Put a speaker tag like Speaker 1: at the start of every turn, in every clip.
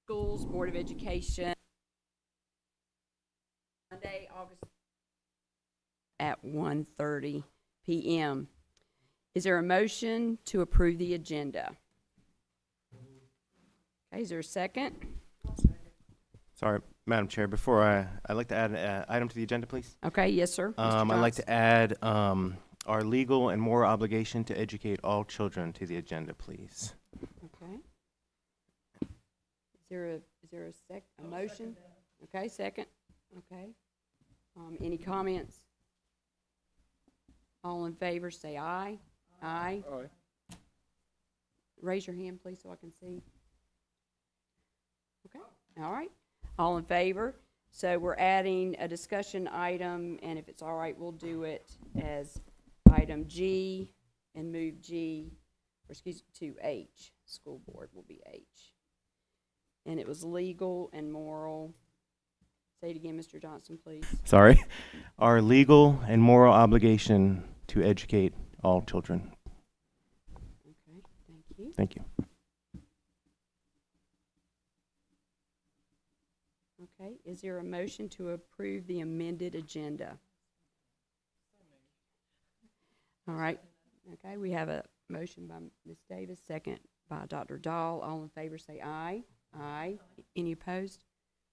Speaker 1: Schools Board of Education, Monday, August at 1:30 p.m. Is there a motion to approve the agenda? Okay, is there a second?
Speaker 2: Sorry, Madam Chair, I'd like to add an item to the agenda, please.
Speaker 1: Okay, yes, sir.
Speaker 2: I'd like to add our legal and moral obligation to educate all children to the agenda, please.
Speaker 1: Okay. Is there a motion? Okay, second. Okay. Any comments? All in favor, say aye. Aye.
Speaker 3: Aye.
Speaker 1: Raise your hand, please, so I can see. Okay, all right. All in favor? So we're adding a discussion item, and if it's all right, we'll do it as item G and move G, or excuse me, to H. School board will be H. And it was legal and moral. Say it again, Mr. Johnson, please.
Speaker 2: Sorry. Our legal and moral obligation to educate all children.
Speaker 1: Okay, thank you.
Speaker 2: Thank you.
Speaker 1: Okay, is there a motion to approve the amended agenda? All right, okay, we have a motion by Ms. Davis, second by Dr. Dahl. All in favor say aye. Aye. Any opposed?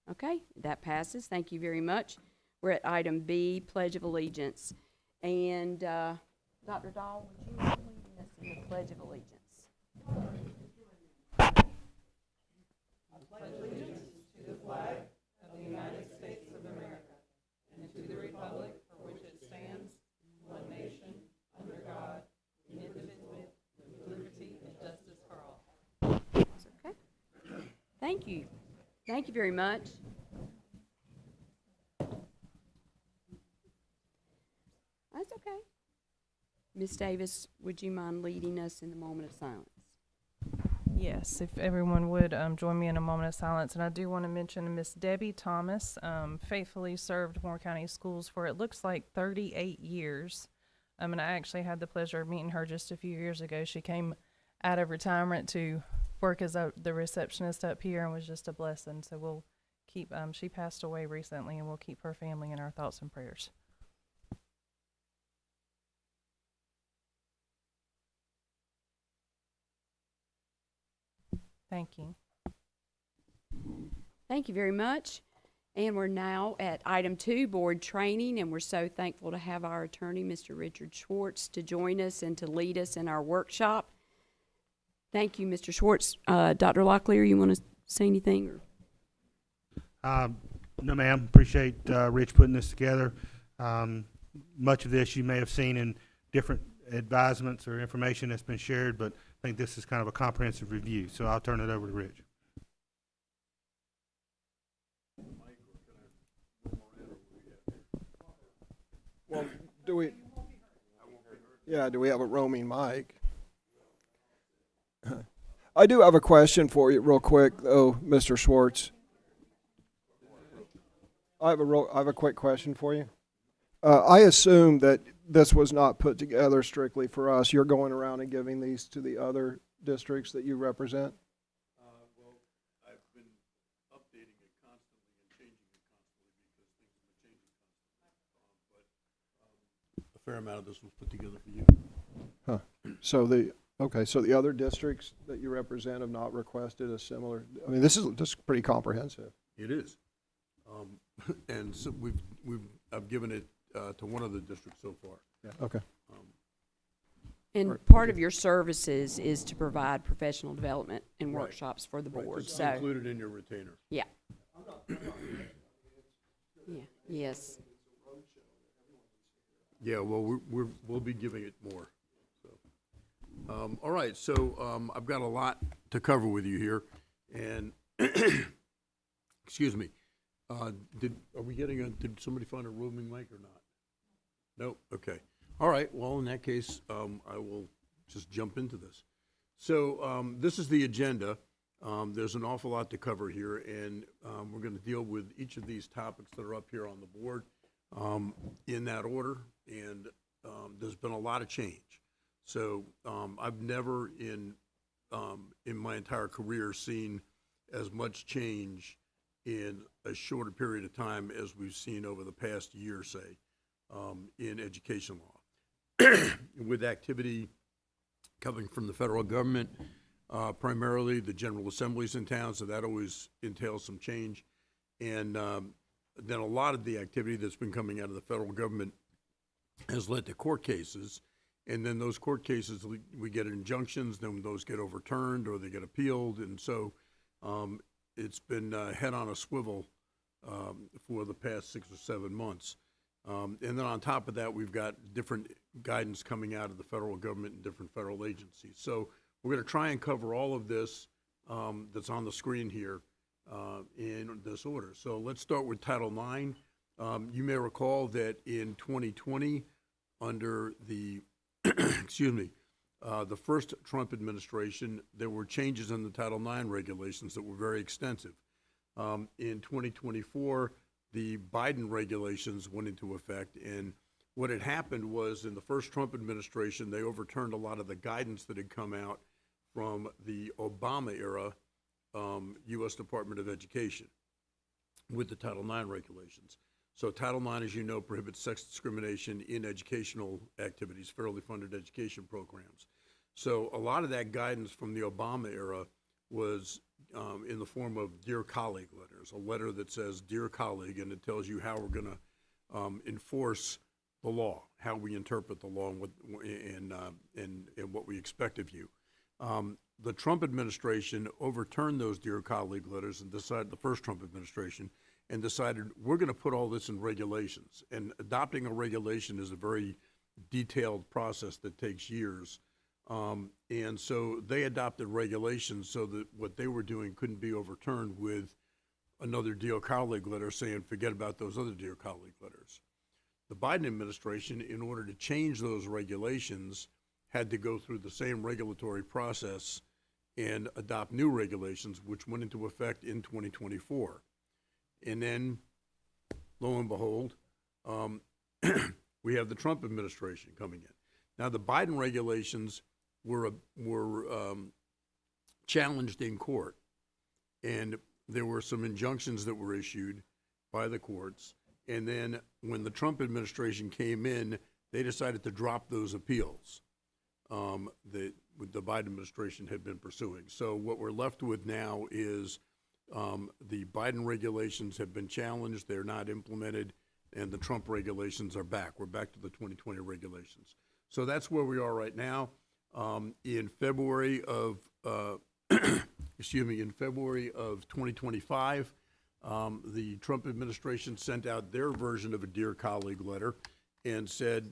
Speaker 1: Okay, that passes. Thank you very much. We're at item B, Pledge of Allegiance. And Dr. Dahl, would you mind leading us in the Pledge of Allegiance? Okay. Thank you. Thank you very much. That's okay. Ms. Davis, would you mind leading us in the moment of silence?
Speaker 4: Yes, if everyone would join me in a moment of silence. And I do want to mention Miss Debbie Thomas faithfully served Moore County Schools for it looks like 38 years. And I actually had the pleasure of meeting her just a few years ago. She came out of retirement to work as the receptionist up here and was just a blessing. So we'll keep, she passed away recently, and we'll keep her family in our thoughts and prayers. Thank you.
Speaker 1: Thank you very much. And we're now at item 2, board training, and we're so thankful to have our attorney, Mr. Richard Schwartz, to join us and to lead us in our workshop. Thank you, Mr. Schwartz. Dr. Locklear, you want to say anything? Or?
Speaker 5: No, ma'am. Appreciate Rich putting this together. Much of this you may have seen in different advisements or information that's been shared, but I think this is kind of a comprehensive review. So I'll turn it over to Rich.
Speaker 3: Well, do we have a roaming mic? I do have a question for you real quick, though, Mr. Schwartz. I have a quick question for you. I assume that this was not put together strictly for us. You're going around and giving these to the other districts that you represent?
Speaker 6: Well, I've been updating it constantly and changing it constantly because things have been changing constantly. But a fair amount of this was put together for you.
Speaker 3: So the other districts that you represent have not requested a similar. I mean, this is pretty comprehensive.
Speaker 6: It is, and so I've given it to one of the districts so far.
Speaker 3: Yeah. Okay.
Speaker 1: And
Speaker 3: Right.
Speaker 1: part of your services is to provide professional development and
Speaker 6: Right.
Speaker 1: workshops for the
Speaker 6: Right,
Speaker 1: board.
Speaker 6: this is
Speaker 1: So,
Speaker 6: included in your retainer.
Speaker 1: yeah. Yeah. Yes.
Speaker 6: Yeah, well, we'll be giving it more. So, all right, so I've got a lot to cover with you here, and excuse me. Did somebody find a roaming mic or not? Nope. Okay. All right. Well, in that case, I will just jump into this. So this is the agenda. There's an awful lot to cover here, and we're going to deal with each of these topics that are up here on the board in that order. And there's been a lot of change. So I've never in my entire career seen as much change in a shorter period of time as we've seen over the past year, say, in education law. With activity coming from the federal government, primarily the general assemblies in town, so that always entails some change. And then a lot of the activity that's been coming out of the federal government has led to court cases. And then those court cases, we get injunctions, then those get overturned or they get appealed. And so it's been head on a swivel for the past 6 or 7 months. And then on top of that, we've got different guidance coming out of the federal government and different federal agencies. So we're going to try and cover all of this that's on the screen here in this order. So let's start with Title IX. You may recall that in 2020, under the, excuse me, the first Trump administration, there were changes in the Title IX regulations that were very extensive. In 2024, the Biden regulations went into effect, and what had happened was in the first Trump administration, they overturned a lot of the guidance that had come out from the Obama era U.S. Department of Education with the Title IX regulations. So Title IX, as you know, prohibits sex discrimination in educational activities, federally funded education programs. So a lot of that guidance from the Obama era was in the form of Dear Colleague letters, a letter that says, Dear Colleague, and it tells you how we're going to enforce the law, how we interpret the law, and what we expect of you. The Trump administration overturned those Dear Colleague letters and decided, the first Trump administration, and decided we're going to put all this in regulations. And adopting a regulation is a very detailed process that takes years. And so they adopted regulations so that what they were doing couldn't be overturned with another Dear Colleague letter saying, forget about those other Dear Colleague letters. The Biden administration, in order to change those regulations, had to go through the same regulatory process and adopt new regulations, which went into effect in 2024. And then, lo and behold, we have the Trump administration coming in. Now, the Biden regulations were challenged in court, and there were some injunctions that were issued by the courts. And then when the Trump administration came in, they decided to drop those appeals that the Biden administration had been pursuing. So what we're left with now is the Biden regulations have been challenged, they're not implemented, and the Trump regulations are back. We're back to the 2020 regulations. So that's where we are right now. In February of, in February of 2025, the Trump administration sent out their version of a Dear Colleague letter and said,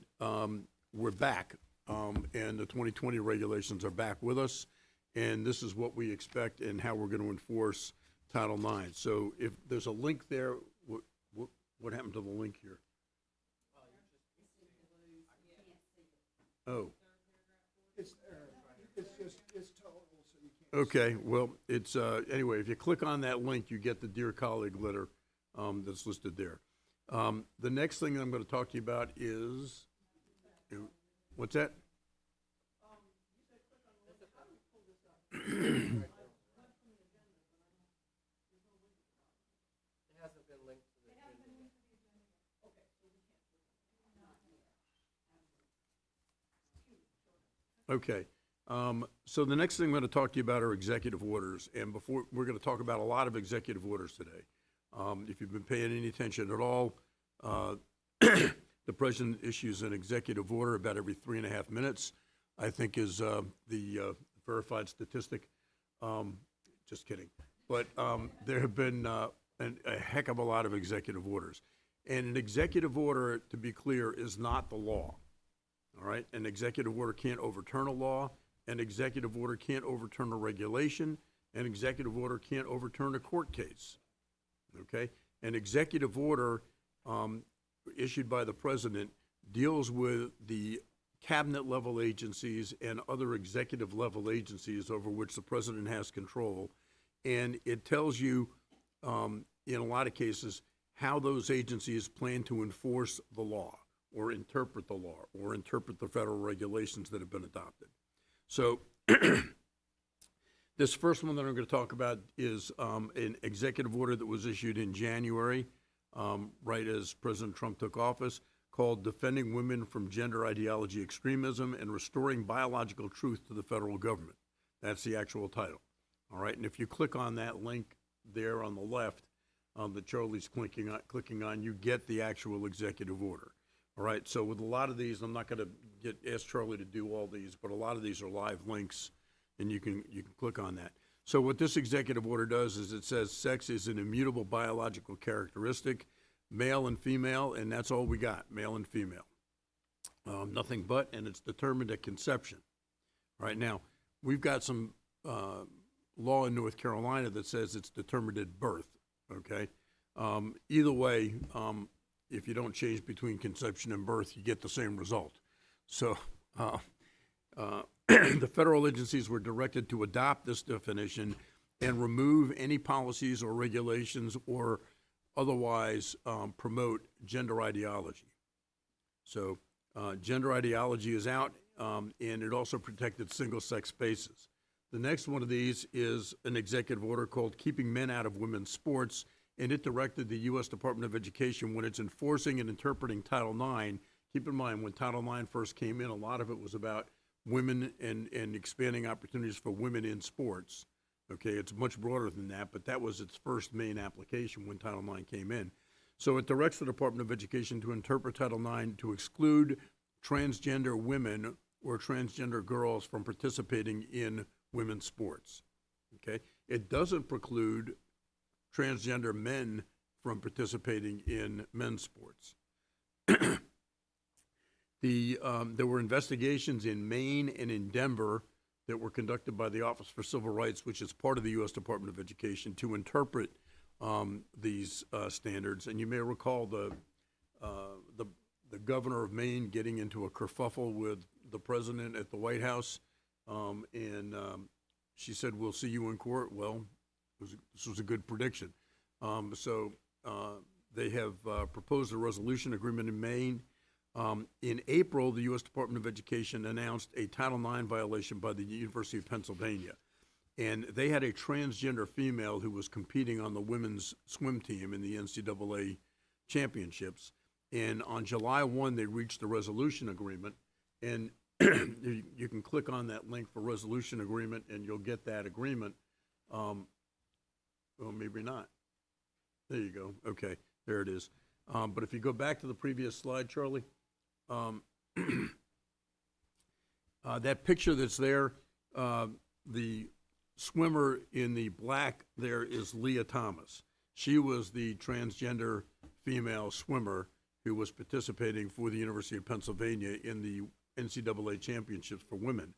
Speaker 6: we're back, and the 2020 regulations are back with us, and this is what we expect and how we're going to enforce Title IX. So if there's a link there, what happened to the link here? Oh.
Speaker 3: It's there. It's total, so you can't.
Speaker 6: Okay, well, it's, anyway, if you click on that link, you get the Dear Colleague letter that's listed there. The next thing I'm going to talk to you about is, what's that? Okay. So the next thing I'm going to talk to you about are executive orders. And before, we're going to talk about a lot of executive orders today. If you've been paying any attention at all, the president issues an executive order about every 3.5 minutes, I think is the verified statistic. Just kidding. But there have been a heck of a lot of executive orders. And an executive order, to be clear, is not the law. All right? An executive order can't overturn a law. An executive order can't overturn a regulation. An executive order can't overturn a court case. Okay? An executive order issued by the president deals with the cabinet level agencies and other executive level agencies over which the president has control. And it tells you, in a lot of cases, how those agencies plan to enforce the law or interpret the law or interpret the federal regulations that have been adopted. So This first one that I'm going to talk about is an executive order that was issued in January, right as President Trump took office, called Defending Women from Gender Ideology Extremism and Restoring Biological Truth to the Federal Government. That's the actual title. All right, and if you click on that link there on the left, that Charlie's clicking on, you get the actual executive order. All right, so with a lot of these, I'm not going to ask Charlie to do all these, but a lot of these are live links, and you can click on that. So what this executive order does is it says sex is an immutable biological characteristic, male and female, and that's all we got, male and female. Nothing but, and it's determined at conception. All right, now, we've got some law in North Carolina that says it's determined at birth, okay? Either way, if you don't change between conception and birth, you get the same result. So the federal agencies were directed to adopt this definition and remove any policies or regulations or otherwise promote gender ideology. So gender ideology is out, and it also protected single-sex spaces. The next one of these is an executive order called Keeping Men Out of Women's Sports, and it directed the U.S. Department of Education when it's enforcing and interpreting Title IX. Keep in mind, when Title IX first came in, a lot of it was about women and expanding opportunities for women in sports. Okay, it's much broader than that, but that was its first main application when Title IX came in. So it directs the Department of Education to interpret Title IX to exclude transgender women or transgender girls from participating in women's sports. Okay, it doesn't preclude transgender men from participating in men's sports. There were investigations in Maine and in Denver that were conducted by the Office for Civil Rights, which is part of the U.S. Department of Education, to interpret these standards. And you may recall the governor of Maine getting into a kerfuffle with the president at the White House, and she said, "We'll see you in court." Well, this was a good prediction. So they have proposed a resolution agreement in Maine. In April, the U.S. Department of Education announced a Title IX violation by the University of Pennsylvania. And they had a transgender female who was competing on the women's swim team in the NCAA championships. And on July 1, they reached a resolution agreement. And you can click on that link for resolution agreement, and you'll get that agreement. Well, maybe not. There you go. Okay, there it is. But if you go back to the previous slide, Charlie, that picture that's there, the swimmer in the black there is Leah Thomas. She was the transgender female swimmer who was participating for the University of Pennsylvania in the NCAA championships for women.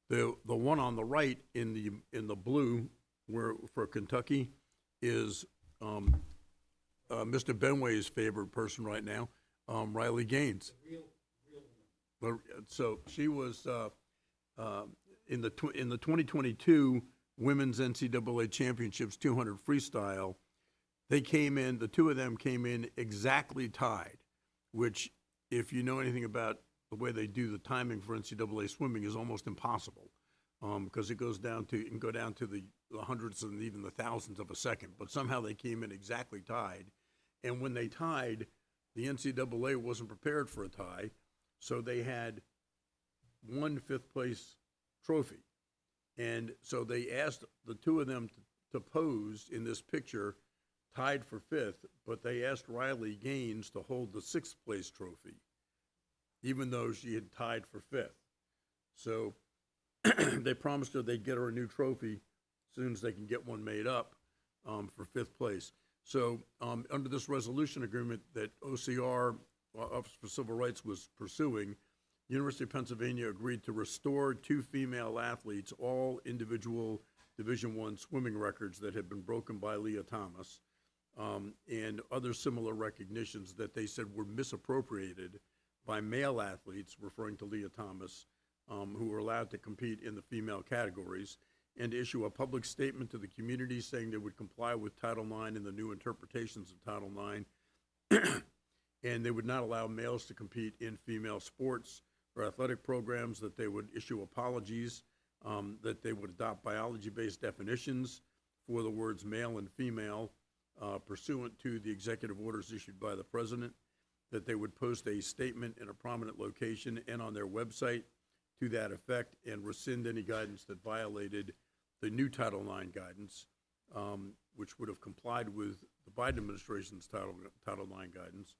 Speaker 6: The one on the right in the blue, where for Kentucky, is Mr. Benway's favorite person right now, Riley Gaines. So she was in the 2022 Women's NCAA Championships 200 freestyle. They came in, the two of them came in exactly tied, which, if you know anything about the way they do the timing for NCAA swimming, is almost impossible, because it goes down to, it can go down to the hundreds and even the thousands of a second. But somehow they came in exactly tied. And when they tied, the NCAA wasn't prepared for a tie, so they had one fifth-place trophy. And so they asked the two of them to pose in this picture, tied for fifth, but they asked Riley Gaines to hold the sixth-place trophy, even though she had tied for fifth. So they promised her they'd get her a new trophy as soon as they can get one made up for fifth place. So under this resolution agreement that OCR, Office for Civil Rights, was pursuing, University of Pennsylvania agreed to restore two female athletes all individual Division I swimming records that had been broken by Leah Thomas, and other similar recognitions that they said were misappropriated by male athletes, referring to Leah Thomas, who were allowed to compete in the female categories, and to issue a public statement to the community saying they would comply with Title IX and the new interpretations of Title IX, and they would not allow males to compete in female sports or athletic programs, that they would issue apologies that they would adopt biology-based definitions for the words male and female pursuant to the executive orders issued by the president, that they would post a statement in a prominent location and on their website to that effect, and rescind any guidance that violated the new Title IX guidance, which would have complied with the Biden administration's Title IX guidance,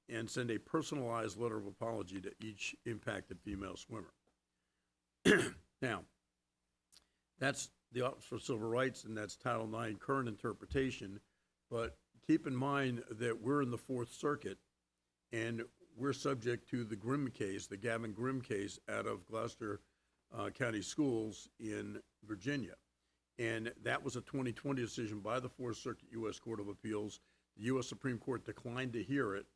Speaker 6: and send a personalized letter of apology to each impacted female swimmer. Now, that's the Office for Civil Rights, and that's Title IX current interpretation, but keep in mind that we're in the Fourth Circuit, and we're subject to the Grimm case, the Gavin Grimm case out of Gloucester County Schools in Virginia. And that was a 2020 decision by the Fourth Circuit U.S. Court of Appeals. The U.S. Supreme Court declined to hear it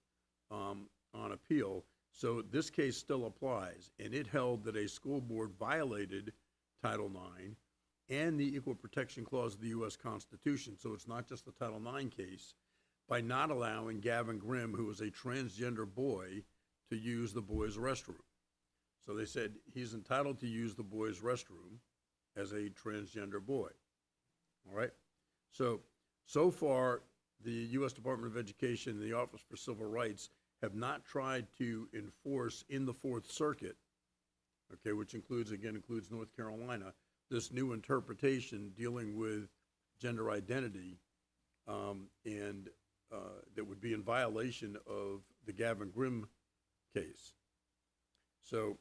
Speaker 6: on appeal. So this case still applies, and it held that a school board violated Title IX and the Equal Protection Clause of the U.S. Constitution. So it's not just the Title IX case, by not allowing Gavin Grimm, who was a transgender boy, to use the boys' restroom. So they said he's entitled to use the boys' restroom as a transgender boy. All right? So far, the U.S. Department of Education and the Office for Civil Rights have not tried to enforce in the Fourth Circuit, okay, which includes North Carolina, this new interpretation dealing with gender identity, and that would be in violation of the Gavin Grimm case. So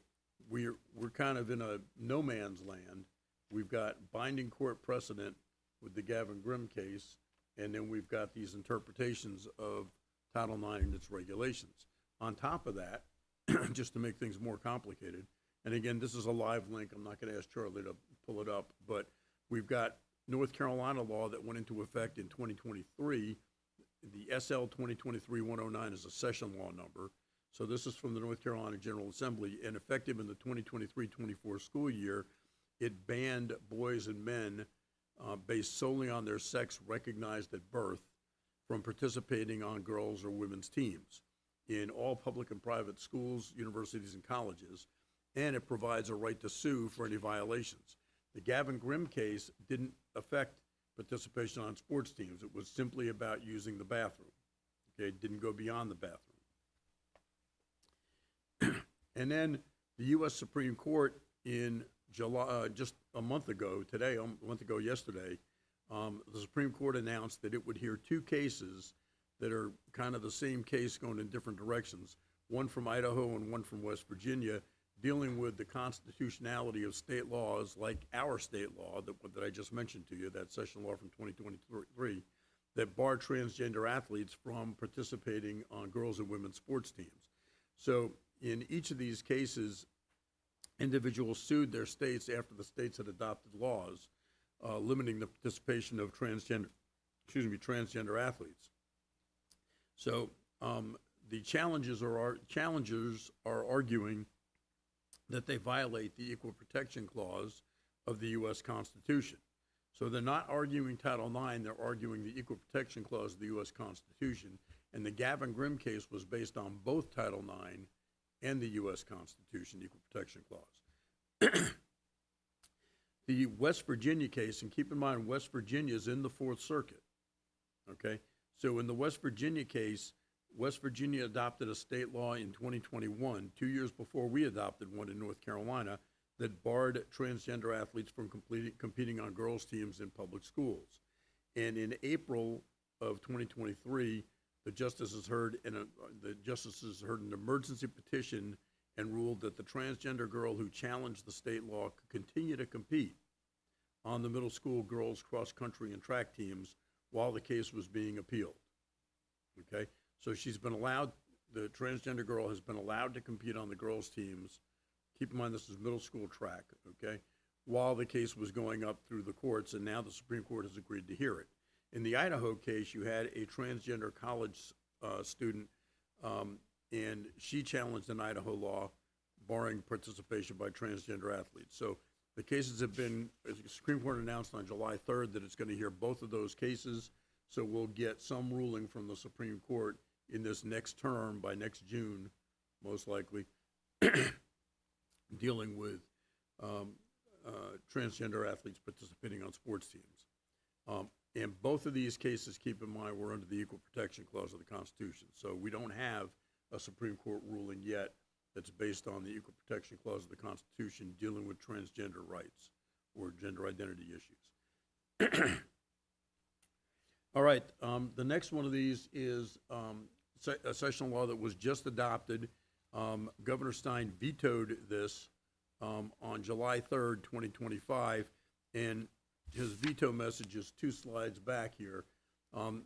Speaker 6: we're kind of in a no man's land. We've got binding court precedent with the Gavin Grimm case, and then we've got these interpretations of Title IX and its regulations. On top of that, just to make things more complicated, and again, this is a live link, I'm not going to ask Charlie to pull it up, but we've got North Carolina law that went into effect in 2023. The SL 2023-109 is a session law number. So this is from the North Carolina General Assembly, and effective in the 2023-24 school year, it banned boys and men based solely on their sex recognized at birth from participating on girls' or women's teams in all public and private schools, universities, and colleges, and it provides a right to sue for any violations. The Gavin Grimm case didn't affect participation on sports teams. It was simply about using the bathroom. Okay, it didn't go beyond the bathroom. And then the U.S. Supreme Court in July, just a month ago, yesterday, the Supreme Court announced that it would hear two cases that are kind of the same case going in different directions, one from Idaho and one from West Virginia, dealing with the constitutionality of state laws like our state law that I just mentioned to you, that session law from 2023, that bar transgender athletes from participating on girls' and women's sports teams. So in each of these cases, individuals sued their states after the states had adopted laws limiting the participation of transgender athletes. So the challengers are arguing that they violate the Equal Protection Clause of the U.S. Constitution. So they're not arguing Title IX, they're arguing the Equal Protection Clause of the U.S. Constitution, and the Gavin Grimm case was based on both Title IX and the U.S. Constitution, Equal Protection Clause. The West Virginia case, and keep in mind, West Virginia is in the Fourth Circuit, okay? So in the West Virginia case, West Virginia adopted a state law in 2021, 2 years before we adopted one in North Carolina, that barred transgender athletes from competing on girls' teams in public schools. And in April of 2023, the justices heard an emergency petition and ruled that the transgender girl who challenged the state law could continue to compete on the middle school girls' cross-country and track teams while the case was being appealed. Okay? So she's been allowed, the transgender girl has been allowed to compete on the girls' teams. Keep in mind this is middle school track, okay? While the case was going up through the courts, and now the Supreme Court has agreed to hear it. In the Idaho case, you had a transgender college student, and she challenged an Idaho law barring participation by transgender athletes. So the cases have been, as the Supreme Court announced on July 3rd that it's going to hear both of those cases. So we'll get some ruling from the Supreme Court in this next term by next June, most likely, dealing with transgender athletes participating on sports teams. In both of these cases, keep in mind, we're under the Equal Protection Clause of the Constitution. So we don't have a Supreme Court ruling yet that's based on the Equal Protection Clause of the Constitution dealing with transgender rights or gender identity issues. All right, the next one of these is a session law that was just adopted. Governor Stein vetoed this on July 3rd, 2025, and his veto message is 2 slides back here.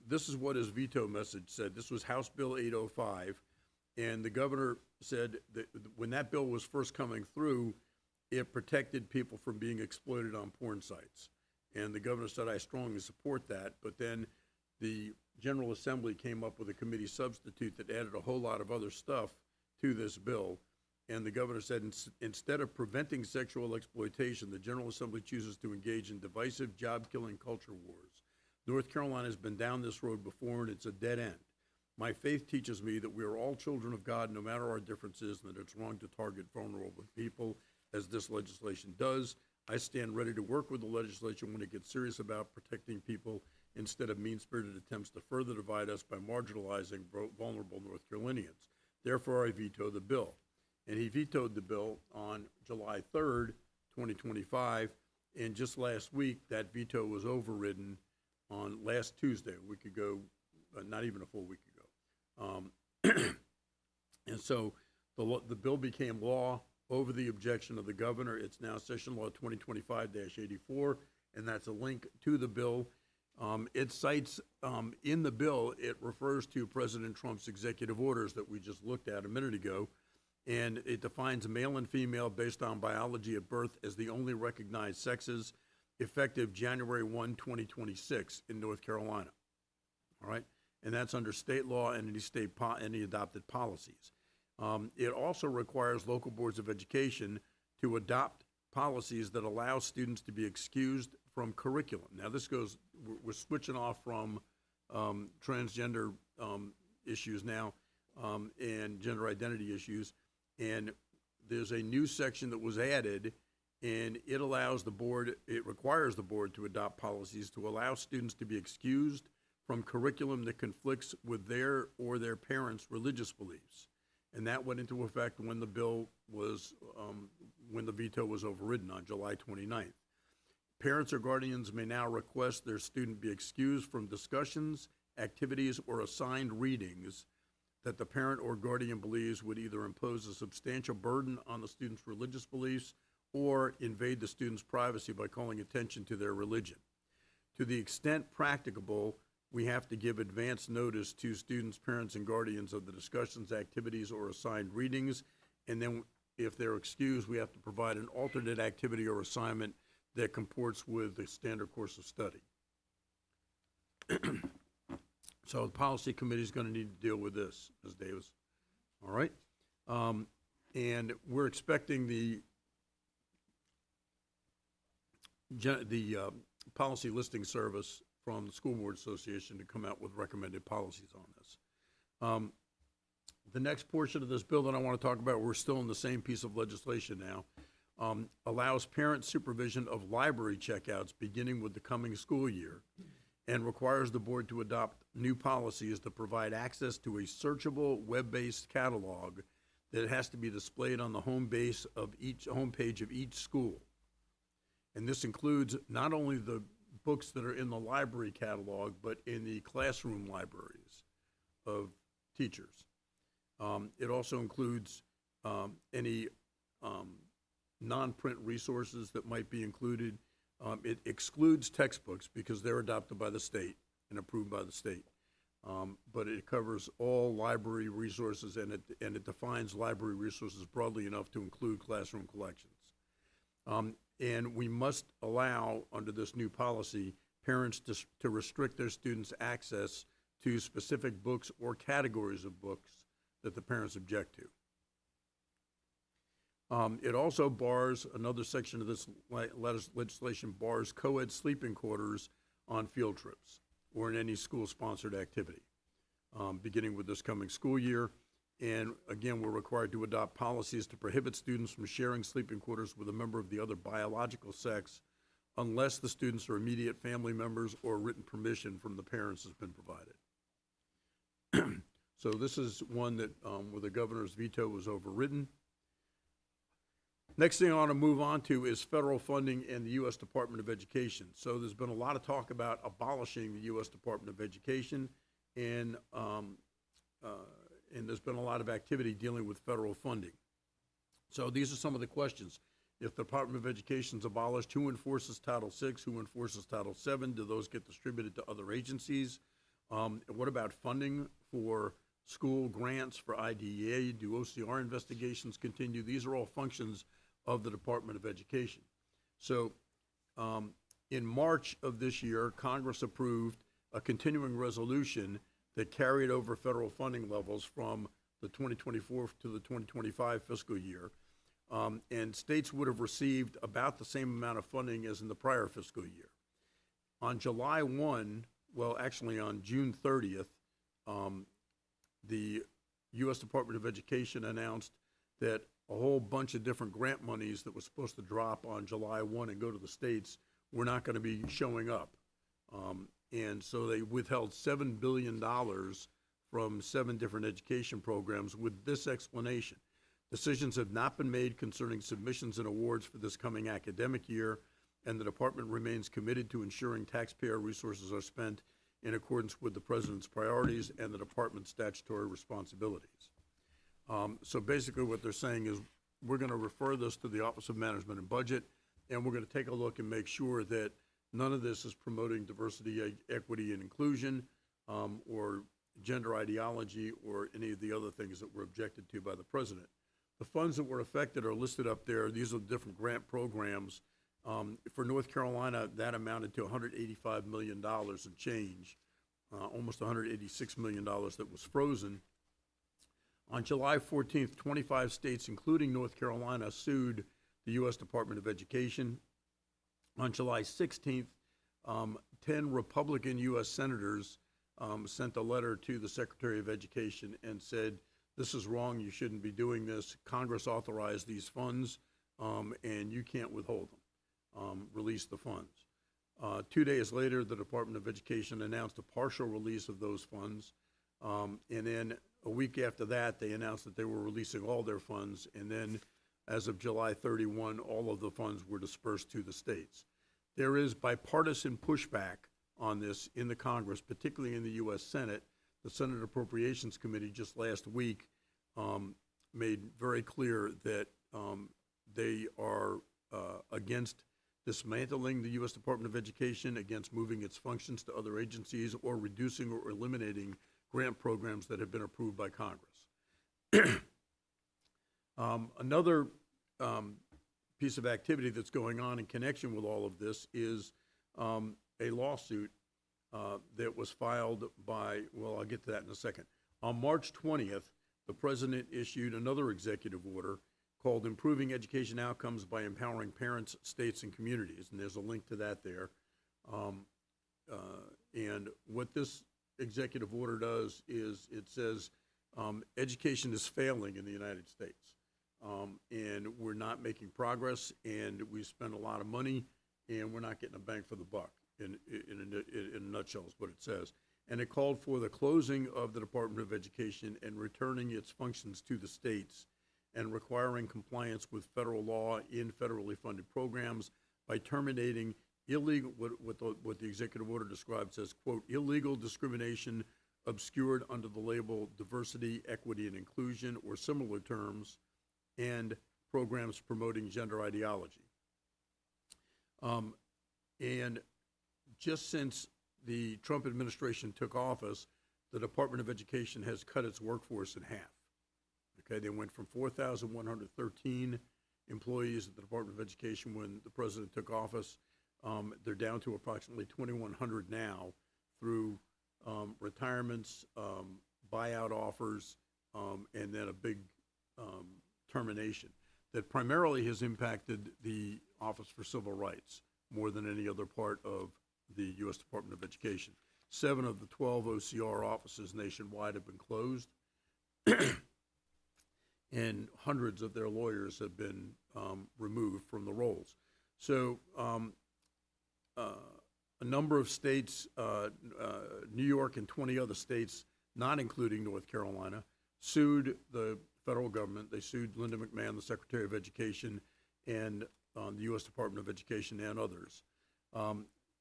Speaker 6: This is what his veto message said. This was House Bill 805, and the governor said that when that bill was first coming through, it protected people from being exploited on porn sites. And the governor said, I strongly support that, but then the General Assembly came up with a committee substitute that added a whole lot of other stuff to this bill. And the governor said, instead of preventing sexual exploitation, the General Assembly chooses to engage in divisive, job-killing culture wars. North Carolina has been down this road before, and it's a dead end. My faith teaches me that we are all children of God, no matter our differences, and that it's wrong to target vulnerable people, as this legislation does. I stand ready to work with the legislature when it gets serious about protecting people instead of mean-spirited attempts to further divide us by marginalizing vulnerable North Carolinians. Therefore, I veto the bill. And he vetoed the bill on July 3rd, 2025, and just last week, that veto was overridden on last Tuesday, a week ago, not even a full week ago. And so the bill became law over the objection of the governor. It's now Session Law 2025-84, and that's a link to the bill. It cites, in the bill, it refers to President Trump's executive orders that we just looked at a minute ago, and it defines male and female based on biology at birth as the only recognized sexes, effective January 1, 2026 in North Carolina. All right? And that's under state law and any adopted policies. It also requires local boards of education to adopt policies that allow students to be excused from curriculum. Now, we're switching off from transgender issues now and gender identity issues, and there's a new section that was added, and it requires the board to adopt policies to allow students to be excused from curriculum that conflicts with their or their parents' religious beliefs. And that went into effect when the bill was, when the veto was overridden on July 29th. Parents or guardians may now request their student be excused from discussions, activities, or assigned readings that the parent or guardian believes would either impose a substantial burden on the student's religious beliefs or invade the student's privacy by calling attention to their religion. To the extent practicable, we have to give advance notice to students, parents, and guardians of the discussions, activities, or assigned readings. And then if they're excused, we have to provide an alternate activity or assignment that comports with the standard course of study. So the policy committee is going to need to deal with this, Ms. Davis. All right? And we're expecting the policy listing service from the School Board Association to come out with recommended policies on this. The next portion of this bill that I want to talk about, we're still in the same piece of legislation now, allows parent supervision of library checkouts beginning with the coming school year, and requires the board to adopt new policies to provide access to a searchable web-based catalog that has to be displayed on the homepage of each school. And this includes not only the books that are in the library catalog, but in the classroom libraries of teachers. It also includes any non-print resources that might be included. It excludes textbooks because they're adopted by the state and approved by the state. But it covers all library resources, and it defines library resources broadly enough to include classroom collections. And we must allow, under this new policy, parents to restrict their students' access to specific books or categories of books that the parents object to. It also bars, another section of this legislation bars co-ed sleeping quarters on field trips or in any school-sponsored activity, beginning with this coming school year. And again, we're required to adopt policies to prohibit students from sharing sleeping quarters with a member of the other biological sex unless the students are immediate family members or written permission from the parents has been provided. So this is one that, where the governor's veto was overridden. Next thing I want to move on to is federal funding and the U.S. Department of Education. So there's been a lot of talk about abolishing the U.S. Department of Education, and there's been a lot of activity dealing with federal funding. So these are some of the questions. If the Department of Education is abolished, who enforces Title VI? Who enforces Title VII? Do those get distributed to other agencies? What about funding for school grants for IDEA? Do OCR investigations continue? These are all functions of the Department of Education. So in March of this year, Congress approved a continuing resolution that carried over federal funding levels from the 2024 to the 2025 fiscal year. And states would have received about the same amount of funding as in the prior fiscal year. On July 1, well, actually on June 30th, the U.S. Department of Education announced that a whole bunch of different grant monies that was supposed to drop on July 1 and go to the states were not going to be showing up. And so they withheld $7 billion from 7 different education programs with this explanation. Decisions have not been made concerning submissions and awards for this coming academic year, and the department remains committed to ensuring taxpayer resources are spent in accordance with the president's priorities and the department's statutory responsibilities. So basically what they're saying is we're going to refer this to the Office of Management and Budget, and we're going to take a look and make sure that none of this is promoting diversity, equity, and inclusion, or gender ideology, or any of the other things that were objected to by the president. The funds that were affected are listed up there. These are the different grant programs. For North Carolina, that amounted to $185 million and change, almost $186 million that was frozen. On July 14th, 25 states, including North Carolina, sued the U.S. Department of Education. On July 16th, 10 Republican U.S. senators sent a letter to the Secretary of Education and said, this is wrong, you shouldn't be doing this. Congress authorized these funds, and you can't withhold them. Release the funds. 2 days later, the Department of Education announced a partial release of those funds. And then a week after that, they announced that they were releasing all their funds. And then as of July 31, all of the funds were dispersed to the states. There is bipartisan pushback on this in the Congress, particularly in the U.S. Senate. The Senate Appropriations Committee just last week made very clear that they are against dismantling the U.S. Department of Education, against moving its functions to other agencies, or reducing or eliminating grant programs that have been approved by Congress. Another piece of activity that's going on in connection with all of this is a lawsuit that was filed by, well, I'll get to that in a second. On March 20th, the president issued another executive order called Improving Education Outcomes by Empowering Parents, States, and Communities, and there's a link to that there. And what this executive order does is it says education is failing in the United States, and we're not making progress, and we spend a lot of money, and we're not getting a bang for the buck. In a nutshell is what it says. And it called for the closing of the Department of Education and returning its functions to the states, and requiring compliance with federal law in federally funded programs by terminating illegal, what the executive order describes as, quote, illegal discrimination obscured under the label diversity, equity, and inclusion, or similar terms, and programs promoting gender ideology. And just since the Trump administration took office, the Department of Education has cut its workforce in half. Okay, they went from 4,113 employees at the Department of Education when the president took office. They're down to approximately 2,100 now through retirements, buyout offers, and then a big termination that primarily has impacted the Office for Civil Rights more than any other part of the U.S. Department of Education. 7 of the 12 OCR offices nationwide have been closed. and hundreds of their lawyers have been removed from the rolls. So a number of states, New York and 20 other states, not including North Carolina, sued the federal government. They sued Linda McMahon, the Secretary of Education, and the U.S. Department of Education and others.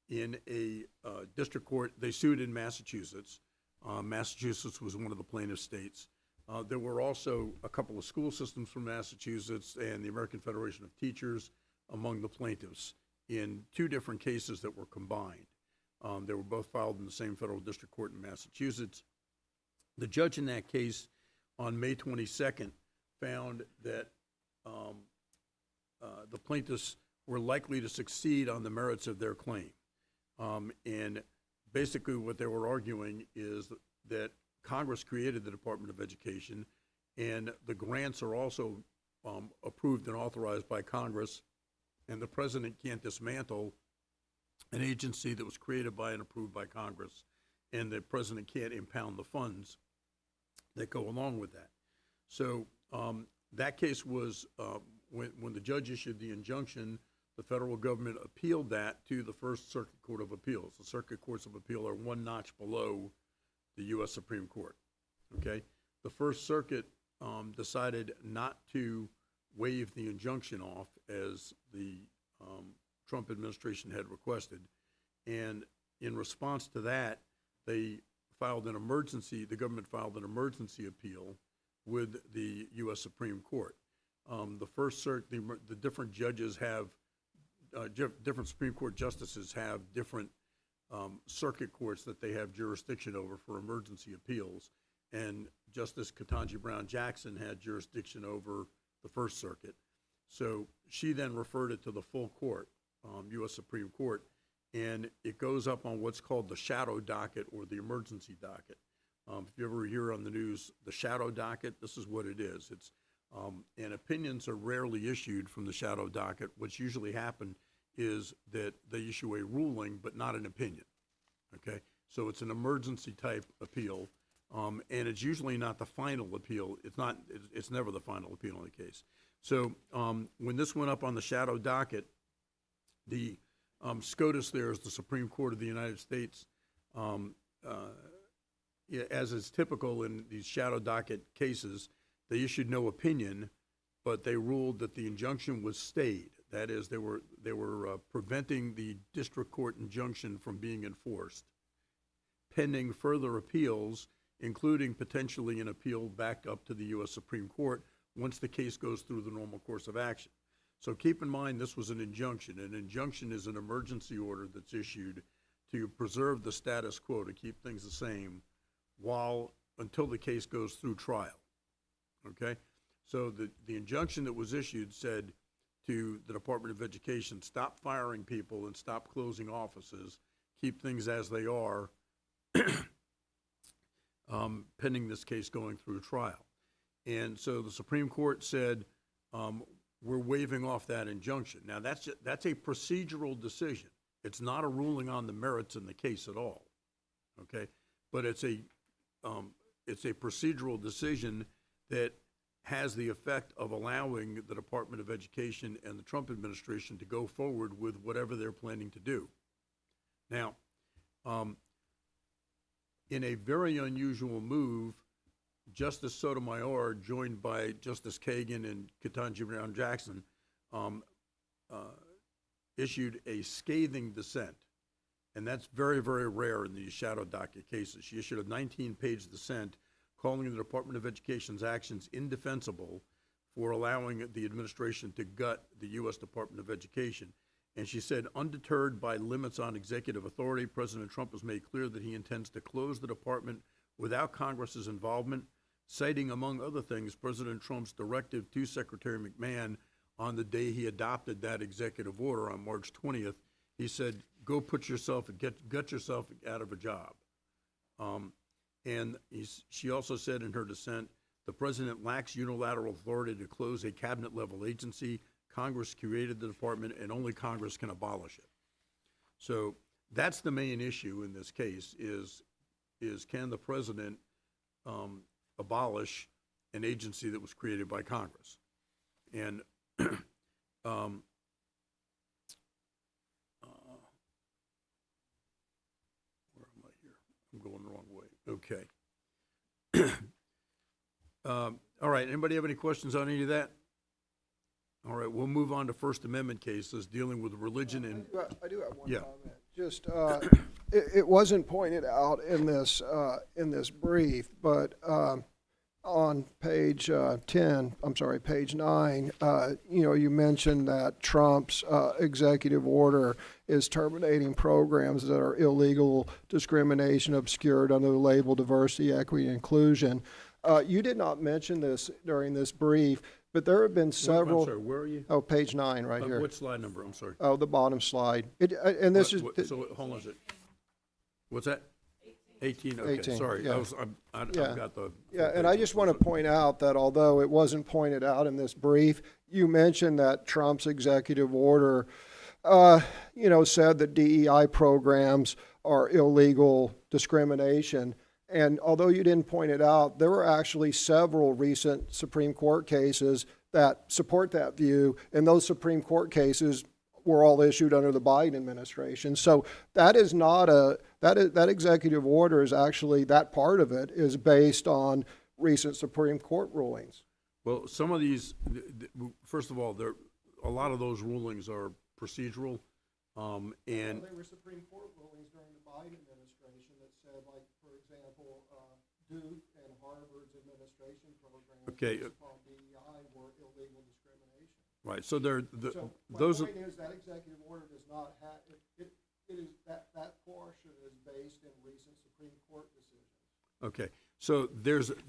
Speaker 6: In a district court, they sued in Massachusetts. Massachusetts was one of the plaintiff states. There were also a couple of school systems from Massachusetts and the American Federation of Teachers among the plaintiffs in two different cases that were combined. They were both filed in the same federal district court in Massachusetts. The judge in that case on May 22nd found that the plaintiffs were likely to succeed on the merits of their claim. And basically what they were arguing is that Congress created the Department of Education, and the grants are also approved and authorized by Congress, and the president can't dismantle an agency that was created by and approved by Congress, and the president can't impound the funds that go along with that. So that case was, when the judge issued the injunction, the federal government appealed that to the First Circuit Court of Appeals. The Circuit Courts of Appeal are one notch below the U.S. Supreme Court, okay? The First Circuit decided not to waive the injunction off as the Trump administration had requested. And in response to that, the government filed an emergency appeal with the U.S. Supreme Court. The First Circuit, the different judges have, different Supreme Court justices have different circuit courts that they have jurisdiction over for emergency appeals. And Justice Ketanji Brown Jackson had jurisdiction over the First Circuit. So she then referred it to the full court, U.S. Supreme Court, and it goes up on what's called the shadow docket or the emergency docket. If you ever hear on the news the shadow docket, this is what it is. It's and opinions are rarely issued from the shadow docket. What's usually happened is that they issue a ruling but not an opinion, okay? So it's an emergency type appeal, and it's usually not the final appeal. It's never the final appeal in the case. So when this went up on the shadow docket, the SCOTUS there is the Supreme Court of the United States. As is typical in these shadow docket cases, they issued no opinion, but they ruled that the injunction was stayed. That is, they were preventing the district court injunction from being enforced, pending further appeals, including potentially an appeal back up to the U.S. Supreme Court once the case goes through the normal course of action. So keep in mind this was an injunction. An injunction is an emergency order that's issued to preserve the status quo, to keep things the same until the case goes through trial, okay? So the injunction that was issued said to the Department of Education, stop firing people and stop closing offices, keep things as they are, pending this case going through trial. And so the Supreme Court said, we're waiving off that injunction. Now that's a procedural decision. It's not a ruling on the merits in the case at all, okay? But it's a procedural decision that has the effect of allowing the Department of Education and the Trump administration to go forward with whatever they're planning to do. Now, in a very unusual move, Justice Sotomayor, joined by Justice Kagan and Ketanji Brown Jackson, issued a scathing dissent. And that's very, very rare in these shadow docket cases. She issued a 19-page dissent calling the Department of Education's actions indefensible for allowing the administration to gut the U.S. Department of Education. And she said, undeterred by limits on executive authority, President Trump has made clear that he intends to close the department without Congress's involvement, citing, among other things, President Trump's directive to Secretary McMahon on the day he adopted that executive order on March 20th. He said, go put yourself, gut yourself out of a job. And she also said in her dissent, the president lacks unilateral authority to close a cabinet-level agency. Congress created the department, and only Congress can abolish it. So that's the main issue in this case, is can the president abolish an agency that was created by Congress. And where am I here? I'm going the wrong way. Okay. All right, anybody have any questions on any of that? All right, we'll move on to First Amendment cases dealing with religion and,
Speaker 3: I do have one
Speaker 6: Yeah.
Speaker 3: comment. Just, it wasn't pointed out in this brief, but, on page 10, I'm sorry, page 9, you mentioned that Trump's executive order is terminating programs that are illegal discrimination obscured under the label diversity, equity, and inclusion. You did not mention this during this brief, but there have been
Speaker 6: I'm
Speaker 3: several.
Speaker 6: sorry, where are you?
Speaker 3: Oh, page 9, right here.
Speaker 6: What slide number? I'm sorry.
Speaker 3: Oh, the bottom slide. And this is.
Speaker 6: So, hold on a second. What's that? 18, okay,
Speaker 3: 18,
Speaker 6: sorry.
Speaker 3: yeah.
Speaker 6: I've
Speaker 3: Yeah.
Speaker 6: got the.
Speaker 3: Yeah, and I just want to point out that although it wasn't pointed out in this brief, you mentioned that Trump's executive order, said that DEI programs are illegal discrimination. And although you didn't point it out, there were actually several recent Supreme Court cases that support that view, and those Supreme Court cases were all issued under the Biden administration. So that is not that executive order is actually, that part of it is based on recent Supreme Court rulings.
Speaker 6: Well, some of these, first of all, a lot of those rulings are procedural, and.
Speaker 3: There were Supreme Court rulings during the Biden administration that said, like, for example, Duke and Harvard's administration programs
Speaker 6: Okay.
Speaker 3: based upon DEI were illegal discrimination.
Speaker 6: Right, so they're,
Speaker 3: So my
Speaker 6: those,
Speaker 3: point is that executive order does not have, it is, that portion is based in recent Supreme Court decisions.
Speaker 6: okay, so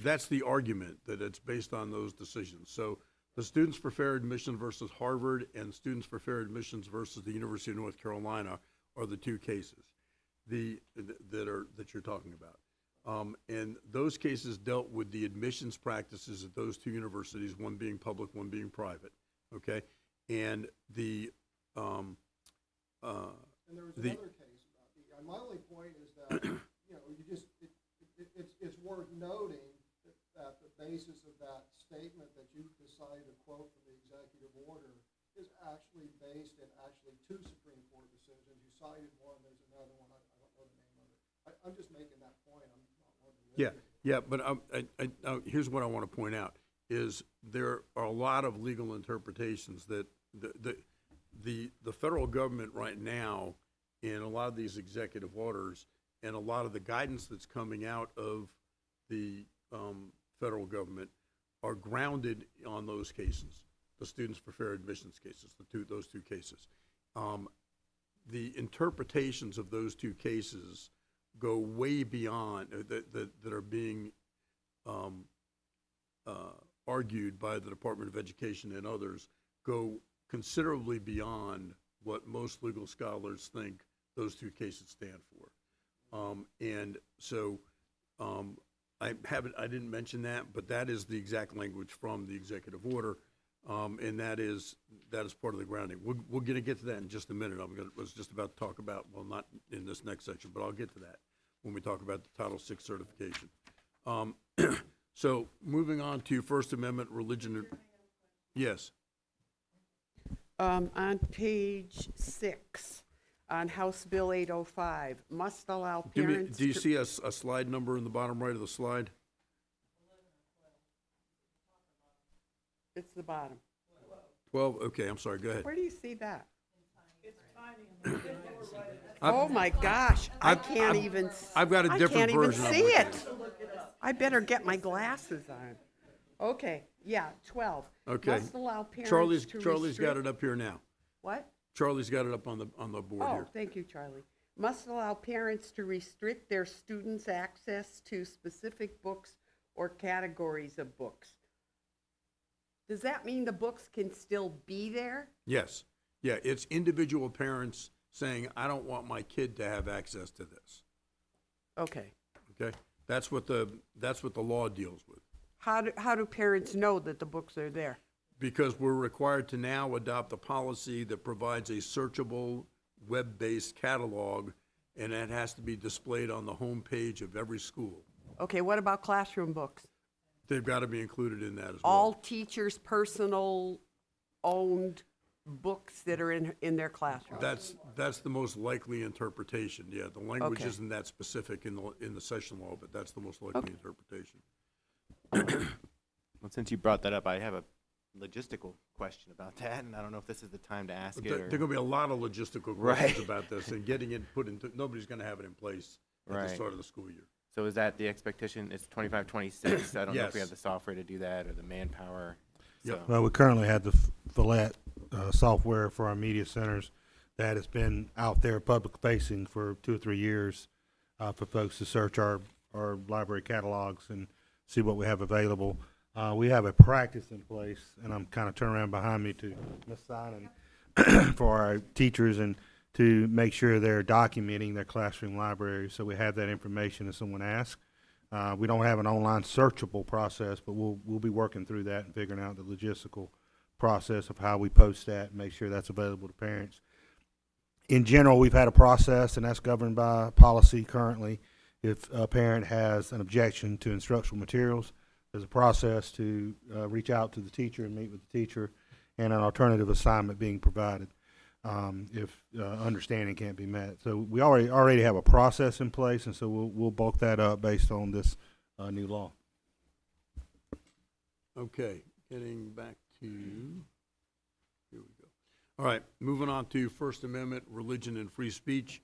Speaker 6: that's the argument, that it's based on those decisions. So the Students for Fair Admission versus Harvard and Students for Fair Admissions versus the University of North Carolina are the two cases that you're talking about. And those cases dealt with the admissions practices at those two universities, one being public, one being private, okay? And
Speaker 3: And there was another case about DEI. My only point is that, it's worth noting that the basis of that statement that you decided to quote from the executive order is actually based in two Supreme Court decisions. You cited one, there's another one, I don't know the name of it. I'm just making that point. I'm not one to live
Speaker 6: yeah, but here's what I want to point out, is there are a lot of legal interpretations that the federal government right now, in a lot of these executive orders and a lot of the guidance that's coming out of the federal government are grounded on those cases, the Students for Fair Admissions cases, those two cases. The interpretations of those two cases go way beyond, that are being argued by the Department of Education and others, go considerably beyond what most legal scholars think those two cases stand for. And so I didn't mention that, but that is the exact language from the executive order, and that is part of the grounding. We're going to get to that in just a minute. I was just about to talk about, well, not in this next section, but I'll get to that when we talk about the Title VI certification. So moving on to First Amendment religion. Yes.
Speaker 7: On page 6, on House Bill 805, must allow parents
Speaker 6: Do you
Speaker 7: to-
Speaker 6: see a slide number in the bottom right of the slide?
Speaker 7: It's the bottom.
Speaker 6: 12, okay, I'm sorry, go ahead.
Speaker 7: Where do you see that? Oh, my gosh, I can't even.
Speaker 6: I've got a different version
Speaker 7: I
Speaker 6: of
Speaker 7: can't even
Speaker 6: it.
Speaker 7: see it. I better get my glasses on. Okay, yeah, 12.
Speaker 6: Okay.
Speaker 7: Must allow parents
Speaker 6: Charlie's
Speaker 7: to
Speaker 6: got
Speaker 7: restrict-
Speaker 6: it up here now.
Speaker 7: What?
Speaker 6: Charlie's got it up on the board
Speaker 7: Oh,
Speaker 6: here.
Speaker 7: thank you, Charlie. Must allow parents to restrict their students' access to specific books or categories of books. Does that mean the books can still be there?
Speaker 6: Yes, yeah, it's individual parents saying, I don't want my kid to have access to this,
Speaker 7: Okay.
Speaker 6: okay? That's what the law deals with.
Speaker 7: How do parents know that the books are there?
Speaker 6: Because we're required to now adopt a policy that provides a searchable, web-based catalog, and that has to be displayed on the home page of every school.
Speaker 7: Okay, what about classroom books?
Speaker 6: They've got to be included in that as well.
Speaker 7: All teachers' personal owned books that are in their classroom?
Speaker 6: That's the most likely interpretation, yeah. The language
Speaker 7: Okay.
Speaker 6: isn't that specific in the session law, but that's the most likely
Speaker 7: Okay.
Speaker 6: interpretation.
Speaker 2: Well, since you brought that up, I have a logistical question about that, and I don't know if this is the time to ask
Speaker 6: But
Speaker 2: it
Speaker 6: there
Speaker 2: or.
Speaker 6: are going to be a lot of logistical
Speaker 2: Right.
Speaker 6: questions about this, and getting it put into, nobody's going to have it in place at the
Speaker 2: Right.
Speaker 6: start of the school year.
Speaker 2: So is that the expectation? It's 25, 26? I don't know if we
Speaker 6: Yes.
Speaker 2: have the software to do that or the manpower.
Speaker 6: Yep.
Speaker 2: So-
Speaker 5: Well, we currently have the Follett software for our media centers that has been out there public facing for 2 or 3 years for folks to search our library catalogs and see what we have available. We have a practice in place, and I'm kind of turning around behind me to Ms. Simon for our teachers and to make sure they're documenting their classroom library, so we have that information if someone asks. We don't have an online searchable process, but we'll be working through that and figuring out the logistical process of how we post that and make sure that's available to parents. In general, we've had a process, and that's governed by policy currently. If a parent has an objection to instructional materials, there's a process to reach out to the teacher and meet with the teacher, and an alternative assignment being provided if understanding can't be met. So we already have a process in place, and so we'll bulk that up based on this new law.
Speaker 6: Okay, getting back to, here we go. All right, moving on to First Amendment, religion and free speech.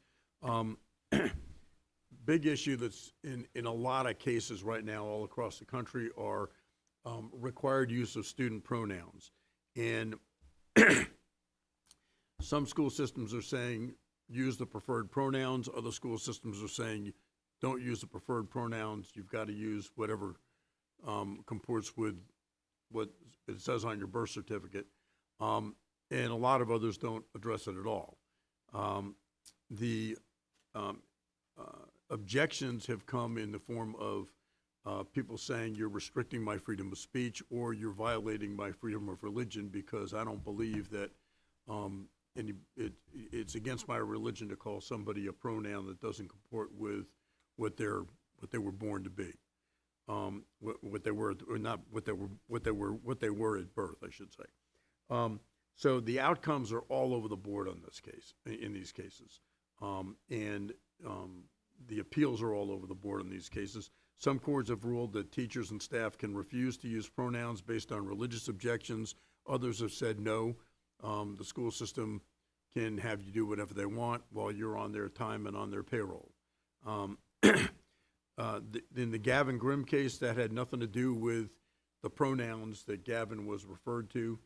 Speaker 6: Big issue that's in a lot of cases right now all across the country are required use of student pronouns. And some school systems are saying use the preferred pronouns. Other school systems are saying don't use the preferred pronouns. You've got to use whatever comports with what it says on your birth certificate. And a lot of others don't address it at all. The objections have come in the form of people saying you're restricting my freedom of speech or you're violating my freedom of religion because I don't believe that it's against my religion to call somebody a pronoun that doesn't comport with what they were born to be, what they were, or not what they were at birth, I should say. So the outcomes are all over the board on this case, in these cases, and the appeals are all over the board in these cases. Some courts have ruled that teachers and staff can refuse to use pronouns based on religious objections. Others have said no. The school system can have you do whatever they want while you're on their time and on their payroll. In the Gavin Grimm case, that had nothing to do with the pronouns that Gavin was referred to.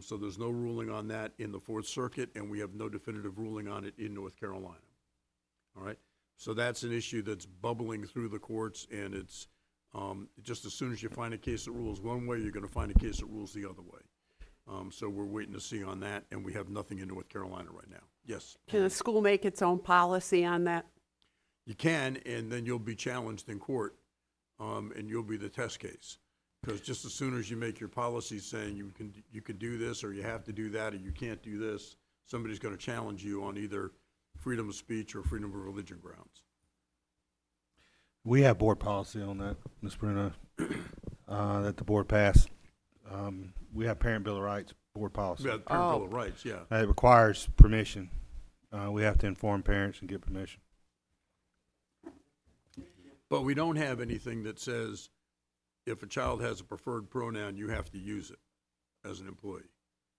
Speaker 6: So there's no ruling on that in the Fourth Circuit, and we have no definitive ruling on it in North Carolina. All right? So that's an issue that's bubbling through the courts, and it's just as soon as you find a case that rules one way, you're going to find a case that rules the other way. So we're waiting to see on that, and we have nothing in North Carolina right now. Yes?
Speaker 7: Can a school make its own policy on that?
Speaker 6: You can, and then you'll be challenged in court, and you'll be the test case. Because just as soon as you make your policy saying you can do this, or you have to do that, or you can't do this, somebody's going to challenge you on either freedom of speech or freedom of religion grounds.
Speaker 5: We have board policy on that, Ms. Bruno, that the board passed. We have Parent Bill of Rights board policy.
Speaker 6: We have the Parent Bill of Rights, yeah.
Speaker 5: It requires permission. We have to inform parents and get permission.
Speaker 6: But we don't have anything that says if a child has a preferred pronoun, you have to use it as an employee.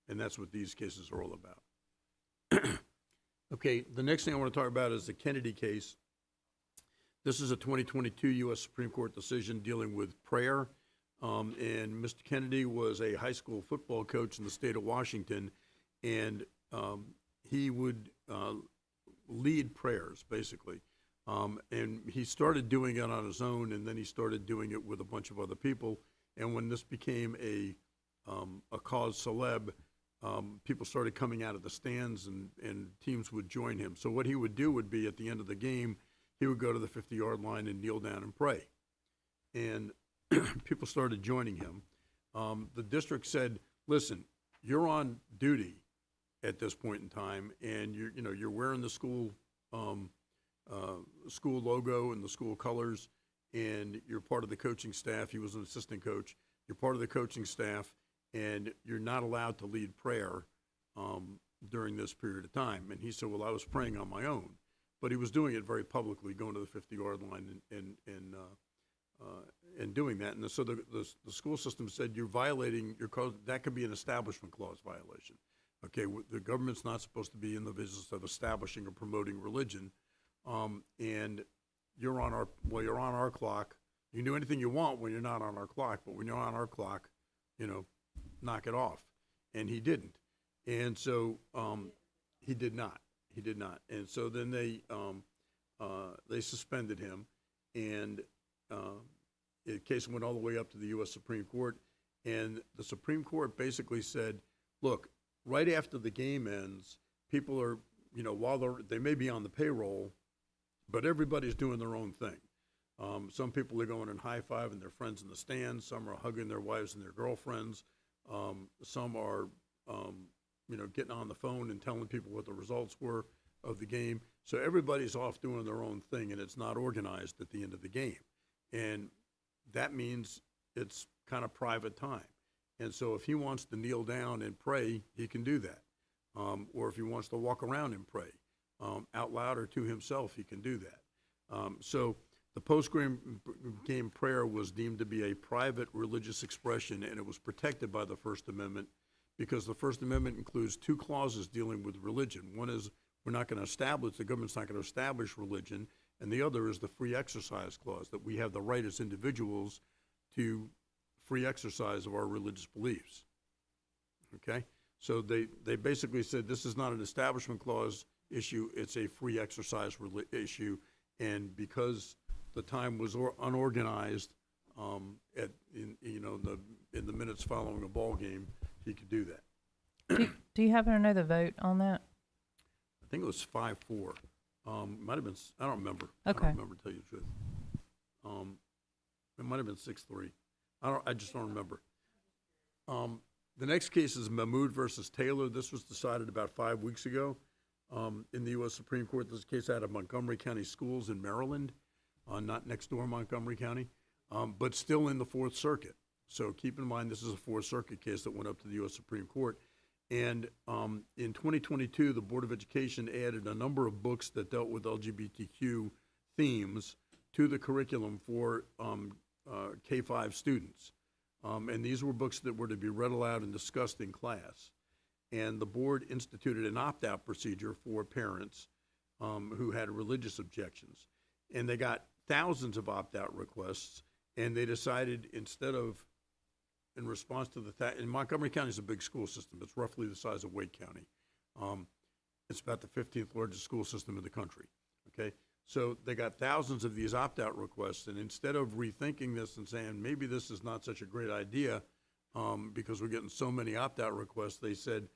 Speaker 6: And that's what these cases are all about. Okay, the next thing I want to talk about is the Kennedy case. This is a 2022 U.S. Supreme Court decision dealing with prayer. And Mr. Kennedy was a high school football coach in the state of Washington, and he would lead prayers, basically. And he started doing it on his own, and then he started doing it with a bunch of other people. And when this became a cause celeb, people started coming out of the stands, and teams would join him. So what he would do would be, at the end of the game, he would go to the 50-yard line and kneel down and pray. And people started joining him. The district said, listen, you're on duty at this point in time, and you're wearing the school logo and the school colors, and you're part of the coaching staff. He was an assistant coach. You're part of the coaching staff, and you're not allowed to lead prayer during this period of time. And he said, well, I was praying on my own. But he was doing it very publicly, going to the 50-yard line and doing that. And so the school system said, you're violating your code. That could be an establishment clause violation. Okay, the government's not supposed to be in the business of establishing or promoting religion. And you're on our clock. You can do anything you want when you're not on our clock, but when you're on our clock, knock it off. And he didn't. And so he did not. He did not. And so then they suspended him, and the case went all the way up to the U.S. Supreme Court. And the Supreme Court basically said, look, right after the game ends, people are, while they may be on the payroll, but everybody's doing their own thing. Some people are going and high-fiving their friends in the stands. Some are hugging their wives and their girlfriends. Some are, getting on the phone and telling people what the results were of the game. So everybody's off doing their own thing, and it's not organized at the end of the game. And that means it's kind of private time. And so if he wants to kneel down and pray, he can do that. Or if he wants to walk around and pray out loud or to himself, he can do that. So the post-game prayer was deemed to be a private religious expression, and it was protected by the First Amendment because the First Amendment includes two clauses dealing with religion. One is the government's not going to establish religion, and the other is the free exercise clause, that we have the right as individuals to free exercise of our religious beliefs. Okay? So they basically said this is not an establishment clause issue, it's a free exercise issue, and because the time was unorganized in the minutes following a ball game, he could do that.
Speaker 4: Do you happen to know the vote on that?
Speaker 6: I think it was 5-4. Might have been. I don't remember.
Speaker 4: Okay.
Speaker 6: I don't remember, to tell you the truth. It might have been 6-3. I just don't remember. The next case is Mahmoud versus Taylor. This was decided about 5 weeks ago in the U.S. Supreme Court. This is a case out of Montgomery County Schools in Maryland, not next door Montgomery County, but still in the Fourth Circuit. So keep in mind this is a Fourth Circuit case that went up to the U.S. Supreme Court. And in 2022, the Board of Education added a number of books that dealt with LGBTQ themes to the curriculum for K-5 students. And these were books that were to be read aloud and discussed in class. And the board instituted an opt-out procedure for parents who had religious objections. And they got thousands of opt-out requests, and they decided in response to and Montgomery County is a big school system. It's roughly the size of Wake County. It's about the 15th largest school system in the country, okay? So they got thousands of these opt-out requests, and instead of rethinking this and saying, maybe this is not such a great idea because we're getting so many opt-out requests, they said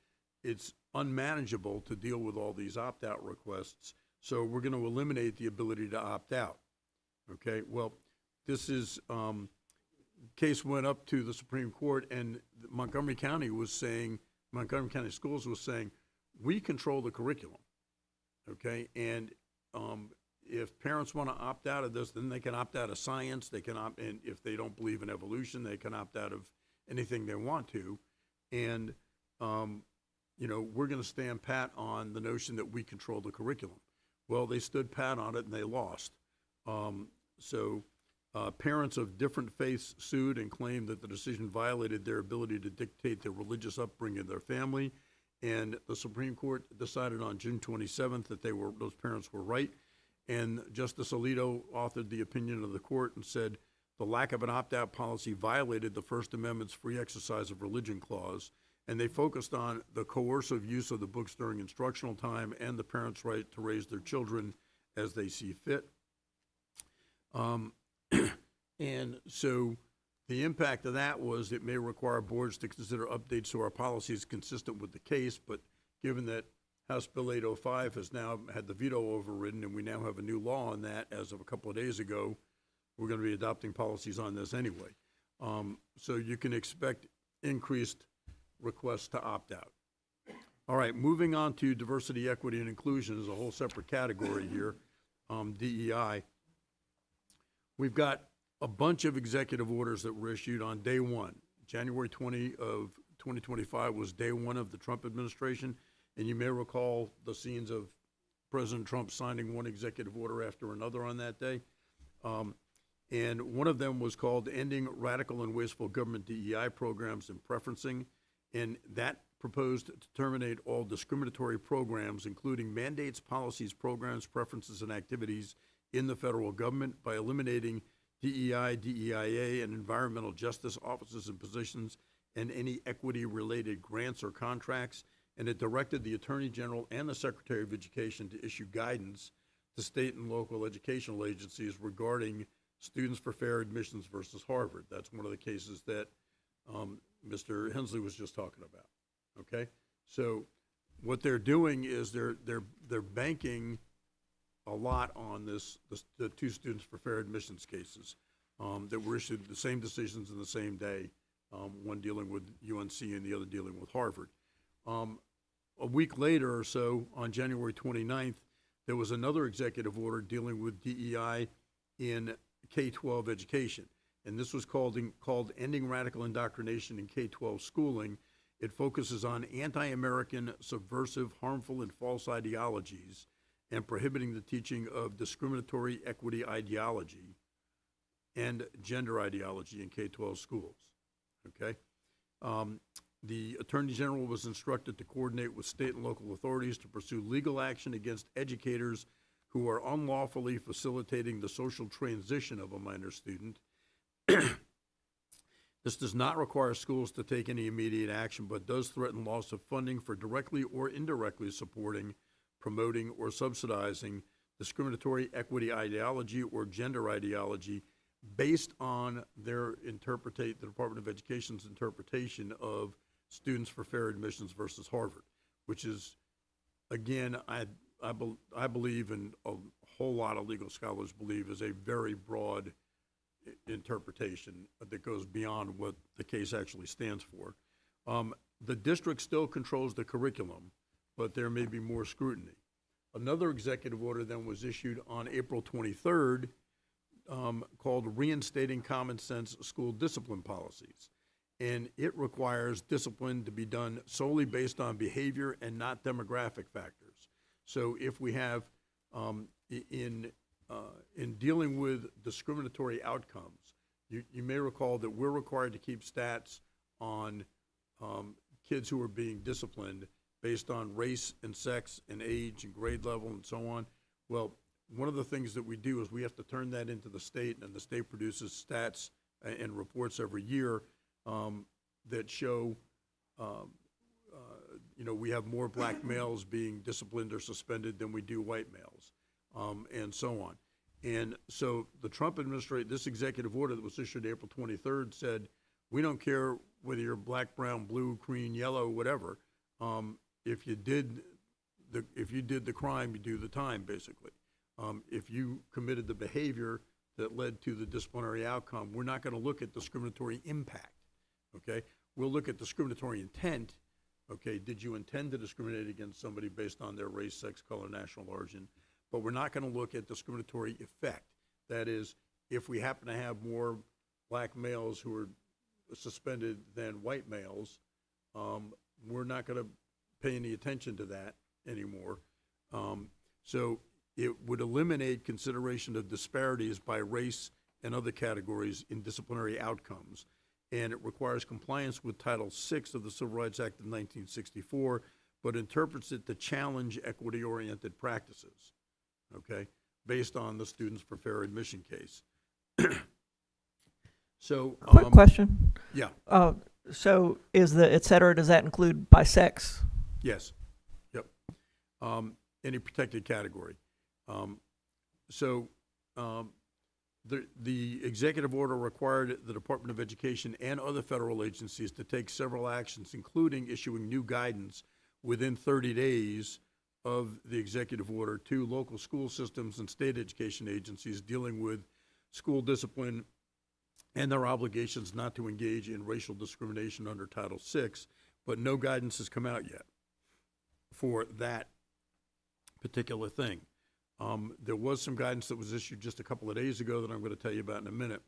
Speaker 6: it's unmanageable to deal with all these opt-out requests, so we're going to eliminate the ability to opt out, okay? Well, this is, case went up to the Supreme Court, and Montgomery County Schools was saying, we control the curriculum, okay? And if parents want to opt out of this, then they can opt out of science. They can and if they don't believe in evolution, they can opt out of anything they want to. And we're going to stand pat on the notion that we control the curriculum. Well, they stood pat on it and they lost. Parents of different faiths sued and claimed that the decision violated their ability to dictate the religious upbringing of their family. And the Supreme Court decided on June 27th that those parents were right. And Justice Alito authored the opinion of the court and said the lack of an opt-out policy violated the First Amendment's free exercise of religion clause. And they focused on the coercive use of the books during instructional time and the parents' right to raise their children as they see fit. And so the impact of that was it may require boards to consider updates to our policies consistent with the case, but given that House Bill 805 has now had the veto overridden and we now have a new law on that as of a couple of days ago, we're going to be adopting policies on this anyway. So you can expect increased requests to opt out. All right, moving on to diversity, equity, and inclusion is a whole separate category here, DEI. we've got a bunch of executive orders that were issued on day one. January 20 of 2025 was day one of the Trump administration, and you may recall the scenes of President Trump signing one executive order after another on that day. And one of them was called Ending Radical and Wasteful Government DEI Programs and Preferencing, and that proposed to terminate all discriminatory programs, including mandates, policies, programs, preferences, and activities in the federal government by eliminating DEI, DEIA, and environmental justice offices and positions and any equity-related grants or contracts. And it directed the Attorney General and the Secretary of Education to issue guidance to state and local educational agencies regarding Students for Fair Admissions versus Harvard. That's one of the cases that Mr. Hensley was just talking about. Okay, so what they're doing is they're banking a lot on the two Students for Fair Admissions cases that were issued the same decisions in the same day, one dealing with UNC and the other dealing with Harvard. A week later or so, on January 29th, there was another executive order dealing with DEI in K-12 education, and this was called Ending Radical Indoctrination in K-12 Schooling. It focuses on anti-American, subversive, harmful, and false ideologies and prohibiting the teaching of discriminatory equity ideology and gender ideology in K-12 schools, okay? The Attorney General was instructed to coordinate with state and local authorities to pursue legal action against educators who are unlawfully facilitating the social transition of a minor student. This does not require schools to take any immediate action, but does threaten loss of funding for directly or indirectly supporting, promoting, or subsidizing discriminatory equity ideology or gender ideology based on the Department of Education's interpretation of Students for Fair Admissions versus Harvard, which is, again, I believe, and a whole lot of legal scholars believe, is a very broad interpretation that goes beyond what the case actually stands for. The district still controls the curriculum, but there may be more scrutiny. Another executive order then was issued on April 23rd called Reinstating Common Sense School Discipline Policies. And it requires discipline to be done solely based on behavior and not demographic factors. So if we have, in dealing with discriminatory outcomes, you may recall that we're required to keep stats on kids who are being disciplined based on race and sex and age and grade level and so on. Well, one of the things that we do is we have to turn that into the state, and the state produces stats and reports every year that show, we have more black males being disciplined or suspended than we do white males, and so on. And so the Trump administration, this executive order that was issued April 23rd said, we don't care whether you're black, brown, blue, green, yellow, whatever. If you did the crime, you do the time, basically. If you committed the behavior that led to the disciplinary outcome, we're not going to look at discriminatory impact, okay? We'll look at discriminatory intent, okay? Did you intend to discriminate against somebody based on their race, sex, color, national origin? But we're not going to look at discriminatory effect. That is, if we happen to have more black males who are suspended than white males, we're not going to pay any attention to that anymore. So it would eliminate consideration of disparities by race and other categories in disciplinary outcomes. And it requires compliance with Title VI of the Civil Rights Act of 1964, but interprets it to challenge equity-oriented practices, okay, based on the Students for Fair Admission case. So,
Speaker 8: Quick question.
Speaker 6: yeah,
Speaker 8: So is the et cetera, does that include by sex?
Speaker 6: yes, yep. Any protected category. The executive order required the Department of Education and other federal agencies to take several actions, including issuing new guidance within 30 days of the executive order to local school systems and state education agencies dealing with school discipline and their obligations not to engage in racial discrimination under Title VI, but no guidance has come out yet for that particular thing. There was some guidance that was issued just a couple of days ago that I'm going to tell you about in a minute.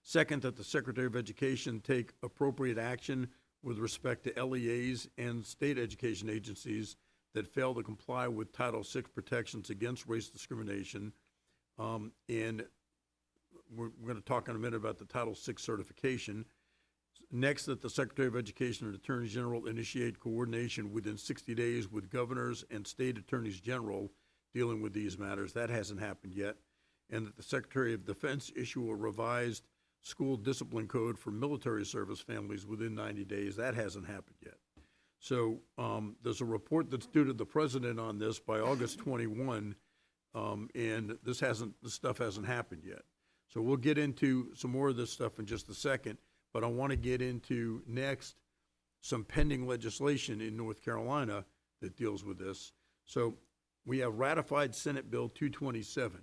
Speaker 6: Second, that the Secretary of Education take appropriate action with respect to LEAs and state education agencies that fail to comply with Title VI protections against race discrimination. And we're going to talk in a minute about the Title VI certification. Next, that the Secretary of Education and Attorney General initiate coordination within 60 days with governors and state attorneys general dealing with these matters. That hasn't happened yet. And that the Secretary of Defense issue a revised school discipline code for military service families within 90 days. That hasn't happened yet. So there's a report that's due to the president on this by August 21, and this stuff hasn't happened yet. So we'll get into some more of this stuff in just a second, but I want to get into next some pending legislation in North Carolina that deals with this. So we have ratified Senate Bill 227,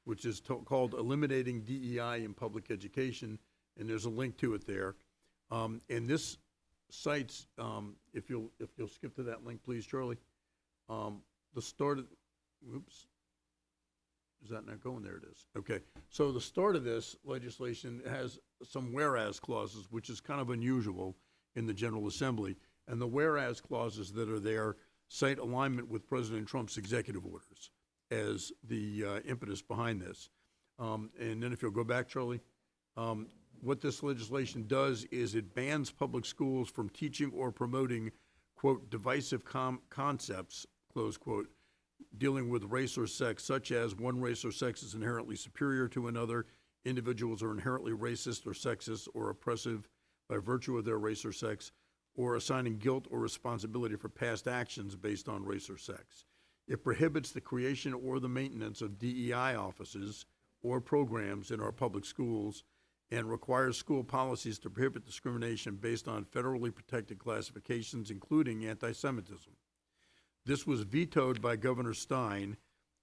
Speaker 6: which is called Eliminating DEI in Public Education, and there's a link to it there. And this cites, if you'll skip to that link, please, Charlie. The start of, whoops, is that not going? There it is. Okay, so the start of this legislation has some whereas clauses, which is kind of unusual in the General Assembly. And the whereas clauses that are there cite alignment with President Trump's executive orders as the impetus behind this. And then if you'll go back, Charlie, what this legislation does is it bans public schools from teaching or promoting, quote, divisive concepts, close quote, dealing with race or sex, such as one race or sex is inherently superior to another, individuals are inherently racist or sexist or oppressive by virtue of their race or sex, or assigning guilt or responsibility for past actions based on race or sex. It prohibits the creation or the maintenance of DEI offices or programs in our public schools and requires school policies to prohibit discrimination based on federally protected classifications, including anti-Semitism. This was vetoed by Governor Stein,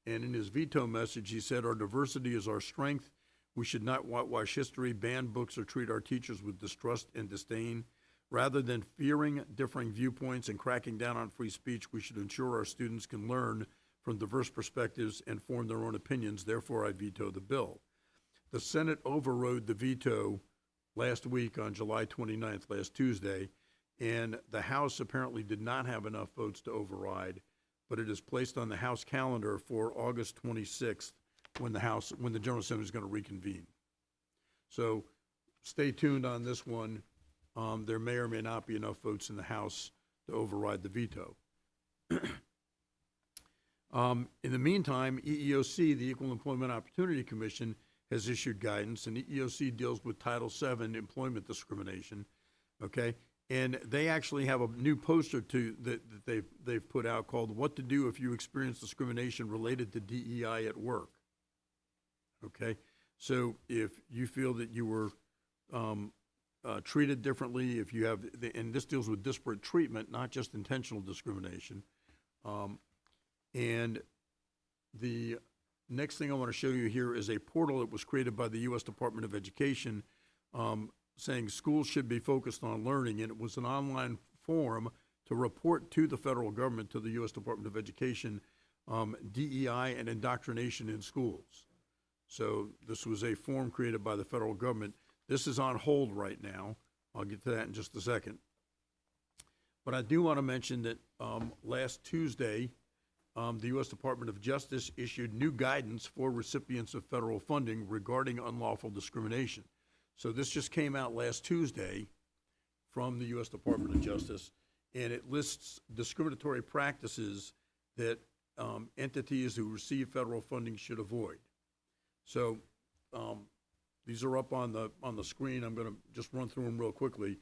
Speaker 6: and in his veto message, he said, "Our diversity is our strength. We should not whitewash history, ban books, or treat our teachers with distrust and disdain. Rather than fearing differing viewpoints and cracking down on free speech, we should ensure our students can learn from diverse perspectives and form their own opinions. Therefore, I veto the bill." The Senate overrode the veto last week on July 29th, last Tuesday, and the House apparently did not have enough votes to override, but it is placed on the House calendar for August 26th when the General Assembly is going to reconvene. So stay tuned on this one. There may or may not be enough votes in the House to override the veto. In the meantime, EEOC, the Equal Employment Opportunity Commission, has issued guidance, and EEOC deals with Title VII employment discrimination, okay? And they actually have a new poster that they've put out called "What to Do If You Experience Discrimination Related to DEI at Work." Okay, so if you feel that you were treated differently, if you have, and this deals with disparate treatment, not just intentional discrimination. And the next thing I want to show you here is a portal that was created by the U.S. Department of Education, saying schools should be focused on learning, and it was an online form to report to the federal government, to the U.S. Department of Education, DEI and indoctrination in schools. So this was a form created by the federal government. This is on hold right now. I'll get to that in just a second. But I do want to mention that last Tuesday, the U.S. Department of Justice issued new guidance for recipients of federal funding regarding unlawful discrimination. So this just came out last Tuesday from the U.S. Department of Justice, and it lists discriminatory practices that entities who receive federal funding should avoid. So these are up on the screen. I'm going to just run through them real quickly.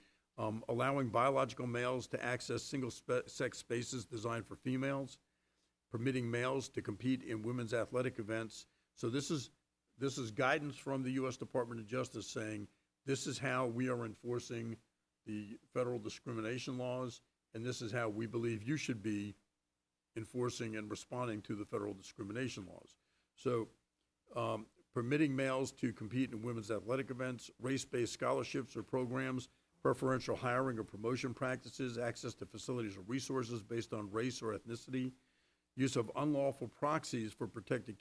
Speaker 6: Allowing biological males to access single-sex spaces designed for females, permitting males to compete in women's athletic events. So this is guidance from the U.S. Department of Justice saying this is how we are enforcing the federal discrimination laws, and this is how we believe you should be enforcing and responding to the federal discrimination laws. So permitting males to compete in women's athletic events, race-based scholarships or programs, preferential hiring or promotion practices, access to facilities or resources based on race or ethnicity, use of unlawful proxies for protected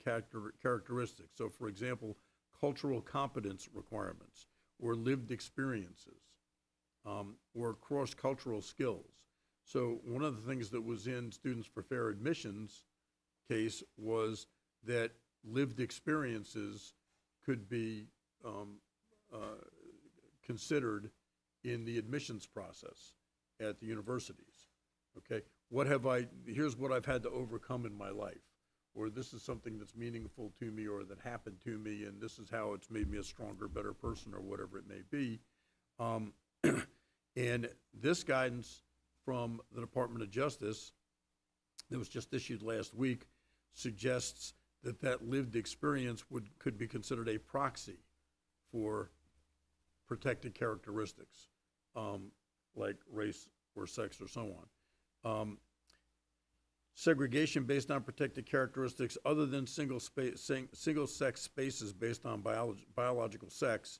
Speaker 6: characteristics. So, for example, cultural competence requirements, or lived experiences, or cross-cultural skills. So one of the things that was in Students for Fair Admissions case was that lived experiences could be considered in the admissions process at the universities. Okay, here's what I've had to overcome in my life, or this is something that's meaningful to me or that happened to me, and this is how it's made me a stronger, better person, or whatever it may be. And this guidance from the Department of Justice that was just issued last week suggests that that lived experience could be considered a proxy for protected characteristics, like race or sex or so on. Segregation based on protected characteristics other than single-sex spaces based on biological sex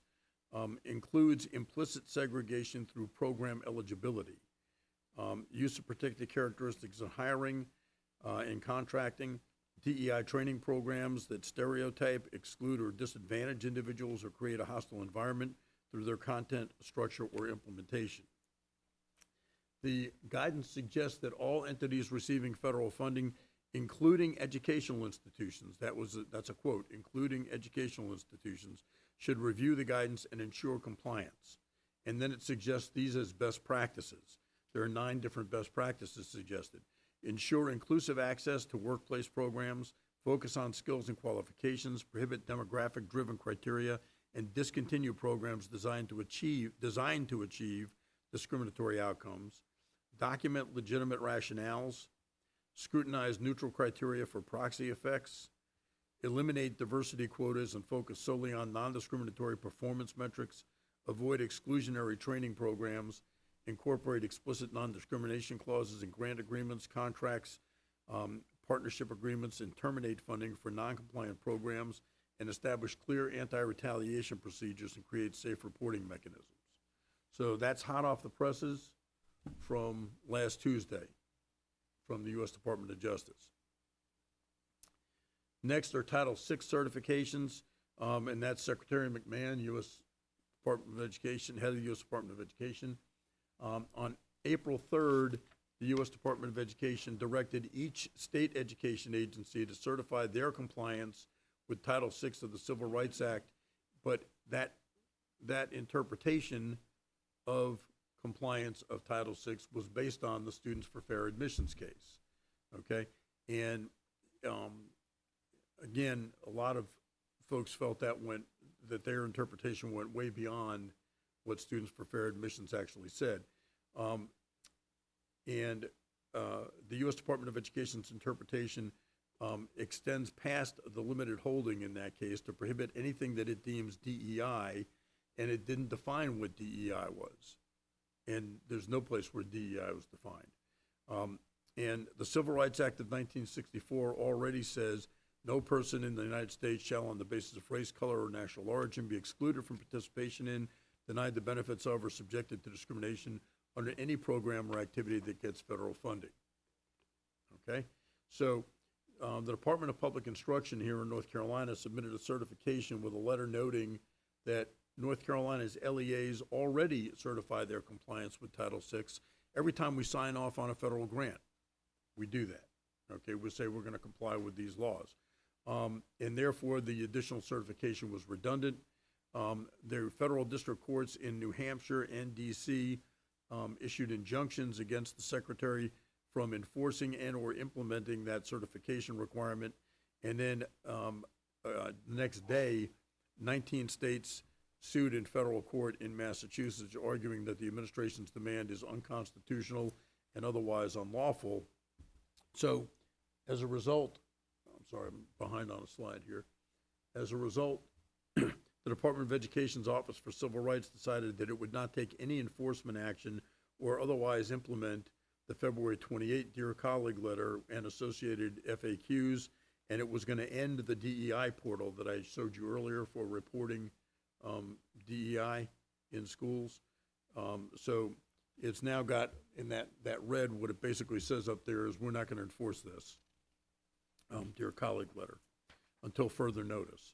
Speaker 6: includes implicit segregation through program eligibility. Use of protected characteristics in hiring and contracting, DEI training programs that stereotype, exclude, or disadvantage individuals or create a hostile environment through their content, structure, or implementation. The guidance suggests that all entities receiving federal funding, including educational institutions, that's a quote, including educational institutions, should review the guidance and ensure compliance. And then it suggests these as best practices. There are 9 different best practices suggested. Ensure inclusive access to workplace programs, focus on skills and qualifications, prohibit demographic-driven criteria, and discontinue programs designed to achieve discriminatory outcomes. Document legitimate rationales, scrutinize neutral criteria for proxy effects, eliminate diversity quotas and focus solely on non-discriminatory performance metrics, avoid exclusionary training programs, incorporate explicit non-discrimination clauses in grant agreements, contracts, partnership agreements, and terminate funding for non-compliant programs, and establish clear anti-retaliation procedures and create safe reporting mechanisms. So that's hot off the presses from last Tuesday from the U.S. Department of Justice. Next are Title VI certifications, and that's Secretary McMahon, U.S. Department of Education, head of the U.S. Department of Education. On April 3rd, the U.S. Department of Education directed each state education agency to certify their compliance with Title VI of the Civil Rights Act, but that interpretation of compliance of Title VI was based on the Students for Fair Admissions case, okay? And again, a lot of folks felt that their interpretation went way beyond what Students for Fair Admissions actually said. And the U.S. Department of Education's interpretation extends past the limited holding in that case to prohibit anything that it deems DEI, and it didn't define what DEI was. And there's no place where DEI was defined. And the Civil Rights Act of 1964 already says no person in the United States shall, on the basis of race, color, or national origin, be excluded from participation in, denied the benefits of, or subjected to discrimination under any program or activity that gets federal funding. Okay? So the Department of Public Instruction here in North Carolina submitted a certification with a letter noting that North Carolina's LEAs already certify their compliance with Title VI every time we sign off on a federal grant. We do that. Okay, we say we're going to comply with these laws. And therefore, the additional certification was redundant. The federal district courts in New Hampshire and D.C. Issued injunctions against the Secretary from enforcing and or implementing that certification requirement. And then the next day, 19 states sued in federal court in Massachusetts, arguing that the administration's demand is unconstitutional and otherwise unlawful. So as a result, I'm sorry, I'm behind on a slide here. As a result, the Department of Education's Office for Civil Rights decided that it would not take any enforcement action or otherwise implement the February 28 Dear Colleague letter and associated FAQs, and it was going to end the DEI portal that I showed you earlier for reporting DEI in schools. So it's now got in that red, what it basically says up there is we're not going to enforce this. Dear colleague letter, until further notice.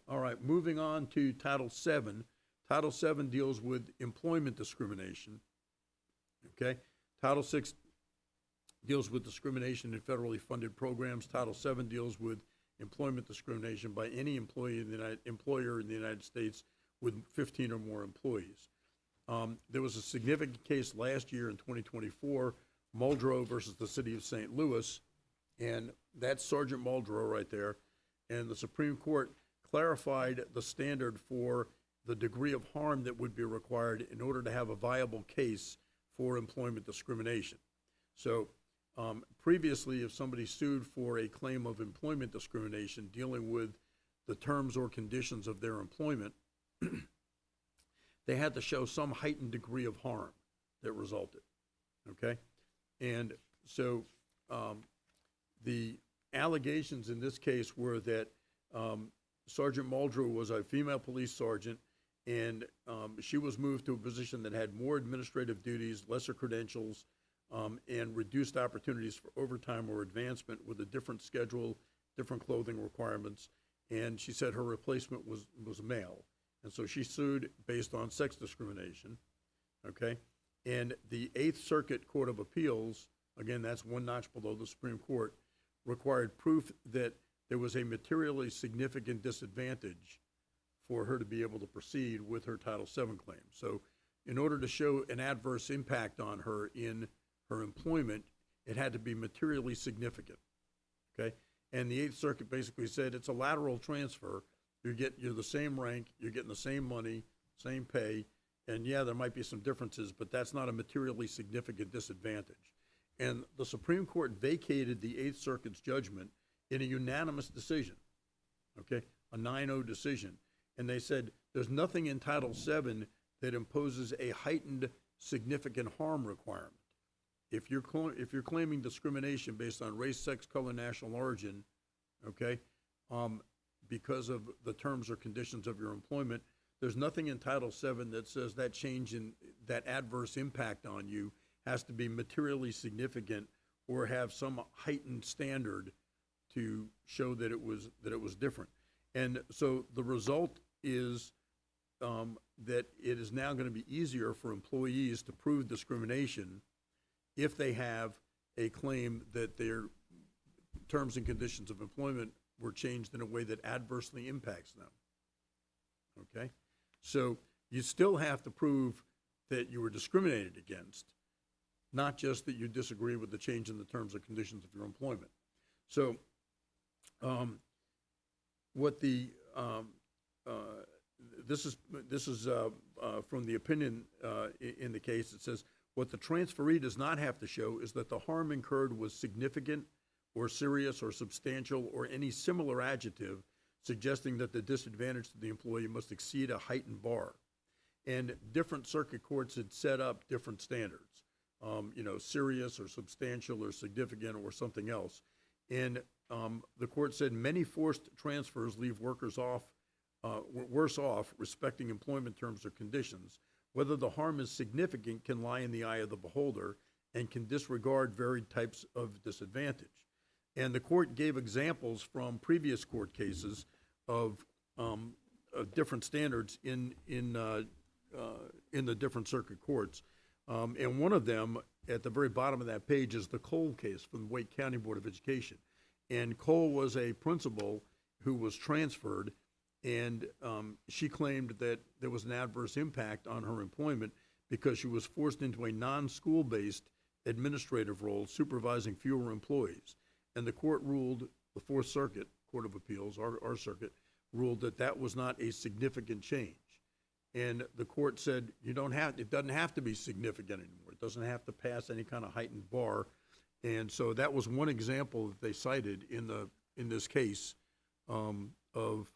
Speaker 6: All right, moving on to Title VII. Title VII deals with employment discrimination. Okay? Title VI deals with discrimination in federally funded programs. Title VII deals with employment discrimination by any employer in the United States with 15 or more employees. There was a significant case last year in 2024, Muldrow versus the City of St. Louis, and that's Sergeant Muldrow right there. And the Supreme Court clarified the standard for the degree of harm that would be required in order to have a viable case for employment discrimination. So previously, if somebody sued for a claim of employment discrimination dealing with the terms or conditions of their employment, they had to show some heightened degree of harm that resulted, okay? And so the allegations in this case were that Sergeant Muldrow was a female police sergeant, and she was moved to a position that had more administrative duties, lesser credentials, and reduced opportunities for overtime or advancement with a different schedule, different clothing requirements, and she said her replacement was male. And so she sued based on sex discrimination, okay? And the Eighth Circuit Court of Appeals, again, that's one notch below the Supreme Court, required proof that there was a materially significant disadvantage for her to be able to proceed with her Title VII claim. So in order to show an adverse impact on her in her employment, it had to be materially significant, okay? And the Eighth Circuit basically said it's a lateral transfer. You're the same rank, you're getting the same money, same pay, and yeah, there might be some differences, but that's not a materially significant disadvantage. And the Supreme Court vacated the Eighth Circuit's judgment in a unanimous decision, okay, a 9-0 decision. And they said there's nothing in Title VII that imposes a heightened significant harm requirement. If you're claiming discrimination based on race, sex, color, national origin, okay, because of the terms or conditions of your employment, there's nothing in Title VII that says that change in that adverse impact on you has to be materially significant or have some heightened standard to show that it was different. And so the result is that it is now going to be easier for employees to prove discrimination if they have a claim that their terms and conditions of employment were changed in a way that adversely impacts them, okay? So you still have to prove that you were discriminated against, not just that you disagree with the change in the terms and conditions of your employment. So what the this is from the opinion in the case. It says what the transferee does not have to show is that the harm incurred was significant or serious or substantial or any similar adjective suggesting that the disadvantage to the employee must exceed a heightened bar. And different circuit courts had set up different standards, serious or substantial or significant or something else. And the court said many forced transfers leave workers worse off respecting employment terms or conditions. Whether the harm is significant can lie in the eye of the beholder and can disregard varied types of disadvantage. And the court gave examples from previous court cases of different standards in the different circuit courts. And one of them, at the very bottom of that page, is the Cole case from the Wake County Board of Education. And Cole was a principal who was transferred, and she claimed that there was an adverse impact on her employment because she was forced into a non-school-based administrative role supervising fewer employees. And the court ruled, the Fourth Circuit Court of Appeals, our circuit, ruled that that was not a significant change. And the court said it doesn't have to be significant anymore. It doesn't have to pass any kind of heightened bar. And so that was one example that they cited in this case of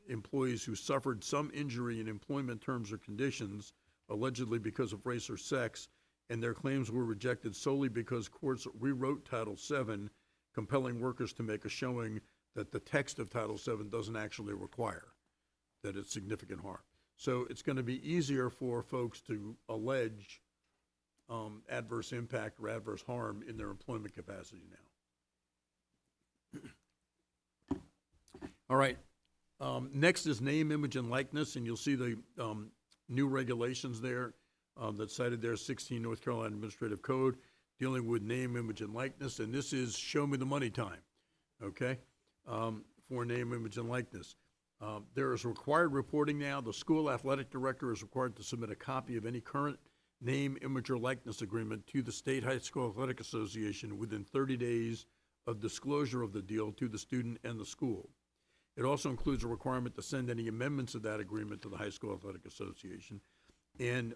Speaker 6: employees who suffered some injury in employment terms or conditions, allegedly because of race or sex, and their claims were rejected solely because courts rewrote Title VII, compelling workers to make a showing that the text of Title VII doesn't actually require that it's significant harm. So it's going to be easier for folks to allege adverse impact or adverse harm in their employment capacity now. All right. Next is name, image, and likeness, and you'll see the new regulations there that's cited there, 16 North Carolina Administrative Code, dealing with name, image, and likeness. And this is show me the money time, okay, for name, image, and likeness. There is required reporting now. The school athletic director is required to submit a copy of any current name, image, or likeness agreement to the State High School Athletic Association within 30 days of disclosure of the deal to the student and the school. It also includes a requirement to send any amendments of that agreement to the High School Athletic Association. And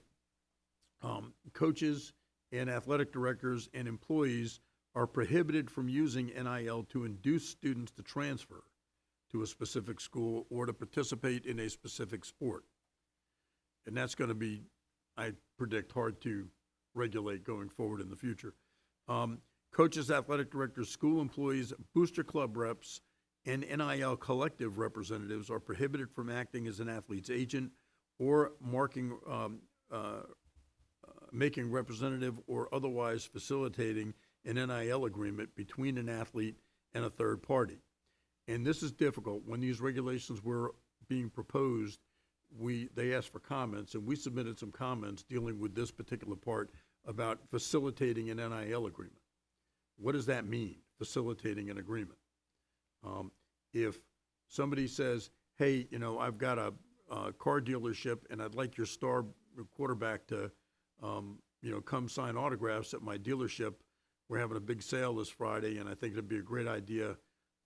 Speaker 6: coaches and athletic directors and employees are prohibited from using NIL to induce students to transfer to a specific school or to participate in a specific sport. And that's going to be, I predict, hard to regulate going forward in the future. Coaches, athletic directors, school employees, booster club reps, and NIL collective representatives are prohibited from acting as an athlete's agent or making representative or otherwise facilitating an NIL agreement between an athlete and a third party. And this is difficult. When these regulations were being proposed, they asked for comments, and we submitted some comments dealing with this particular part about facilitating an NIL agreement. What does that mean, facilitating an agreement? If somebody says, hey, I've got a car dealership and I'd like your star quarterback to, come sign autographs at my dealership. We're having a big sale this Friday, and I think it'd be a great idea,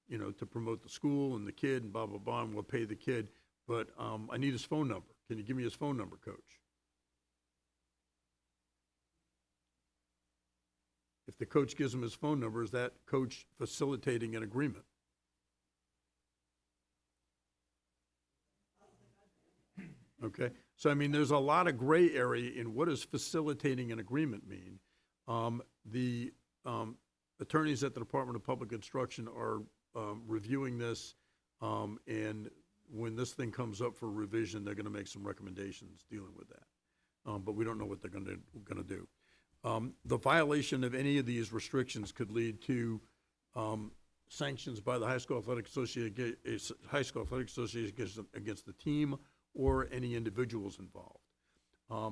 Speaker 6: to promote the school and the kid and blah, blah, blah, and we'll pay the kid. But I need his phone number. Can you give me his phone number, coach? If the coach gives him his phone number, is that coach facilitating an agreement? Okay, so there's a lot of gray area in what does facilitating an agreement mean. The attorneys at the Department of Public Instruction are reviewing this, and when this thing comes up for revision, they're going to make some recommendations dealing with that. But we don't know what they're going to do. The violation of any of these restrictions could lead to sanctions by the High School Athletic Association against the team or any individuals involved. A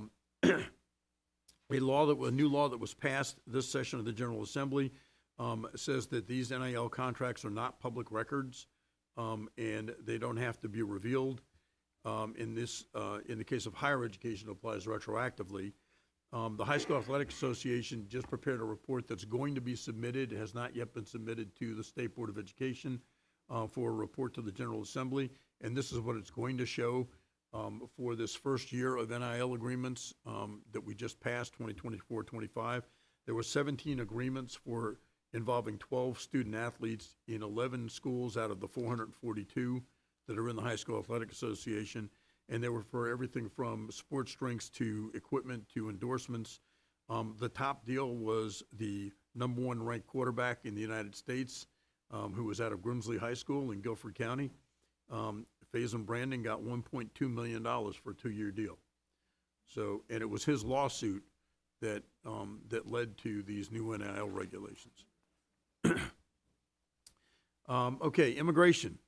Speaker 6: new law that was passed this session of the General Assembly says that these NIL contracts are not public records, and they don't have to be revealed. In the case of higher education, it applies retroactively. The High School Athletic Association just prepared a report that's going to be submitted. It has not yet been submitted to the State Board of Education for a report to the General Assembly, and this is what it's going to show for this first year of NIL agreements that we just passed, 2024-25. There were 17 agreements involving 12 student athletes in 11 schools out of the 442 that are in the High School Athletic Association, and they were for everything from sports drinks to equipment to endorsements. The top deal was the #1 ranked quarterback in the United States, who was out of Grimsley High School in Guilford County. Faison Brandon got $1.2 million for a 2-year deal. So, and it was his lawsuit that led to these new NIL regulations. Okay, immigration.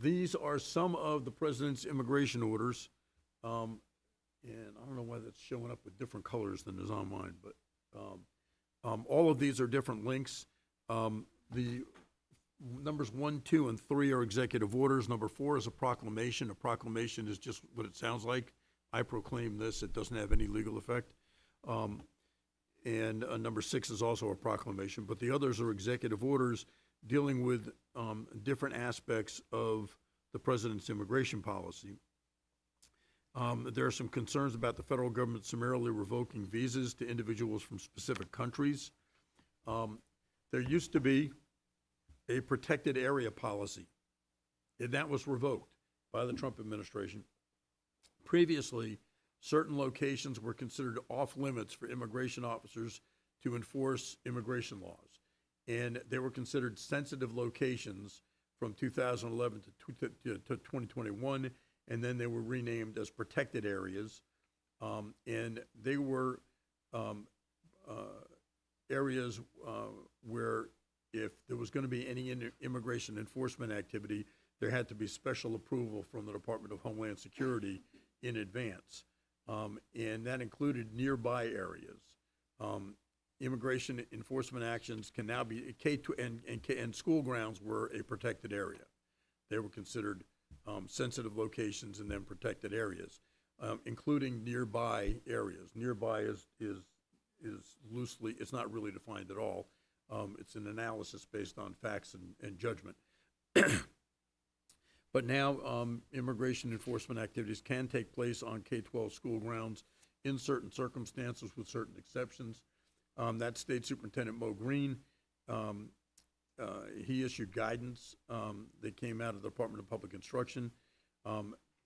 Speaker 6: These are some of the president's immigration orders, and I don't know why that's showing up with different colors than is on mine, but all of these are different links. The numbers 1, 2, and 3 are executive orders. Number 4 is a proclamation. A proclamation is just what it sounds like. I proclaim this. It doesn't have any legal effect. And number 6 is also a proclamation. But the others are executive orders dealing with different aspects of the president's immigration policy. There are some concerns about the federal government summarily revoking visas to individuals from specific countries. There used to be a protected area policy, and that was revoked by the Trump administration. Previously, certain locations were considered off limits for immigration officers to enforce immigration laws, and they were considered sensitive locations from 2011 to 2021, and then they were renamed as protected areas, and they were areas where if there was going to be any immigration enforcement activity, there had to be special approval from the Department of Homeland Security in advance. And that included nearby areas. Immigration enforcement actions can now be, and school grounds were a protected area. They were considered sensitive locations and then protected areas, including nearby areas. Nearby is loosely, it's not really defined at all. It's an analysis based on facts and judgment. But now, immigration enforcement activities can take place on K-12 school grounds in certain circumstances with certain exceptions. That State Superintendent Mo Green, he issued guidance that came out of the Department of Public Instruction.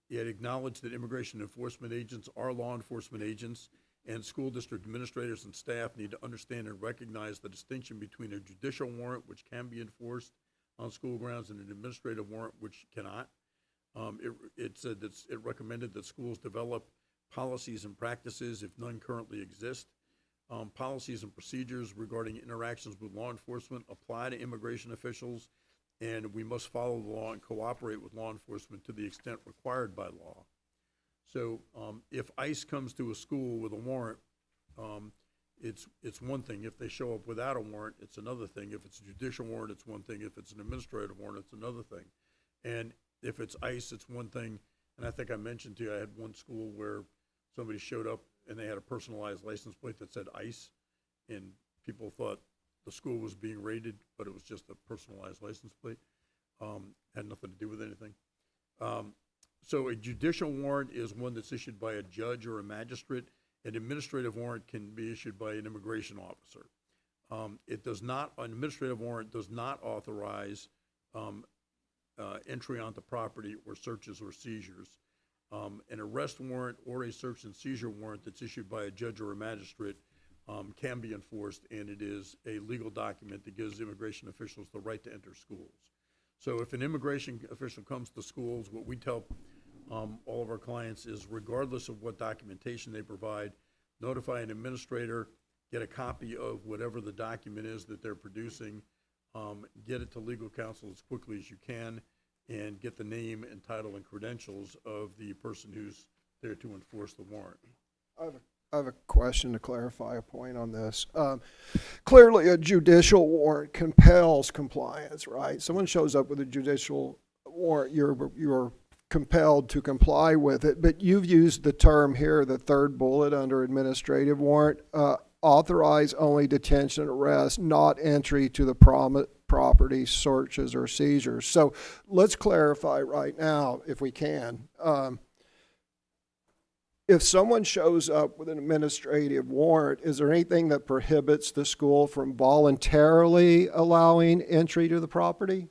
Speaker 6: It acknowledged that immigration enforcement agents are law enforcement agents, and school district administrators and staff need to understand and recognize the distinction between a judicial warrant, which can be enforced on school grounds, and an administrative warrant, which cannot. It said that it recommended that schools develop policies and practices, if none currently exist. Policies and procedures regarding interactions with law enforcement apply to immigration officials, and we must follow the law and cooperate with law enforcement to the extent required by law. So if ICE comes to a school with a warrant, it's one thing. If they show up without a warrant, it's another thing. If it's a judicial warrant, it's one thing. If it's an administrative warrant, it's another thing. And if it's ICE, it's one thing. And I think I mentioned to you, I had one school where somebody showed up and they had a personalized license plate that said ICE, and people thought the school was being raided, but it was just a personalized license plate. Had nothing to do with anything. So a judicial warrant is one that's issued by a judge or a magistrate. An administrative warrant can be issued by an immigration officer. An administrative warrant does not authorize entry onto property or searches or seizures. An arrest warrant or a search and seizure warrant that's issued by a judge or a magistrate can be enforced, and it is a legal document that gives immigration officials the right to enter schools. So if an immigration official comes to schools, what we tell all of our clients is, regardless of what documentation they provide, notify an administrator, get a copy of whatever the document is that they're producing, get it to legal counsel as quickly as you can, and get the name and title and credentials of the person who's there to enforce the warrant.
Speaker 3: I have a question to clarify a point on this. Clearly, a judicial warrant compels compliance, right? Someone shows up with a judicial warrant, you're compelled to comply with it, but you've used the term here, the third bullet under administrative warrant, authorize only detention and arrest, not entry to the property, searches, or seizures. So let's clarify right now, if we can. If someone shows up with an administrative warrant, is there anything that prohibits the school from voluntarily allowing entry to the property?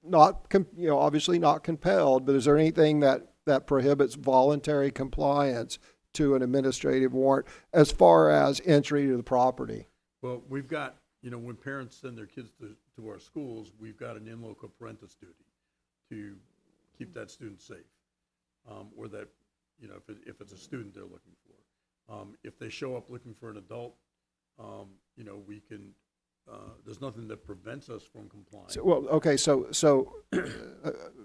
Speaker 3: Not, obviously not compelled, but is there anything that prohibits voluntary compliance to an administrative warrant as far as entry to the property?
Speaker 6: Well, we've got, when parents send their kids to our schools, we've got an in loco parentis duty to keep that student safe, or that, if it's a student they're looking for. If they show up looking for an adult, we can, there's nothing that prevents us from complying.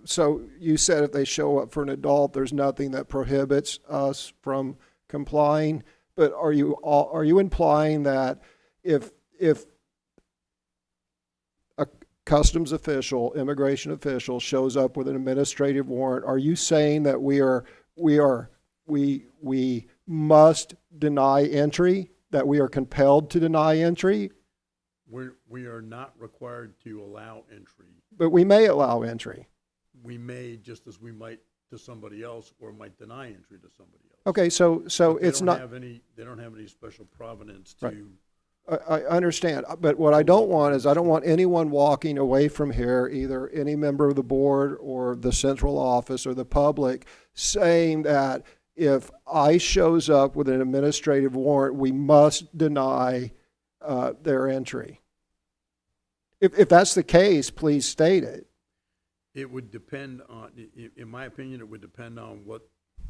Speaker 3: So you said if they show up for an adult, there's nothing that prohibits us from complying, but are you implying that if a customs official, immigration official shows up with an administrative warrant, are you saying that we must deny entry, that we are compelled to deny entry?
Speaker 6: We are not required to allow entry.
Speaker 3: But we may allow entry.
Speaker 6: We may, just as we might to somebody else, or might deny entry to somebody else.
Speaker 3: Okay, so it's not.
Speaker 6: They don't have any special provenance
Speaker 3: Right.
Speaker 6: to.
Speaker 3: I understand, but what I don't want is I don't want anyone walking away from here, either any member of the board or the central office or the public, saying that if ICE shows up with an administrative warrant, we must deny their entry. If that's the case, please state it.
Speaker 6: It would depend on, in my opinion, it would depend on what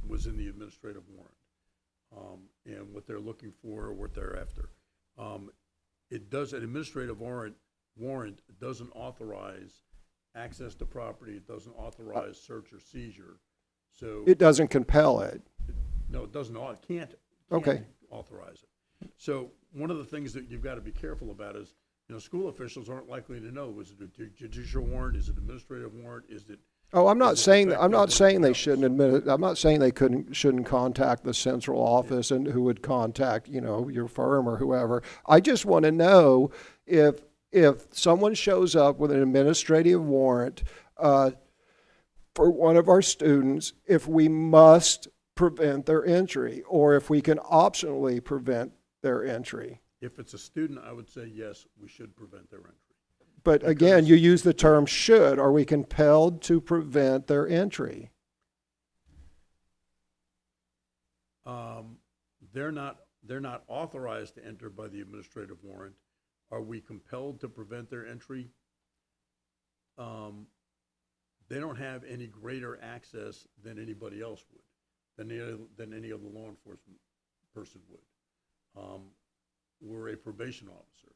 Speaker 6: was in the administrative warrant, and what they're looking for or what they're after. An administrative warrant warrant doesn't authorize access to property, it doesn't authorize search or seizure. So,
Speaker 3: It doesn't compel it.
Speaker 6: no, it doesn't, can't
Speaker 3: Okay.
Speaker 6: authorize it. So one of the things that you've got to be careful about is, school officials aren't likely to know, is it a judicial warrant, is it administrative warrant, is it?
Speaker 3: Oh, I'm not
Speaker 6: Does it
Speaker 3: saying,
Speaker 6: affect
Speaker 3: I'm not
Speaker 6: the
Speaker 3: saying they
Speaker 6: else?
Speaker 3: shouldn't admit it. I'm not saying they shouldn't contact the central office and who would contact, your firm or whoever. I just want to know if someone shows up with an administrative warrant, for one of our students, if we must prevent their entry, or if we can optionally prevent their entry.
Speaker 6: If it's a student, I would say yes, we should prevent their entry.
Speaker 3: But again, you use the term should. Are we compelled to prevent their entry?
Speaker 6: They're not authorized to enter by the administrative warrant. Are we compelled to prevent their entry? They don't have any greater access than anybody else would, than any other law enforcement person would. We're a probation officer,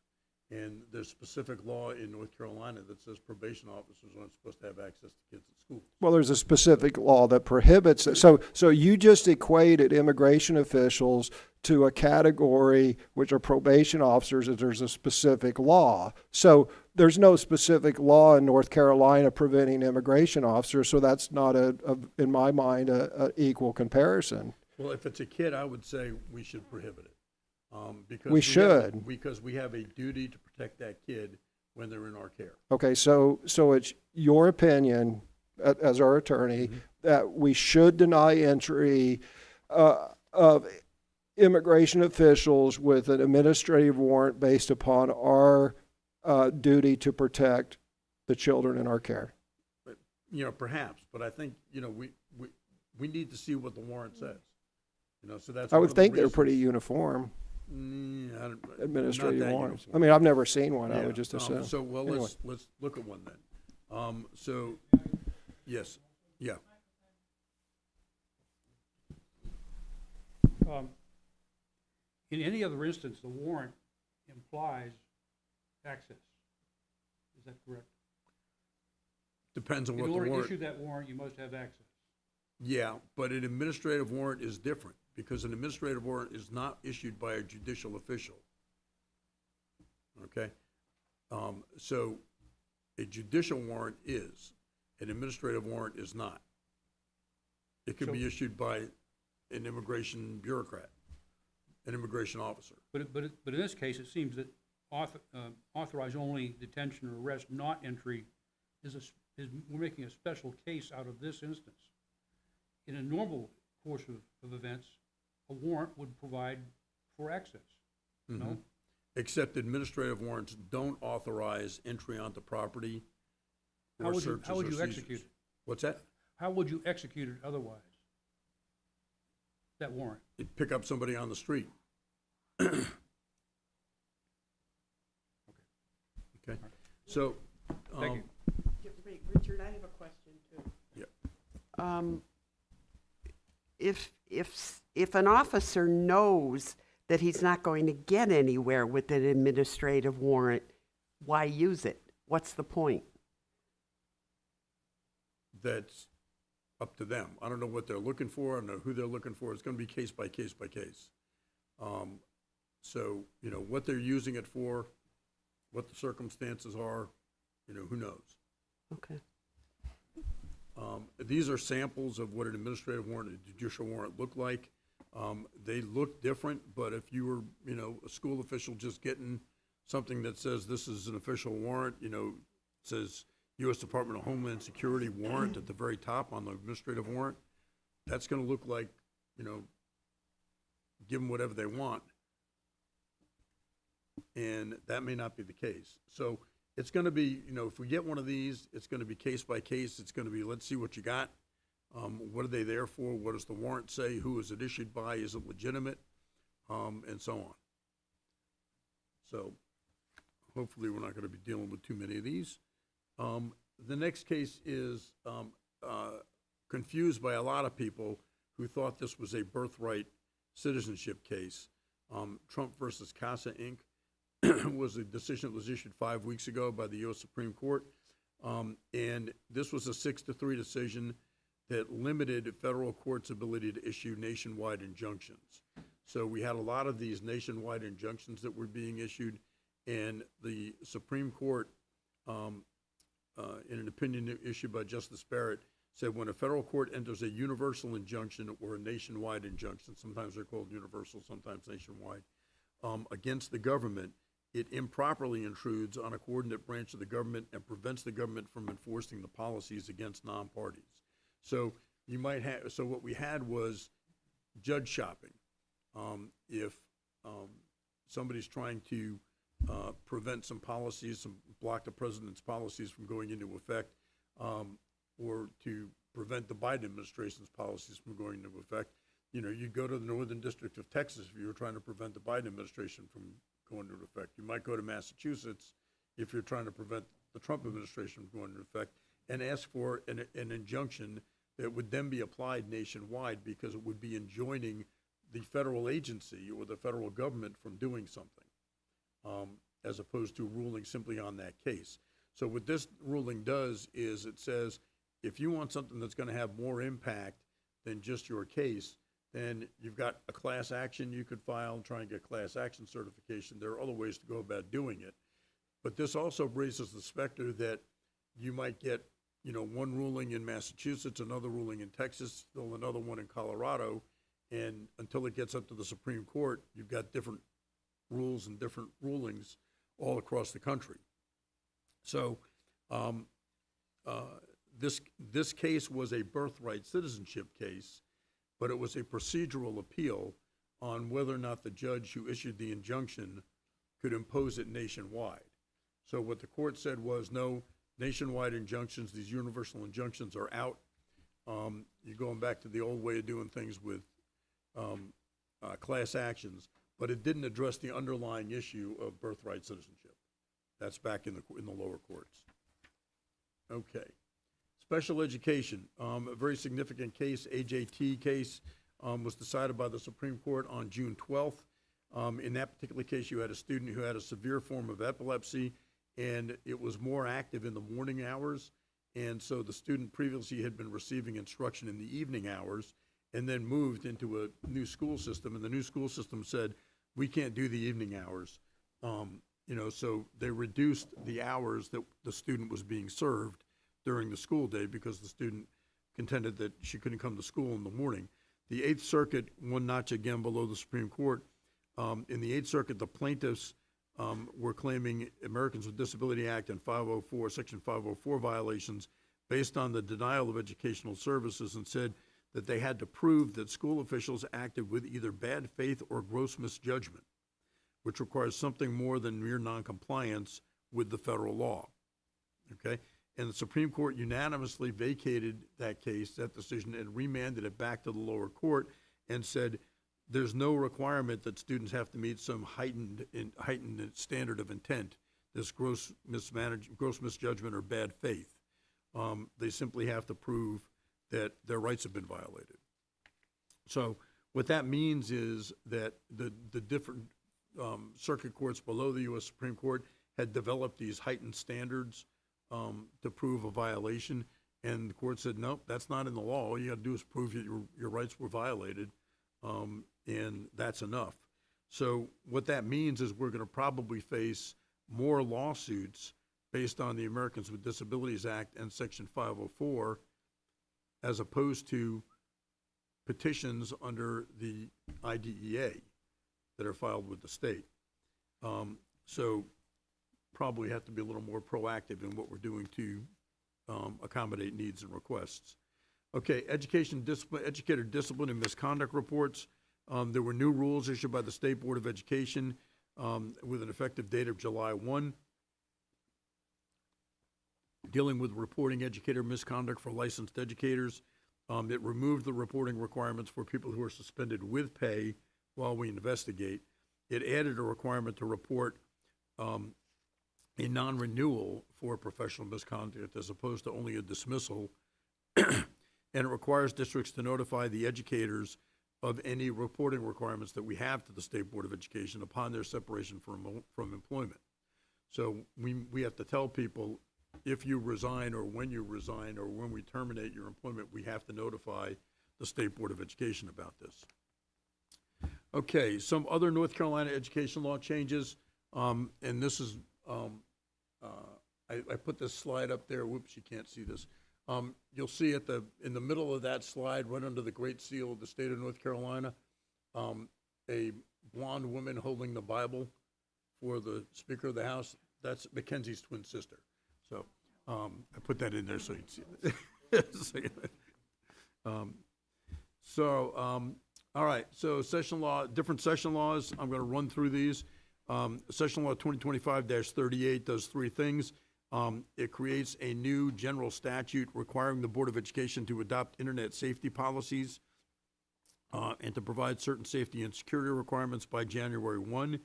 Speaker 6: and there's specific law in North Carolina that says probation officers aren't supposed to have access to kids at school.
Speaker 3: Well, there's a specific law that prohibits it. So you just equated immigration officials to a category which are probation officers, as there's a specific law. So there's no specific law in North Carolina preventing immigration officers, so that's not in my mind, a equal comparison.
Speaker 6: Well, if it's a kid, I would say we should prohibit it. Because
Speaker 3: We should.
Speaker 6: Because we have a duty to protect that kid when they're in our care.
Speaker 3: Okay, so it's your opinion, as our attorney, that we should deny entry of immigration officials with an administrative warrant based upon our duty to protect the children in our care.
Speaker 6: But, perhaps, but I think, we need to see what the warrant says. So that's.
Speaker 3: I
Speaker 6: one
Speaker 3: would
Speaker 6: of the
Speaker 3: think they're
Speaker 6: reasons-
Speaker 3: pretty uniform,
Speaker 6: I don't- not
Speaker 3: administrative
Speaker 6: that
Speaker 3: warrants.
Speaker 6: uniform.
Speaker 3: I mean, I've never seen one, I
Speaker 6: Yeah,
Speaker 3: would just assume.
Speaker 6: So, well,
Speaker 3: Anyway.
Speaker 6: let's look at one then. So, yes, yeah.
Speaker 9: In any other instance, the warrant implies access. Is that correct?
Speaker 6: Depends on
Speaker 9: In
Speaker 6: what the
Speaker 9: order to
Speaker 6: warrant.
Speaker 9: issue that warrant, you must have access.
Speaker 6: Yeah, but an administrative warrant is different, because an administrative warrant is not issued by a judicial official. Okay? So a judicial warrant is, an administrative warrant is not. It can be issued by an immigration bureaucrat, an immigration officer.
Speaker 9: But in this case, it seems that authorize only detention or arrest, not entry, we're making a special case out of this instance. In a normal course of events, a warrant would provide for access, no?
Speaker 6: Except administrative warrants don't authorize entry onto property
Speaker 9: How
Speaker 6: or
Speaker 9: would you,
Speaker 6: searches
Speaker 9: how would
Speaker 6: or
Speaker 9: you
Speaker 6: seizures.
Speaker 9: execute it?
Speaker 6: What's that?
Speaker 9: How would you execute it otherwise? That warrant?
Speaker 6: You'd pick up somebody on the street. Okay, so,
Speaker 9: Thank you.
Speaker 7: Richard, I have a question too.
Speaker 6: Yep.
Speaker 7: If an officer knows that he's not going to get anywhere with an administrative warrant, why use it? What's the point?
Speaker 6: that's up to them. I don't know what they're looking for, I don't know who they're looking for, it's gonna be case by case by case. So, what they're using it for, what the circumstances are, who knows?
Speaker 7: Okay.
Speaker 6: These are samples of what an administrative warrant and a judicial warrant look like. They look different, but if you were, a school official just getting something that says this is an official warrant, says U.S. Department of Homeland Security warrant at the very top on the administrative warrant, that's gonna look like, give them whatever they want. And that may not be the case. So it's gonna be, if we get one of these, it's gonna be case by case. It's gonna be, let's see what you got. What are they there for? What does the warrant say? Who is it issued by? Is it legitimate? And so on. So hopefully we're not gonna be dealing with too many of these. The next case is confused by a lot of people who thought this was a birthright citizenship case. Trump versus Casa Inc. was a decision that was issued 5 weeks ago by the U.S. Supreme Court. And this was a 6-3 decision that limited federal courts' ability to issue nationwide injunctions. So we had a lot of these nationwide injunctions that were being issued, and the Supreme Court, in an opinion issued by Justice Barrett, said when a federal court enters a universal injunction or a nationwide injunction, sometimes they're called universal, sometimes nationwide, against the government, it improperly intrudes on a coordinate branch of the government and prevents the government from enforcing the policies against non-parties. So you might have, so what we had was judge shopping. If somebody's trying to prevent some policies, block the president's policies from going into effect, or to prevent the Biden administration's policies from going into effect, you know, you'd go to the Northern District of Texas if you were trying to prevent the Biden administration from going into effect. You might go to Massachusetts if you're trying to prevent the Trump administration from going into effect, and ask for an injunction that would then be applied nationwide, because it would be enjoining the federal agency or the federal government from doing something, as opposed to ruling simply on that case. So what this ruling does is it says, if you want something that's going to have more impact than just your case, then you've got a class action you could file and try and get class action certification. There are other ways to go about doing it. But this also raises the specter that you might get, you know, one ruling in Massachusetts, another ruling in Texas, still another one in Colorado, and until it gets up to the Supreme Court, you've got different rules and different rulings all across the country. So this case was a birthright citizenship case, but it was a procedural appeal on whether or not the judge who issued the injunction could impose it nationwide. So what the court said was, no, nationwide injunctions, these universal injunctions are out. You're going back to the old way of doing things with class actions, but it didn't address the underlying issue of birthright citizenship. That's back in the lower courts. Okay. Special education, a very significant case, AJT case, was decided by the Supreme Court on June 12th. In that particular case, you had a student who had a severe form of epilepsy, and it was more active in the morning hours. And so the student previously had been receiving instruction in the evening hours, and then moved into a new school system. And the new school system said, we can't do the evening hours. You know, so they reduced the hours that the student was being served during the school day, because the student contended that she couldn't come to school in the morning. The Eighth Circuit, one notch again below the Supreme Court, in the Eighth Circuit, the plaintiffs were claiming Americans with Disability Act and 504, Section 504 violations based on the denial of educational services, and said that they had to prove that school officials acted with either bad faith or gross misjudgment, which requires something more than mere noncompliance with the federal law. Okay? And the Supreme Court unanimously vacated that case, that decision, and remanded it back to the lower court and said there's no requirement that students have to meet some heightened standard of intent, this gross misjudgment or bad faith. They simply have to prove that their rights have been violated. So what that means is that the different circuit courts below the U.S. Supreme Court had developed these heightened standards to prove a violation, and the court said, nope, that's not in the law. All you gotta do is prove that your rights were violated, and that's enough. So what that means is we're gonna probably face more lawsuits based on the Americans with Disabilities Act and Section 504, as opposed to petitions under the IDEA that are filed with the state. So probably have to be a little more proactive in what we're doing to accommodate needs and requests. Okay, educator discipline and misconduct reports. There were new rules issued by the State Board of Education with an effective date of July 1, dealing with reporting educator misconduct for licensed educators. It removed the reporting requirements for people who are suspended with pay while we investigate. It added a requirement to report a non-renewal for professional misconduct as opposed to only a dismissal. And it requires districts to notify the educators of any reporting requirements that we have to the State Board of Education upon their separation from employment. So we have to tell people, if you resign or when we terminate your employment, we have to notify the State Board of Education about this. Okay, some other North Carolina education law changes, and this is, I put this slide up there. Whoops, you can't see this. You'll see in the middle of that slide, right under the Great Seal of the state of North Carolina, a blonde woman holding the Bible for the Speaker of the House. That's Mackenzie's twin sister. So I put that in there so you'd see it. All right, so session law, different session laws. I'm going to run through these. Session law 2025-38 does three things. It creates a new general statute requiring the Board of Education to adopt internet safety policies and to provide certain safety and security requirements by January 1.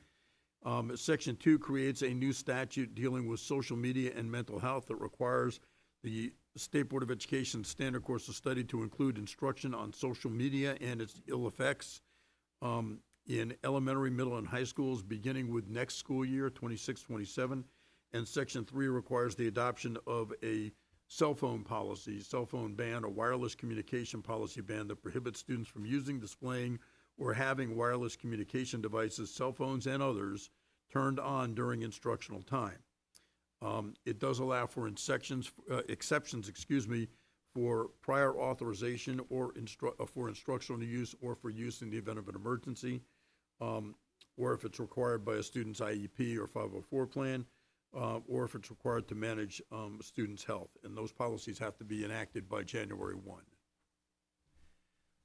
Speaker 6: Section 2 creates a new statute dealing with social media and mental health that requires the State Board of Education standard course of study to include instruction on social media and its ill effects in elementary, middle, and high schools beginning with next school year, 26-27. And Section 3 requires the adoption of a cell phone policy, cell phone ban, or wireless communication policy ban that prohibits students from using, displaying, or having wireless communication devices, cell phones, and others turned on during instructional time. It does allow for exceptions, for prior authorization or for instructional use or for use in the event of an emergency, or if it's required by a student's IEP or 504 plan, or if it's required to manage students' health. And those policies have to be enacted by January 1.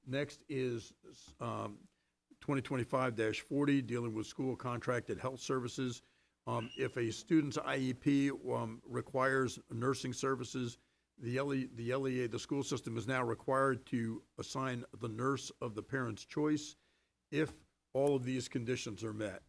Speaker 6: Next is 2025-40, dealing with school contracted health services. If a student's IEP requires nursing services, the LEA, the school system, is now required to assign the nurse of the parent's choice if all of these conditions are met.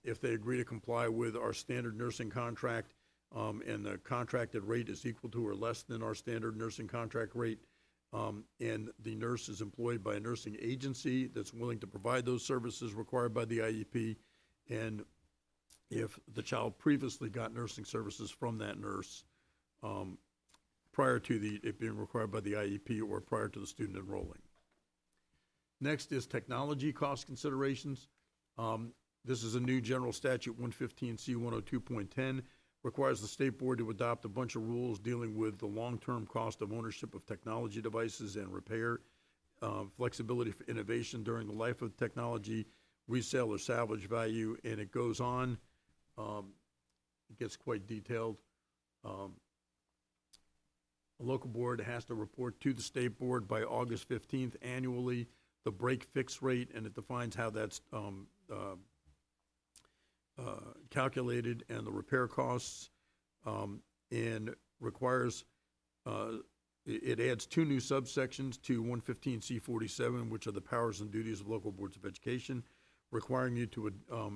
Speaker 6: If they agree to comply with our standard nursing contract and the contracted rate is equal to or less than our standard nursing contract rate, and the nurse is employed by a nursing agency that's willing to provide those services required by the IEP, and if the child previously got nursing services from that nurse prior to it being required by the IEP or prior to the student enrolling. Next is technology cost considerations. This is a new general statute, 115C 102.10, requires the state board to adopt a bunch of rules dealing with the long-term cost of ownership of technology devices and repair, flexibility for innovation during the life of technology, resale or salvage value, and it goes on. It gets quite detailed. A local board has to report to the state board by August 15th annually the break-fix rate, and it defines how that's calculated, and the repair costs, and requires, it adds two new subsections to 115C47, which are the powers and duties of local boards of education, requiring you to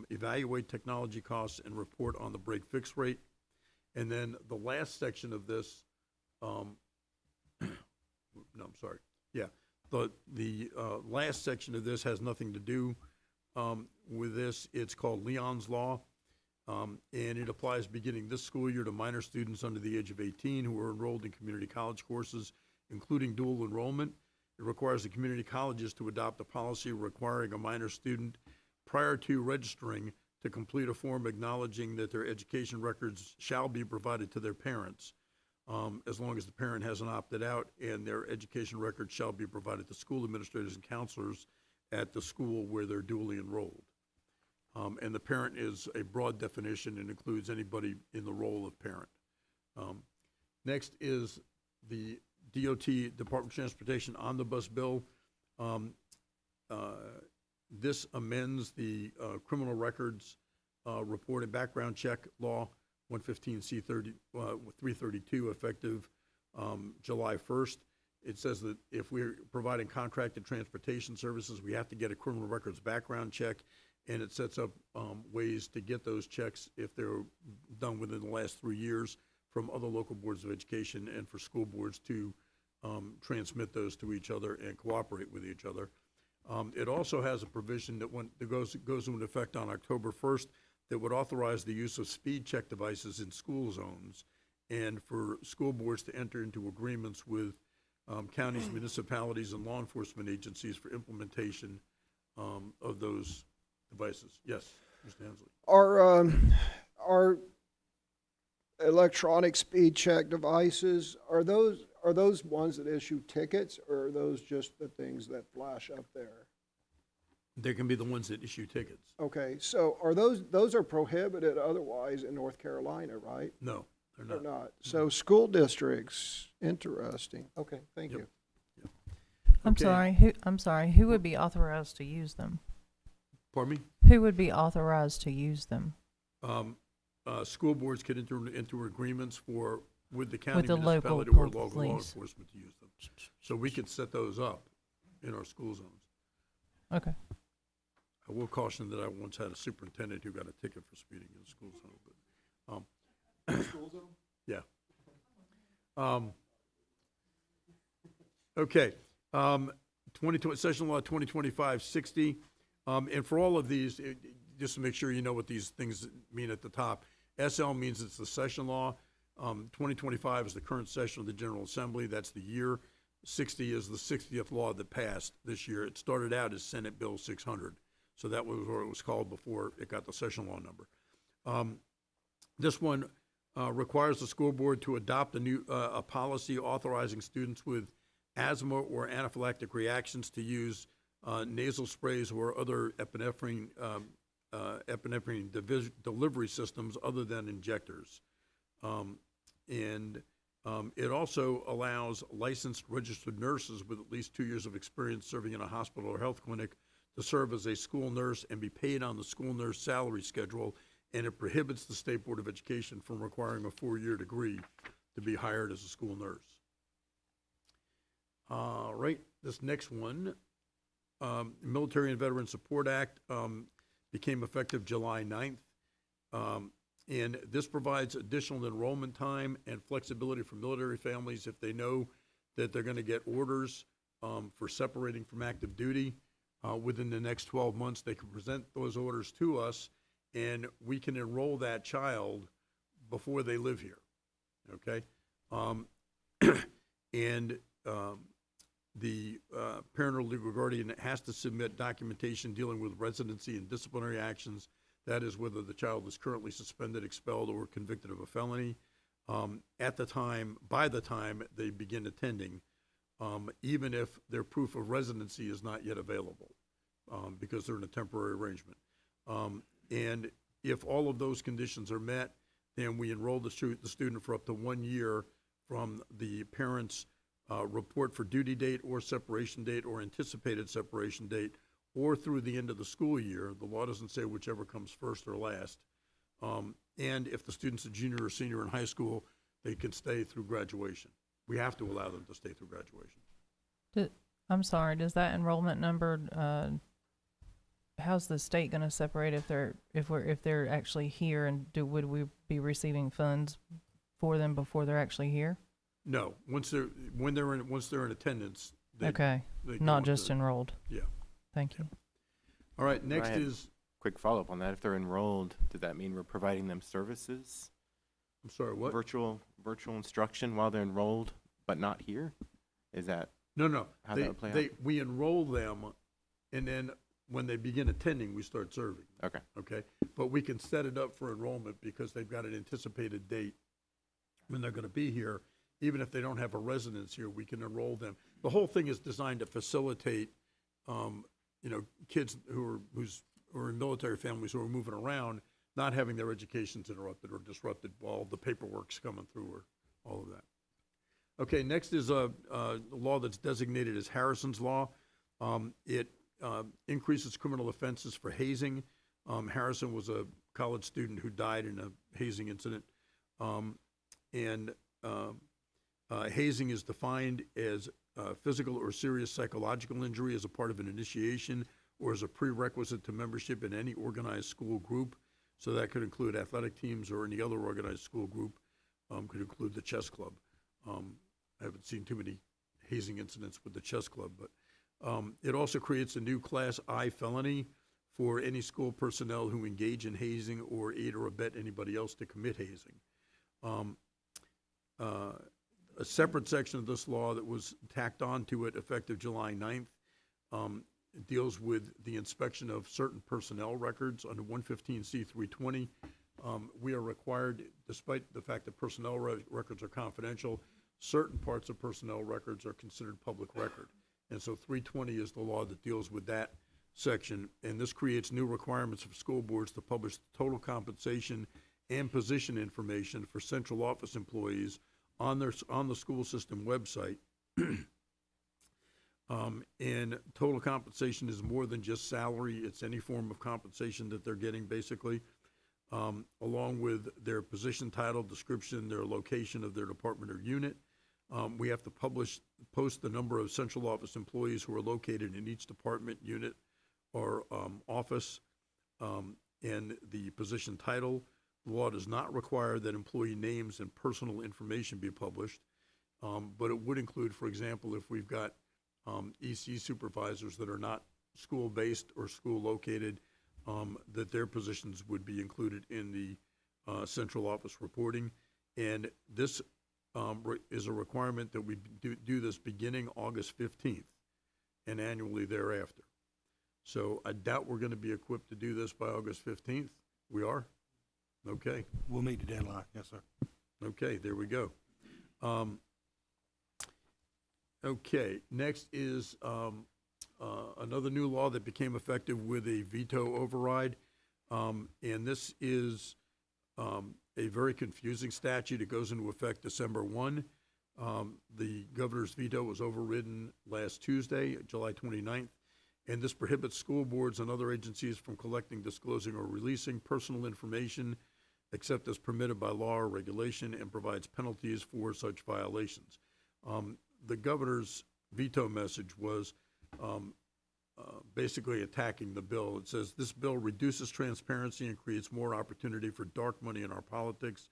Speaker 6: evaluate technology costs and report on the break-fix rate. And then the last section of this, the last section of this has nothing to do with this. It's called Leon's Law, and it applies beginning this school year to minor students under the age of 18 who are enrolled in community college courses, including dual enrollment. It requires the community colleges to adopt a policy requiring a minor student prior to registering to complete a form acknowledging that their education records shall be provided to their parents, as long as the parent hasn't opted out, and their education records shall be provided to school administrators and counselors at the school where they're duly enrolled. And the parent is a broad definition and includes anybody in the role of parent. Next is the DOT, Department of Transportation Omnibus Bill. This amends the criminal records report and background check law, 115C 332, effective July 1st. It says that if we're providing contracted transportation services, we have to get a criminal records background check, and it sets up ways to get those checks if they're done within the last 3 years from other local boards of education, and for school boards to transmit those to each other and cooperate with each other. It also has a provision that goes into effect on October 1st that would authorize the use of speed check devices in school zones and for school boards to enter into agreements with counties, municipalities, and law enforcement agencies for implementation of those devices. Yes, Mr. Hensley.
Speaker 3: Are electronic speed check devices, are those ones that issue tickets, or are those just the things that flash up there?
Speaker 6: They can be the ones that issue tickets.
Speaker 3: Okay, so are those are prohibited otherwise in North Carolina, right?
Speaker 6: No, they're
Speaker 3: They're
Speaker 6: not.
Speaker 3: not. So school districts, interesting. Okay, thank
Speaker 6: Yep.
Speaker 3: you.
Speaker 6: Okay.
Speaker 4: I'm sorry, who would be authorized to use them?
Speaker 6: Pardon me?
Speaker 4: Who would be authorized to use them?
Speaker 6: School boards could enter into agreements with the county
Speaker 4: With the local
Speaker 6: municipality or local law
Speaker 4: police.
Speaker 6: enforcement to use them. So we could set those up in our school zones.
Speaker 4: Okay.
Speaker 6: I will caution that I once had a superintendent who got a ticket for speeding in a school zone, but, School zone? Yeah. Okay, 2020, Session Law 2025-60, and for all of these, just to make sure you know what these things mean at the top, SL means it's the session law, 2025 is the current session of the General Assembly, that's the year, 60 is the 60th law that passed this year. It started out as Senate Bill 600. So that was what it was called before it got the session law number. This one requires the school board to adopt a policy authorizing students with asthma or anaphylactic reactions to use nasal sprays or other epinephrine delivery systems other than injectors. It also allows licensed registered nurses with at least 2 years of experience serving in a hospital or health clinic to serve as a school nurse and be paid on the school nurse salary schedule, and it prohibits the State Board of Education from requiring a 4-year degree to be hired as a school nurse. All right, this next one, Military and Veteran Support Act became effective July 9th. And this provides additional enrollment time and flexibility for military families if they know that they're going to get orders for separating from active duty. Within the next 12 months, they can present those orders to us, and we can enroll that child before they live here, okay? The parent or legal guardian has to submit documentation dealing with residency and disciplinary actions. That is whether the child is currently suspended, expelled, or convicted of a felony. By the time they begin attending, even if their proof of residency is not yet available, because they're in a temporary arrangement. And if all of those conditions are met, then we enroll the student for up to 1 year from the parent's report for duty date or separation date or anticipated separation date, or through the end of the school year. The law doesn't say whichever comes first or last. And if the student's a junior or senior in high school, they can stay through graduation. We have to allow them to stay through graduation.
Speaker 4: I'm sorry, does that enrollment number, how's the state gonna separate if they're actually here, and would we be receiving funds for them before they're actually here?
Speaker 6: No, once they're in attendance.
Speaker 4: Okay,
Speaker 6: they go
Speaker 4: not
Speaker 6: on
Speaker 4: just
Speaker 6: to-
Speaker 4: enrolled.
Speaker 6: Yeah.
Speaker 4: Thank you.
Speaker 6: All right, next
Speaker 2: Right.
Speaker 6: is,
Speaker 2: Quick follow-up on that. If they're enrolled, does that mean we're providing them services?
Speaker 6: I'm sorry, what?
Speaker 2: Virtual instruction while they're enrolled, but not here? Is that
Speaker 6: No.
Speaker 2: how that would play out?
Speaker 6: We enroll them, and then when they begin attending, we start serving.
Speaker 2: Okay.
Speaker 6: Okay? But we can set it up for enrollment because they've got an anticipated date when they're going to be here. Even if they don't have a residence here, we can enroll them. The whole thing is designed to facilitate, kids who are in military families who are moving around, not having their educations interrupted or disrupted while the paperwork's coming through or all of that. Okay, next is a law that's designated as Harrison's Law. It increases criminal offenses for hazing. Harrison was a college student who died in a hazing incident. Hazing is defined as physical or serious psychological injury as a part of an initiation or as a prerequisite to membership in any organized school group. So that could include athletic teams or any other organized school group, could include the chess club. I haven't seen too many hazing incidents with the chess club, but It also creates a new Class I felony for any school personnel who engage in hazing or aid or abet anybody else to commit hazing. A separate section of this law that was tacked onto it effective July 9th deals with the inspection of certain personnel records under 115C320. We are required, despite the fact that personnel records are confidential, certain parts of personnel records are considered public record. And so 320 is the law that deals with that section. And this creates new requirements for school boards to publish total compensation and position information for central office employees on the school system website. And total compensation is more than just salary. It's any form of compensation that they're getting, basically, along with their position title, description, their location of their department or unit. We have to post the number of central office employees who are located in each department, unit, or office, and the position title. The law does not require that employee names and personal information be published, but it would include, for example, if we've got EC supervisors that are not school-based or school-located, that their positions would be included in the central office reporting. And this is a requirement that we do this beginning August 15th and annually thereafter. So I doubt we're going to be equipped to do this by August 15th. We are? Okay.
Speaker 5: We'll meet the deadline, yes, sir.
Speaker 6: Okay, there we go. Okay, next is another new law that became effective with a veto override. And this is a very confusing statute. It goes into effect December 1. The governor's veto was overridden last Tuesday, July 29th. And this prohibits school boards and other agencies from collecting, disclosing, or releasing personal information except as permitted by law or regulation, and provides penalties for such violations. The governor's veto message was basically attacking the bill. It says, this bill reduces transparency and creates more opportunity for dark money in our politics,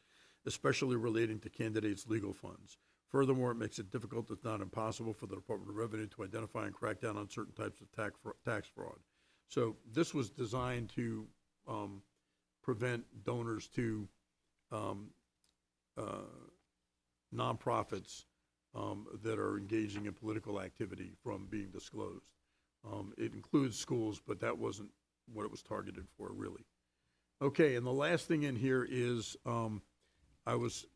Speaker 6: especially relating to candidates' legal funds. Furthermore, it makes it difficult, if not impossible, for the Department of Revenue to identify and crack down on certain types of tax fraud. So this was designed to prevent donors to nonprofits that are engaging in political activity from being disclosed. It includes schools, but that wasn't what it was targeted for, really. Okay, and the last thing in here is I was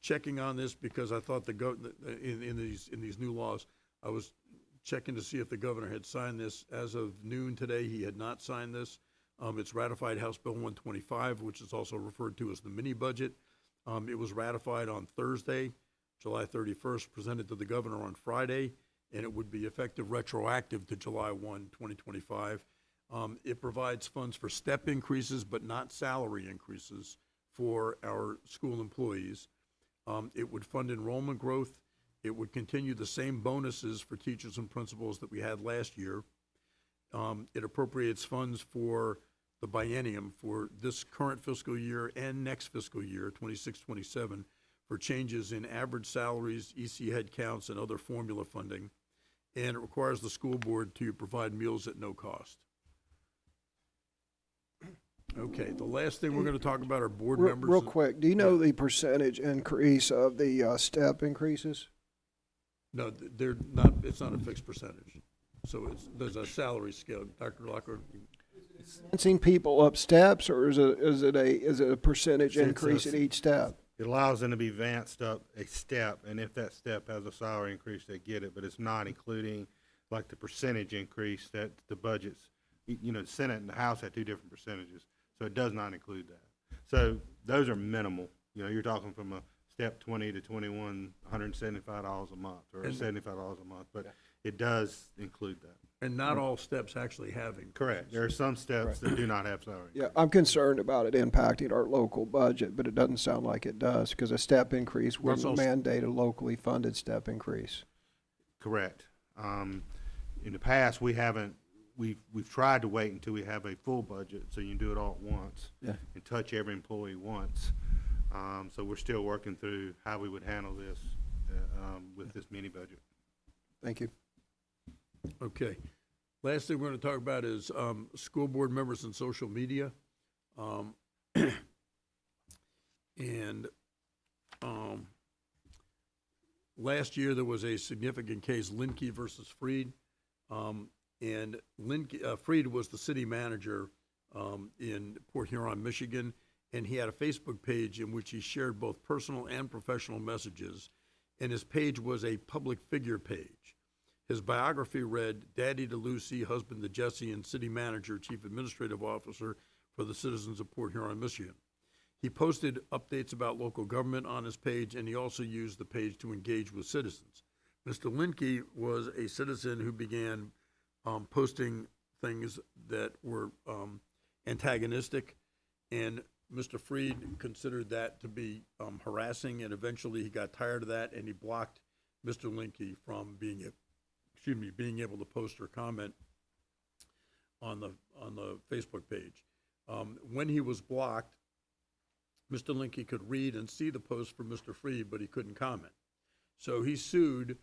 Speaker 6: checking on this because I thought in these new laws, I was checking to see if the governor had signed this. As of noon today, he had not signed this. It's ratified House Bill 125, which is also referred to as the mini budget. It was ratified on Thursday, July 31st, presented to the governor on Friday, and it would be effective retroactive to July 1, 2025. It provides funds for step increases, but not salary increases for our school employees. It would fund enrollment growth. It would continue the same bonuses for teachers and principals that we had last year. It appropriates funds for the biennium for this current fiscal year and next fiscal year, 26-27, for changes in average salaries, EC headcounts, and other formula funding. And it requires the school board to provide meals at no cost. Okay, the last thing we're going to talk about are board members.
Speaker 3: Real quick, do you know the percentage increase of the step increases?
Speaker 6: No, they're not. It's not a fixed percentage. So there's a salary scale. Dr. Locker?
Speaker 3: Advancing people up steps, or is it a percentage increase at each step?
Speaker 5: It allows them to be advanced up a step, and if that step has a salary increase, they get it, but it's not including like the percentage increase that the budgets, the Senate and the House had two different percentages, so it does not include that. So those are minimal. You're talking from a step 20 to 21, $175 a month, or $75 a month, but it does include that.
Speaker 6: And not all steps actually have increases.
Speaker 5: Correct. There are some steps that do not have salary.
Speaker 3: Yeah, I'm concerned about it impacting our local budget, but it doesn't sound like it does, because a step increase would mandate a locally funded step increase.
Speaker 5: Correct. In the past, we've tried to wait until we have a full budget, so you can do it all at once and touch every employee once. So we're still working through how we would handle this with this mini budget.
Speaker 3: Thank you.
Speaker 6: Okay. Last thing we're going to talk about is school board members and social media. And last year, there was a significant case, Linke versus Freed. And Freed was the city manager in Port Huron, Michigan, and he had a Facebook page in which he shared both personal and professional messages, and his page was a public figure page. His biography read, Daddy to Lucy, husband to Jesse, and city manager, chief administrative officer for the citizens of Port Huron, Michigan. He posted updates about local government on his page, and he also used the page to engage with citizens. Mr. Linke was a citizen who began posting things that were antagonistic, and Mr. Freed considered that to be harassing, and eventually he got tired of that, and he blocked Mr. Linke from being able to post or comment on the Facebook page. When he was blocked, Mr. Linke could read and see the post from Mr. Freed, but he couldn't comment. So he sued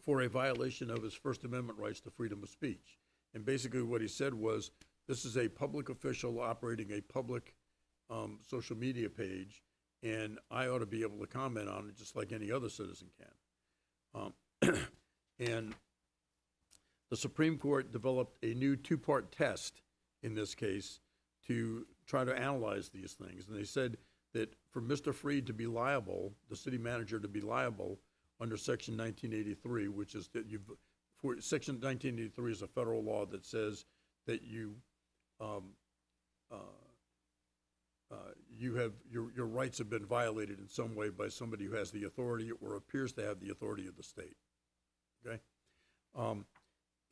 Speaker 6: for a violation of his First Amendment rights to freedom of speech. And basically what he said was, this is a public official operating a public social media page, and I ought to be able to comment on it just like any other citizen can. And the Supreme Court developed a new two-part test in this case to try to analyze these things. And they said that for Mr. Freed to be liable, the city manager to be liable under Section 1983, which is that Section 1983 is a federal law that says that you have your rights have been violated in some way by somebody who has the authority or appears to have the authority of the state. Okay,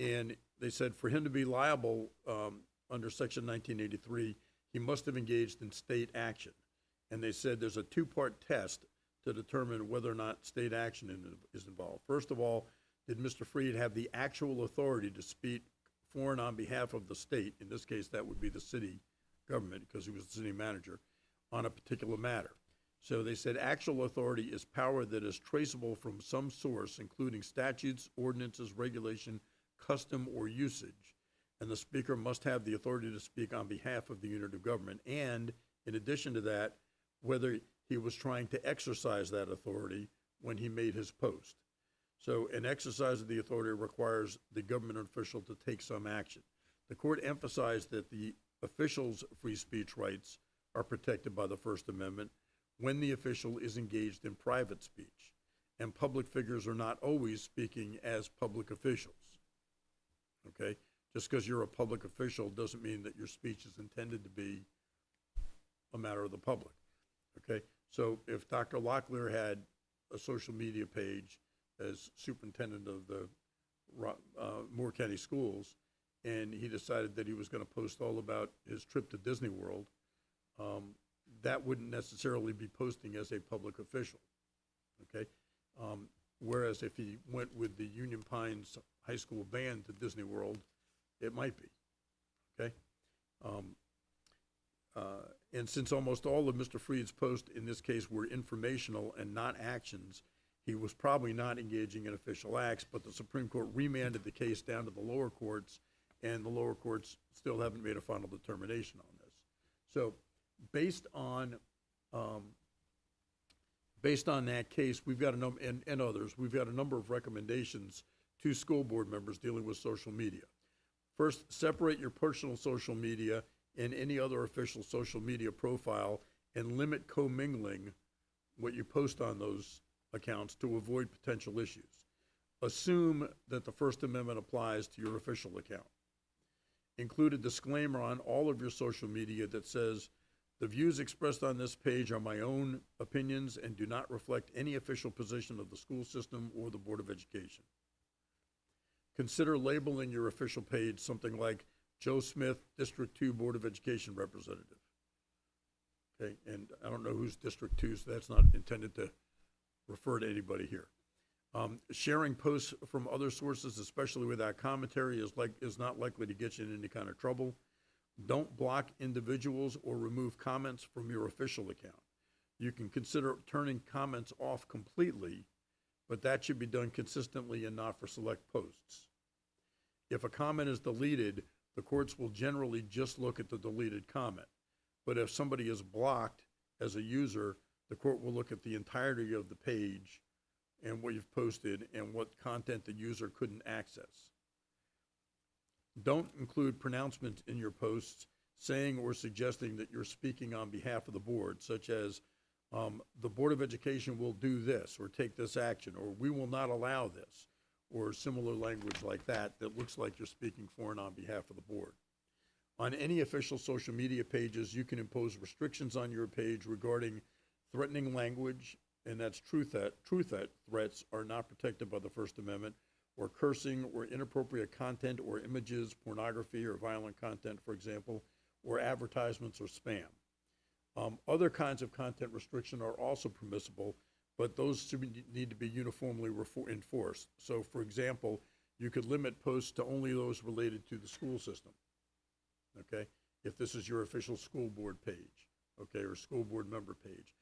Speaker 6: and they said for him to be liable under Section 1983, he must have engaged in state action. And they said there's a two-part test to determine whether or not state action is involved. First of all, did Mr. Freed have the actual authority to speak for and on behalf of the state? In this case, that would be the city government, because he was the city manager, on a particular matter. So they said actual authority is power that is traceable from some source, including statutes, ordinances, regulation, custom, or usage. And the speaker must have the authority to speak on behalf of the unit of government. And in addition to that, whether he was trying to exercise that authority when he made his post. So an exercise of the authority requires the government official to take some action. The court emphasized that the official's free speech rights are protected by the First Amendment when the official is engaged in private speech. And public figures are not always speaking as public officials. Okay? Just because you're a public official doesn't mean that your speech is intended to be a matter of the public. Okay? So if Dr. Locklear had a social media page as superintendent of the Moore County Schools, and he decided that he was going to post all about his trip to Disney World, that wouldn't necessarily be posting as a public official. Okay? Whereas if he went with the Union Pines High School band to Disney World, it might be. Okay? And since almost all of Mr. Freed's posts in this case were informational and not actions, he was probably not engaging in official acts, but the Supreme Court remanded the case down to the lower courts, and the lower courts still haven't made a final determination on this. So based on that case, we've got a number, and others, we've got a number of recommendations to school board members dealing with social media. First, separate your personal social media and any other official social media profile and limit commingling what you post on those accounts to avoid potential issues. Assume that the First Amendment applies to your official account. Include a disclaimer on all of your social media that says, the views expressed on this page are my own opinions and do not reflect any official position of the school system or the Board of Education. Consider labeling your official page something like Joe Smith, District 2 Board of Education Representative. Okay, and I don't know who's District 2, so that's not intended to refer to anybody here. Sharing posts from other sources, especially without commentary, is not likely to get you in any kind of trouble. Don't block individuals or remove comments from your official account. You can consider turning comments off completely, but that should be done consistently and not for select posts. if a comment is deleted, the courts will generally just look at the deleted comment. But if somebody is blocked as a user, the court will look at the entirety of the page and what you've posted and what content the user couldn't access. Don't include pronouncements in your posts saying or suggesting that you're speaking on behalf of the board, such as the Board of Education will do this or take this action, or we will not allow this, or similar language like that that looks like you're speaking for and on behalf of the board. On any official social media pages, you can impose restrictions on your page regarding threatening language, and that's true threats are not protected by the First Amendment, or cursing or inappropriate content or images, pornography or violent content, for example, or advertisements or spam. Other kinds of content restriction are also permissible, but those need to be uniformly enforced. So, for example, you could limit posts to only those related to the school system, okay? If this is your official school board page, okay, or school board member page.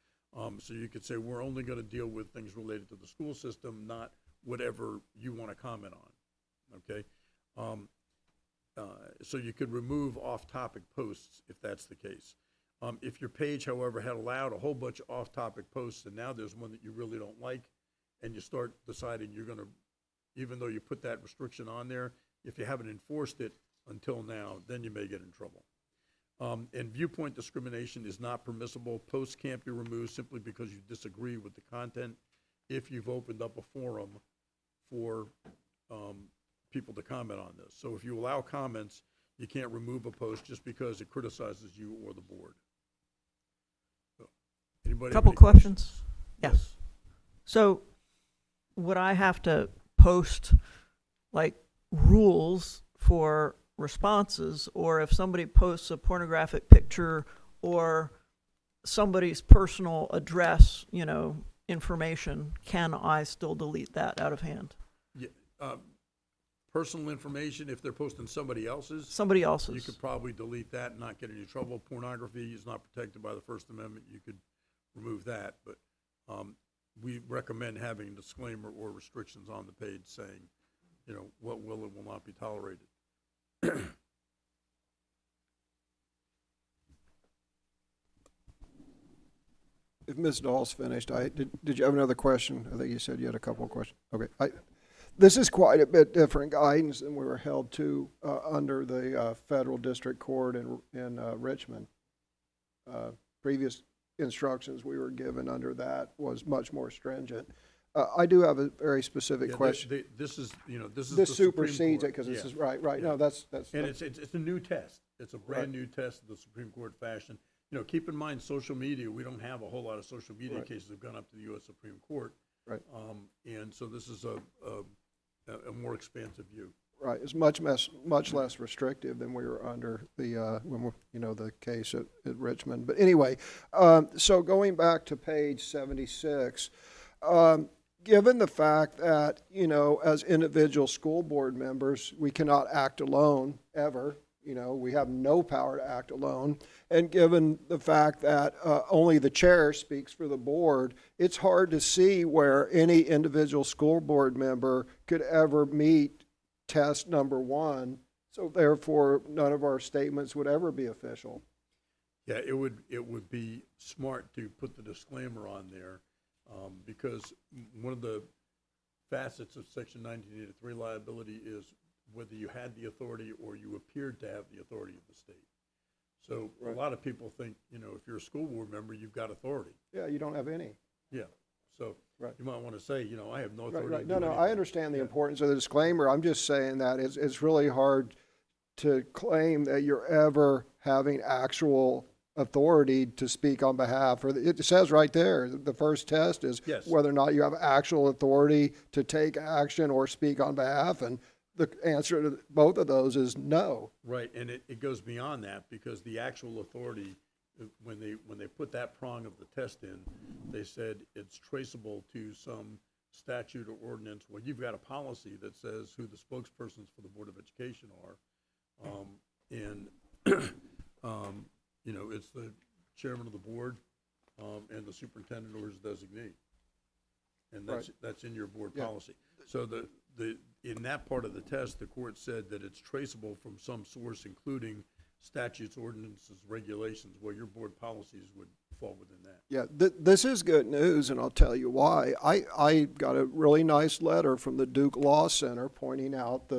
Speaker 6: So you could say, we're only gonna deal with things related to the school system, not whatever you wanna comment on, okay? So you could remove off-topic posts if that's the case. If your page, however, had allowed a whole bunch of off-topic posts and now there's one that you really don't like, and you start deciding you're gonna, even though you put that restriction on there, if you haven't enforced it until now, then you may get in trouble. And viewpoint discrimination is not permissible. Posts can't be removed simply because you disagree with the content if you've opened up a forum for people to comment on this. So if you allow comments, you can't remove a post just because it criticizes you or the board. So, anybody have
Speaker 8: Couple
Speaker 6: any
Speaker 8: questions. Yeah.
Speaker 6: Yes.
Speaker 8: So would I have to post like rules for responses, or if somebody posts a pornographic picture or somebody's personal address, you know, information, can I still delete that out of hand?
Speaker 6: Yeah, personal information, if they're posting somebody else's,
Speaker 8: Somebody else's.
Speaker 6: you could probably delete that and not get any trouble. Pornography is not protected by the First Amendment. You could remove that, but we recommend having a disclaimer or restrictions on the page saying, you know, what will and will not be tolerated.
Speaker 3: If Ms. Dahl's finished, did you have another question? I think you said you had a couple of questions. Okay. This is quite a bit different guidance than we were held to under the Federal District Court in Richmond. Previous instructions we were given under that was much more stringent. I do have a very specific question.
Speaker 6: This is, you know, this is
Speaker 3: This
Speaker 6: the Supreme
Speaker 3: supersedes it
Speaker 6: Court.
Speaker 3: because this
Speaker 6: Yeah.
Speaker 3: is right.
Speaker 6: Yeah.
Speaker 3: No, that's
Speaker 6: And it's a new test. It's a brand
Speaker 3: Right.
Speaker 6: new test of the Supreme Court fashion. You know, keep in mind, social media, we don't have a whole lot of social media
Speaker 3: Right.
Speaker 6: cases that have gone up to the U.S. Supreme Court.
Speaker 3: Right.
Speaker 6: And so this is a more expansive view.
Speaker 3: right. It's much less restrictive than we were under the when we, you know, the case at Richmond. But anyway, so going back to page 76. Given the fact that, you know, as individual school board members, we cannot act alone ever, you know, we have no power to act alone, and given the fact that only the chair speaks for the board, it's hard to see where any individual school board member could ever meet test number one, so therefore none of our statements would ever be official.
Speaker 6: Yeah, it would be smart to put the disclaimer on there. Because one of the facets of Section 1983 liability is whether you had the authority or you appeared to have the authority of the state. So
Speaker 3: Right.
Speaker 6: a lot of people think, you know, if you're a school board member, you've got authority.
Speaker 3: Yeah, you don't have any.
Speaker 6: Yeah. So
Speaker 3: Right.
Speaker 6: you might want to say, you know, I have no
Speaker 3: Right,
Speaker 6: authority.
Speaker 3: right.
Speaker 6: to
Speaker 3: No,
Speaker 6: do
Speaker 3: no,
Speaker 6: anything.
Speaker 3: I understand the
Speaker 6: Yeah.
Speaker 3: importance of the disclaimer. I'm just saying that it's really hard to claim that you're ever having actual authority to speak on behalf, or it says right there, the first test is
Speaker 6: Yes.
Speaker 3: whether or not you have actual authority to take action or speak on behalf, and the answer to both of those is no.
Speaker 6: Right, and it goes beyond that, because the actual authority, when they put that prong of the test in, they said it's traceable to some statute or ordinance. Well, you've got a policy that says who the spokespersons for the Board of Education are. And, you know, it's the chairman of the board and the superintendent or his designee. And that's in your board
Speaker 3: Yeah.
Speaker 6: policy. So the in that part of the test, the court said that it's traceable from some source, including statutes, ordinances, regulations, where your board policies would fall within that.
Speaker 3: Yeah, this is good news, and I'll tell you why. I got a really nice letter from the Duke Law Center pointing out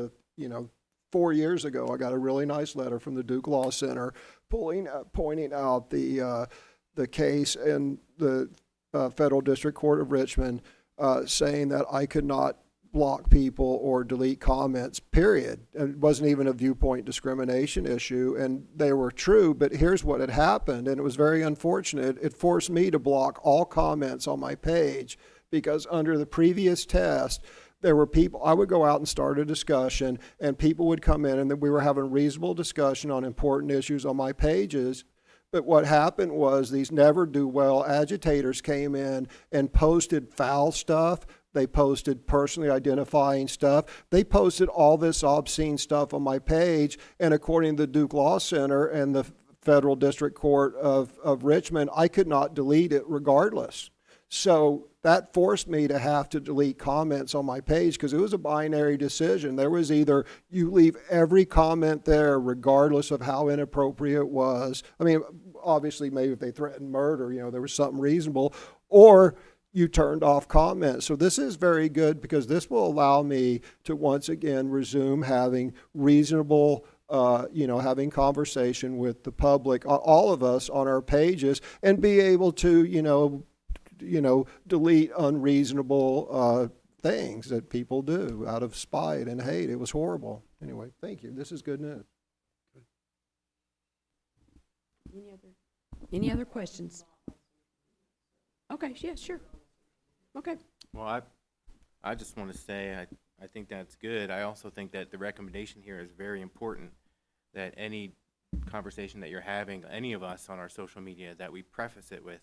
Speaker 3: 4 years ago, I got a really nice letter from the Duke Law Center pointing out the case in the Federal District Court of Richmond, saying that I could not block people or delete comments, period. It wasn't even a viewpoint discrimination issue, and they were true, but here's what had happened, and it was very unfortunate. It forced me to block all comments on my page because under the previous test, there were people, I would go out and start a discussion, and people would come in, and then we were having reasonable discussion on important issues on my pages. But what happened was these never-do-well agitators came in and posted foul stuff. They posted personally identifying stuff. They posted all this obscene stuff on my page, and according to the Duke Law Center and the Federal District Court of Richmond, I could not delete it regardless. So that forced me to have to delete comments on my page because it was a binary decision. There was either you leave every comment there regardless of how inappropriate it was. I mean, obviously maybe if they threatened murder, there was something reasonable, or you turned off comments. So this is very good because this will allow me to once again resume having reasonable having conversation with the public, all of us on our pages, and be able to, delete unreasonable things that people do out of spite and hate. It was horrible. Anyway, thank you. This is good news.
Speaker 1: Any other questions? Okay, yeah, sure. Okay.
Speaker 2: Well, I just want to say I think that's good. I also think that the recommendation here is very important, that any conversation that you're having, any of us on our social media, that we preface it with,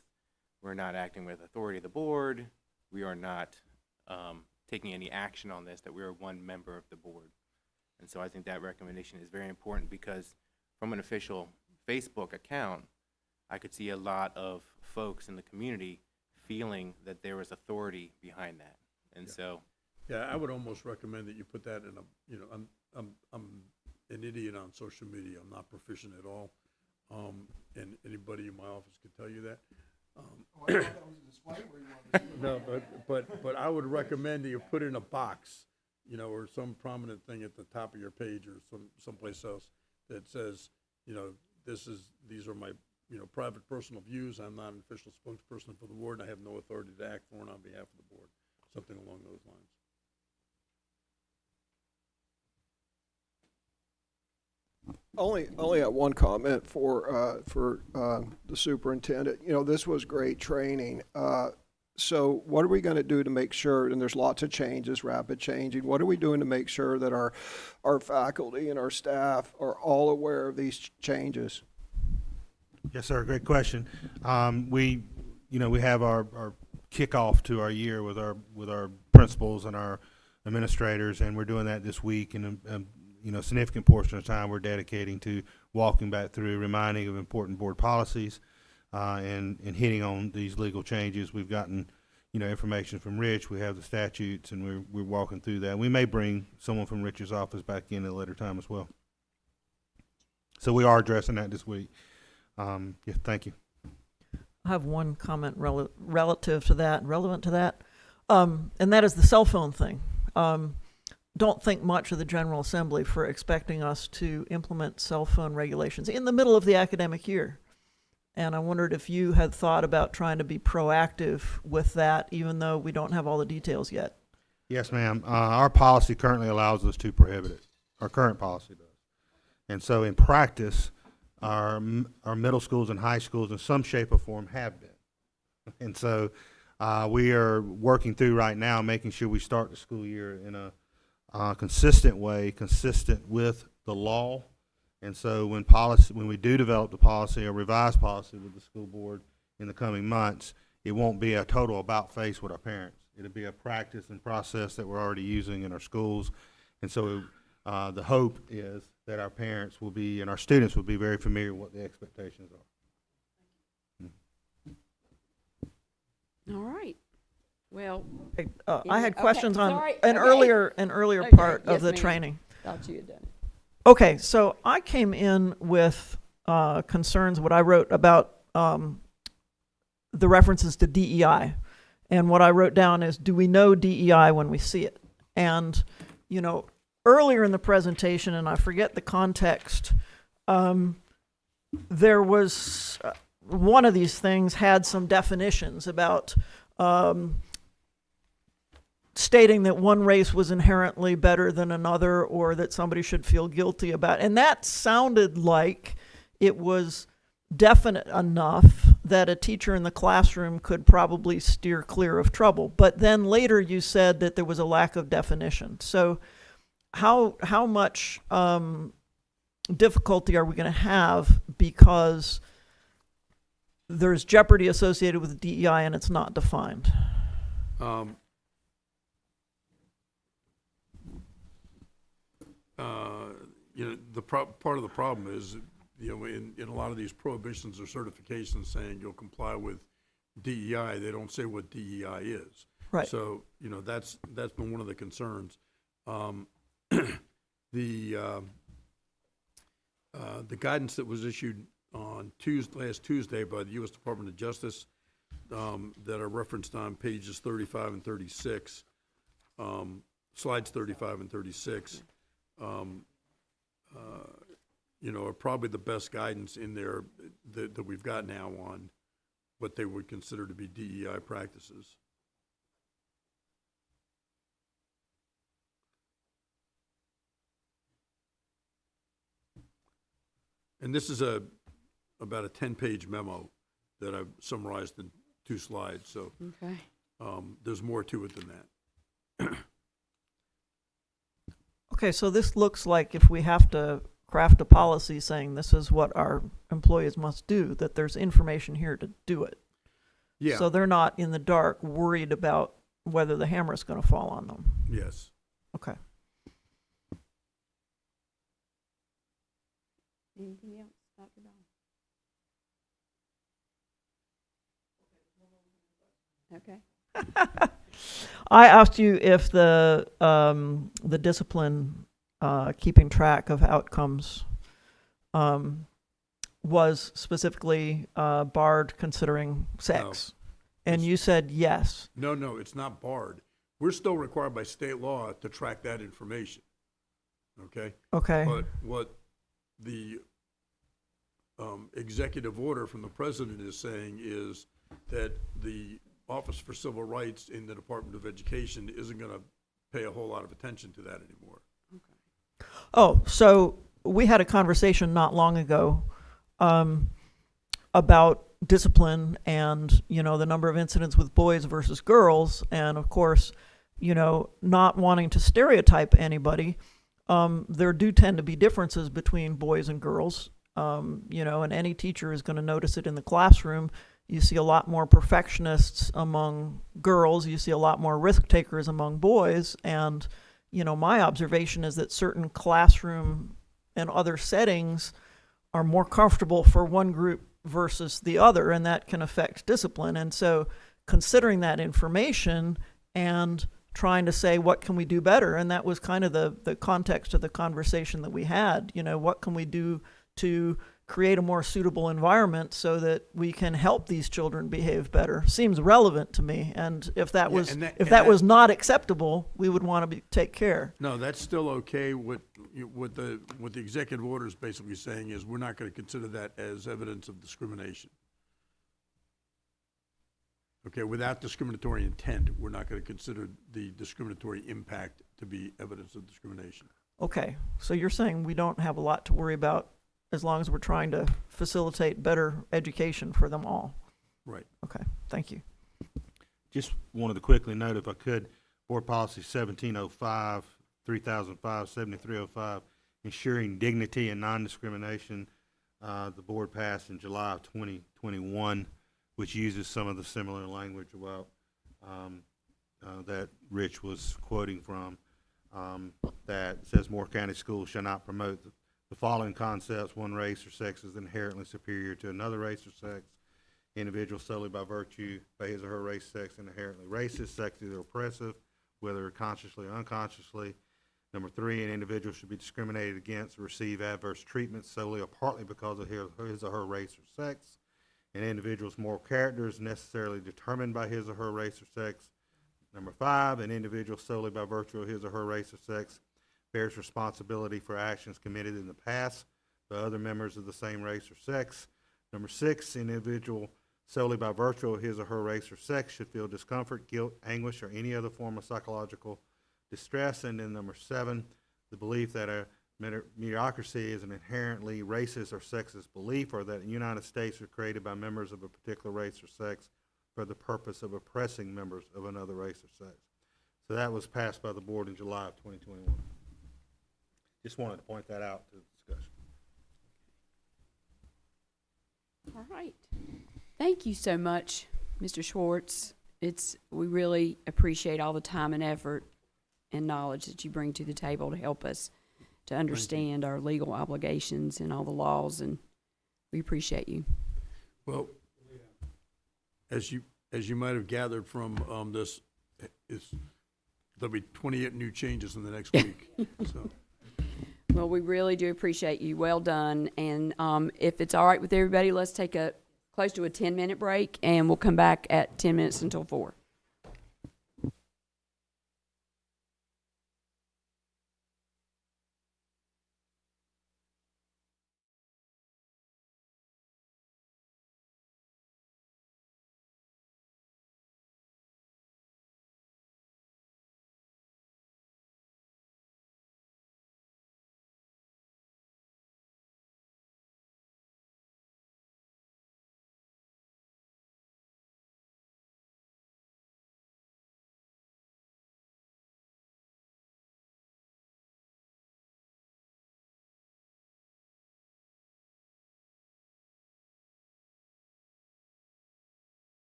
Speaker 2: we're not acting with authority of the board, we are not taking any action on this, that we are one member of the board. And so I think that recommendation is very important because from an official Facebook account, I could see a lot of folks in the community feeling that there was authority behind that. And so
Speaker 6: Yeah, I would almost recommend that you put that in I'm an idiot on social media. I'm not proficient at all. And anybody in my office could tell you that. No, but I would recommend that you put in a box, or some prominent thing at the top of your page or someplace else that says, these are my, private personal views. I'm not an official spokesperson for the board, and I have no authority to act for and on behalf of the board. Something along those lines.
Speaker 3: Only one comment for the superintendent. This was great training. So what are we going to do to make sure, and there's lots of changes, rapid changing, what are we doing to make sure that our faculty and our staff are all aware of these changes?
Speaker 5: Yes, sir. Great question. We have our kickoff to our year with our principals and our administrators, and we're doing that this week. And a significant portion of time we're dedicating to walking back through, reminding of important board policies, and hitting on these legal changes. We've gotten information from Rich. We have the statutes, and we're walking through that. We may bring someone from Rich's office back in at a later time as well. So we are addressing that this week. Yeah, thank you.
Speaker 8: I have one comment relative to that, relevant to that, and that is the cell phone thing. Don't think much of the General Assembly for expecting us to implement cell phone regulations in the middle of the academic year. And I wondered if you had thought about trying to be proactive with that, even though we don't have all the details yet.
Speaker 5: Yes, ma'am. Our policy currently allows us to prohibit it. Our current policy does. And so in practice, our middle schools and high schools in some shape or form have been. And so we are working through right now, making sure we start the school year in a consistent way, consistent with the law. And so when we do develop the policy or revised policy with the school board in the coming months, it won't be a total about face with our parents. It'll be a practice and process that we're already using in our schools. And so the hope is that our parents will be and our students will be very familiar with what the expectations are.
Speaker 1: All right. Well,
Speaker 8: I had
Speaker 1: okay,
Speaker 8: questions on
Speaker 1: sorry,
Speaker 8: an
Speaker 1: okay.
Speaker 8: earlier
Speaker 1: Okay,
Speaker 8: part of
Speaker 1: yes,
Speaker 8: the
Speaker 1: ma'am.
Speaker 8: training.
Speaker 1: Thought you had done it.
Speaker 8: Okay, so I came in with concerns, what I wrote about the references to DEI. And what I wrote down is, do we know DEI when we see it? And, you know, earlier in the presentation, and I forget the context, there was one of these things had some definitions about stating that one race was inherently better than another, or that somebody should feel guilty about. And that sounded like it was definite enough that a teacher in the classroom could probably steer clear of trouble. But then later you said that there was a lack of definition. So how much difficulty are we going to have because there's jeopardy associated with DEI and it's not defined?
Speaker 6: You know, part of the problem is, you know, in a lot of these prohibitions or certifications saying you'll comply with DEI, they don't say what DEI is.
Speaker 8: Right.
Speaker 6: So, you know, that's been one of the concerns. The guidance that was issued on last Tuesday by the U.S. Department of Justice that are referenced on pages 35 and 36, slides 35 and 36, you know, are probably the best guidance in there that we've got now on what they would consider to be DEI practices. And this is about a 10-page memo that I've summarized in 2 slides, so
Speaker 1: Okay.
Speaker 6: there's more to it than that.
Speaker 8: Okay, so this looks like if we have to craft a policy saying this is what our employees must do, that there's information here to do it.
Speaker 6: Yeah,
Speaker 8: So they're not in the dark worried about whether the hammer is going to fall on them.
Speaker 6: yes.
Speaker 8: Okay.
Speaker 1: Anything else, Dr. Dahl? Okay.
Speaker 8: I asked you if the discipline, keeping track of outcomes, was specifically barred considering sex. And you said yes.
Speaker 6: No, it's not barred. We're still required by state law to track that information, okay?
Speaker 8: Okay.
Speaker 6: But what the executive order from the president is saying is that the Office for Civil Rights in the Department of Education isn't going to pay a whole lot of attention to that anymore.
Speaker 8: Oh, so we had a conversation not long ago about discipline and, you know, the number of incidents with boys versus girls. And of course, you know, not wanting to stereotype anybody, there do tend to be differences between boys and girls, you know, and any teacher is going to notice it in the classroom. You see a lot more perfectionists among girls. You see a lot more risk takers among boys. And, you know, my observation is that certain classroom and other settings are more comfortable for one group versus the other, and that can affect discipline. And so considering that information and trying to say, what can we do better? And that was kind of the context of the conversation that we had. You know, what can we do to create a more suitable environment so that we can help these children behave better? Seems relevant to me. And if that was was not acceptable, we would want to take care.
Speaker 6: No, that's still okay. What the executive order is basically saying is we're not going to consider that as evidence of discrimination. Okay, without discriminatory intent, we're not going to consider the discriminatory impact to be evidence of discrimination.
Speaker 8: Okay, so you're saying we don't have a lot to worry about as long as we're trying to facilitate better education for them all.
Speaker 6: Right.
Speaker 8: Okay, thank you.
Speaker 5: Just wanted to quickly note, if I could, Board Policy 1705, 3005, 7305, ensuring dignity and non-discrimination, the board passed in July of 2021, which uses some of the similar language about that Rich was quoting from, that says Moore County schools shall not promote the following concepts: one race or sex is inherently superior to another race or sex. individual solely by virtue by his or her race, sex, inherently racist, sexist, or oppressive, whether consciously or unconsciously. Number 3, an individual should be discriminated against or receive adverse treatment solely or partly because of his or her race or sex. An individual's moral character is necessarily determined by his or her race or sex. Number 5, an individual solely by virtue of his or her race or sex bears responsibility for actions committed in the past by other members of the same race or sex. Number 6, an individual solely by virtue of his or her race or sex should feel discomfort, guilt, anguish, or any other form of psychological distress. And then number 7, the belief that a mediocrity is an inherently racist or sexist belief, or that the United States was created by members of a particular race or sex for the purpose of oppressing members of another race or sex. So that was passed by the board in July of 2021. Just wanted to point that out to the discussion.
Speaker 1: All right. Thank you so much, Mr. Schwartz. We really appreciate all the time and effort and knowledge that you bring to the table to help us to understand our legal obligations and all the laws, and we appreciate you.
Speaker 6: Well, as you might have gathered from this, there'll be 28 new changes in the next week. So,
Speaker 1: Well, we really do appreciate you. Well done. And if it's all right with everybody, let's take close to a 10-minute break, and we'll come back at 10 minutes until 4.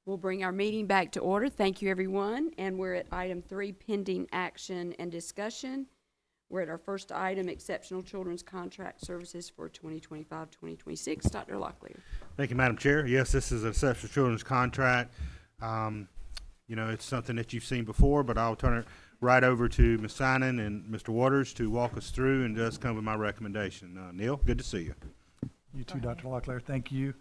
Speaker 1: We'll bring our meeting back to order. Thank you, everyone. And we're at item 3, pending action and discussion. We're at our first item, exceptional children's contract services for 2025-2026. Dr. Locklear.
Speaker 5: Thank you, Madam Chair. Yes, this is a exceptional children's contract. You know, it's something that you've seen before, but I'll turn it right over to Ms. Sinan and Mr. Waters to walk us through and just come with my recommendation. Neil, good to see you.
Speaker 10: You too, Dr. Locklear. Thank you.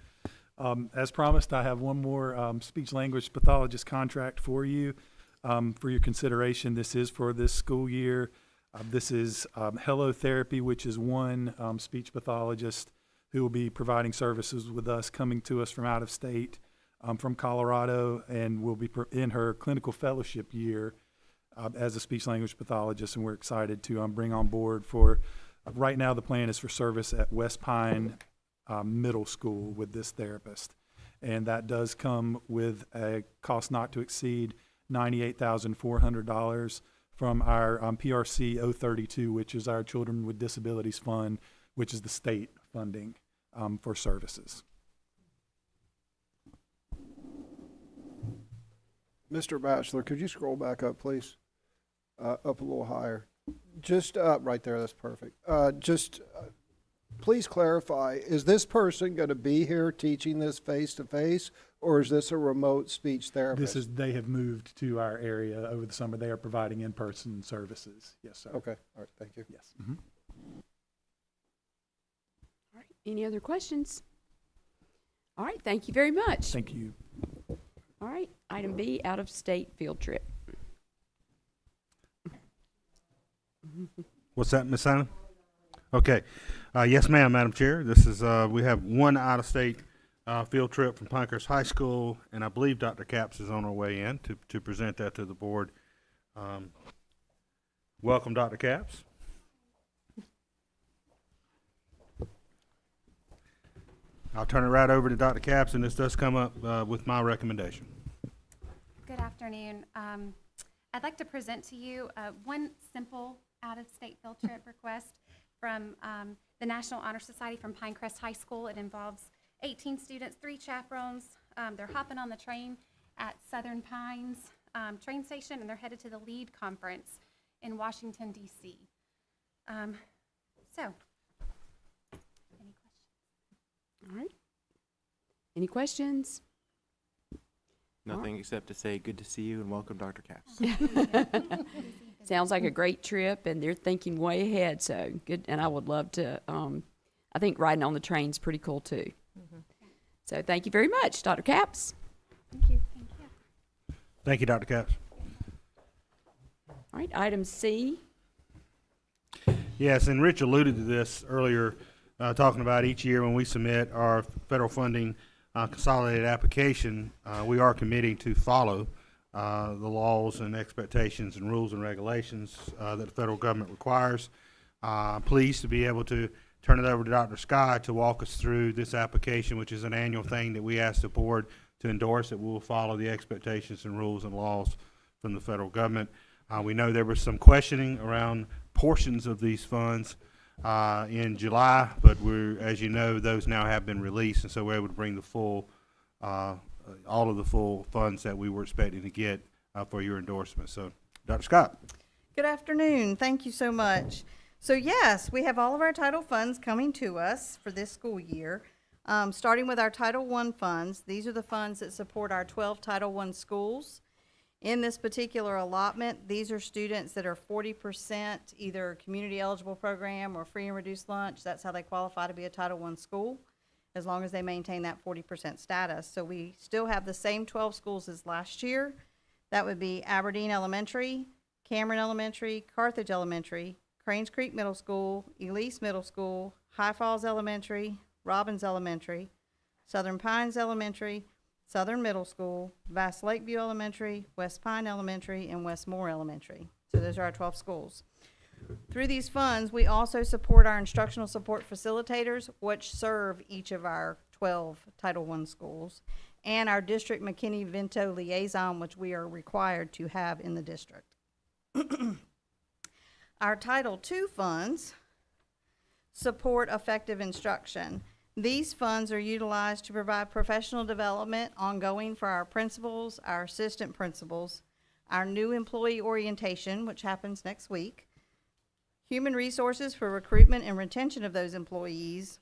Speaker 10: As promised, I have one more speech-language pathologist contract for you for your consideration. This is for this school year. This is Hello Therapy, which is one speech pathologist who will be providing services with us, coming to us from out of state, from Colorado, and will be in her clinical fellowship year as a speech-language pathologist, and we're excited to bring on board for, right now the plan is for service at West Pine Middle School with this therapist. And that does come with a cost not to exceed $98,400 from our PRC 032, which is our Children with Disabilities Fund, which is the state funding for services.
Speaker 3: Mr. Batchelor, could you scroll back up, please? Up a little higher. Just right there, that's perfect. Please clarify, is this person going to be here teaching this face-to-face, or is this a remote speech therapist?
Speaker 10: They have moved to our area over the summer. They are providing in-person services. Yes, sir.
Speaker 3: Okay, all right, thank you.
Speaker 10: Yes. Mm-hmm.
Speaker 1: All right, any other questions? All right, thank you very much.
Speaker 10: Thank you.
Speaker 1: All right, item B, out-of-state field trip.
Speaker 5: What's that, Ms. Sinan? Okay. Yes, ma'am, Madam Chair. This is, we have one out-of-state field trip from Pinecrest High School, and I believe Dr. Capps is on her way in to present that to the board. Welcome, Dr. Capps. I'll turn it right over to Dr. Capps, and this does come up with my recommendation.
Speaker 11: Good afternoon. I'd like to present to you one simple out-of-state field trip request from the National Honor Society from Pinecrest High School. It involves 18 students, 3 chaperones. They're hopping on the train at Southern Pines train station, and they're headed to the LEAD conference in Washington, D.C. Any questions?
Speaker 1: All right. Any questions?
Speaker 2: Nothing except to say good to see you and welcome, Dr. Capps.
Speaker 1: Sounds like a great trip, and they're thinking way ahead, so good. And I would love to, I think riding on the train's pretty cool too.
Speaker 4: Mm-hmm.
Speaker 1: So thank you very much, Dr. Capps.
Speaker 11: Thank you. Thank you.
Speaker 5: Thank you, Dr. Capps.
Speaker 1: All right, item C.
Speaker 5: Yes, and Rich alluded to this earlier, talking about each year when we submit our federal funding consolidated application, we are committing to follow the laws and expectations and rules and regulations that the federal government requires. Pleased to be able to turn it over to Dr. Scott to walk us through this application, which is an annual thing that we ask the board to endorse, that we will follow the expectations and rules and laws from the federal government. We know there was some questioning around portions of these funds in July, but as you know, those now have been released, and so we're able to bring the full, all of the full funds that we were expecting to get for your endorsement. So, Dr. Scott.
Speaker 12: Good afternoon. Thank you so much. So yes, we have all of our Title funds coming to us for this school year. Starting with our Title I funds, these are the funds that support our 12 Title I schools. In this particular allotment, these are students that are 40% either community eligible program or free and reduced lunch. That's how they qualify to be a Title I school, as long as they maintain that 40% status. So we still have the same 12 schools as last year. That would be Aberdeen Elementary, Cameron Elementary, Carthage Elementary, Cranes Creek Middle School, Elise Middle School, High Falls Elementary, Robbins Elementary, Southern Pines Elementary, Southern Middle School, Vast Lakeview Elementary, West Pine Elementary, and Westmore Elementary. So those are our 12 schools. Through these funds, we also support our instructional support facilitators, which serve each of our 12 Title I schools, and our District McKinney-Vento liaison, which we are required to have in the district. Our Title II funds support effective instruction. These funds are utilized to provide professional development ongoing for our principals, our assistant principals, our new employee orientation, which happens next week, human resources for recruitment and retention of those employees.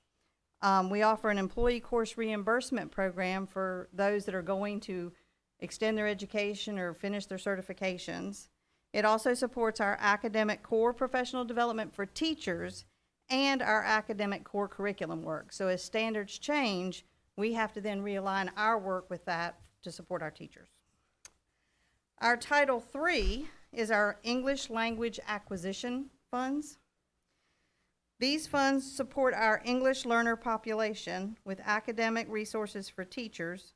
Speaker 12: We offer an employee course reimbursement program for those that are going to extend their education or finish their certifications. It also supports our academic core professional development for teachers and our academic core curriculum work. So as standards change, we have to then realign our work with that to support our teachers. Our Title III is our English language acquisition funds. These funds support our English learner population with academic resources for teachers,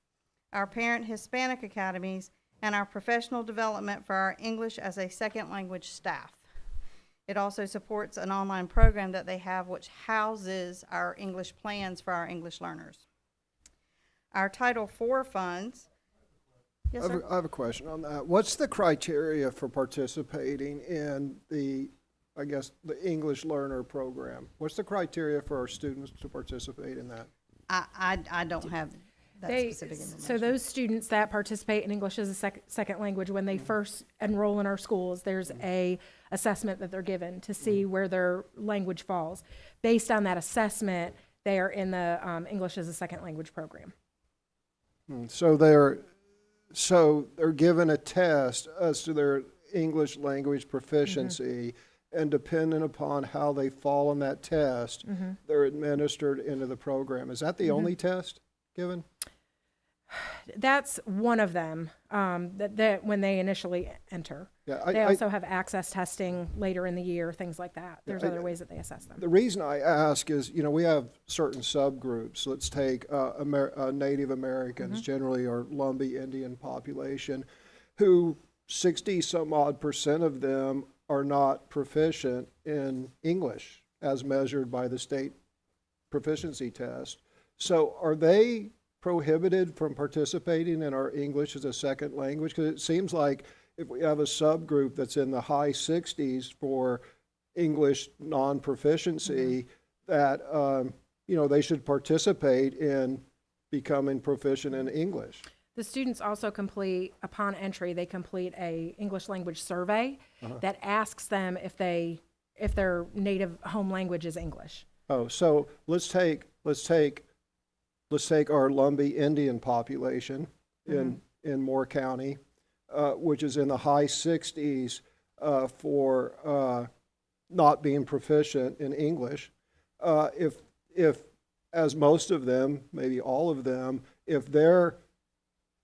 Speaker 12: our parent Hispanic academies, and our professional development for our English as a second language staff. It also supports an online program that they have which houses our English plans for our English learners. Our Title IV funds. Yes, sir?
Speaker 3: I have a question on that. What's the criteria for participating in the English Learner Program? What's the criteria for our students to participate in that?
Speaker 12: I don't have that specific information.
Speaker 13: So those students that participate in English as a second language, when they first enroll in our schools, there's a assessment that they're given to see where their language falls. Based on that assessment, they are in the English as a second language program.
Speaker 3: So they're given a test as to their English language proficiency, and dependent upon how they fall on that test, they're administered into the program. Is that the only test given?
Speaker 13: That's one of them, that when they initially enter.
Speaker 3: Yeah,
Speaker 13: They also have access testing later in the year, things like that. There's other ways that they assess them.
Speaker 3: The reason I ask is, we have certain subgroups. Let's take Native Americans, generally our Lumbee Indian population, who 60-some-odd% of them are not proficient in English as measured by the state proficiency test. So are they prohibited from participating in our English as a second language? Because it seems like if we have a subgroup that's in the high 60s for English non-proficiency, that, they should participate in becoming proficient in English.
Speaker 13: The students also complete, upon entry, they complete a English language survey that asks them if their native home language is English.
Speaker 3: Oh, so let's take our Lumbee Indian population in Moore County, which is in the high 60s for not being proficient in English. If as most of them, maybe all of them, if their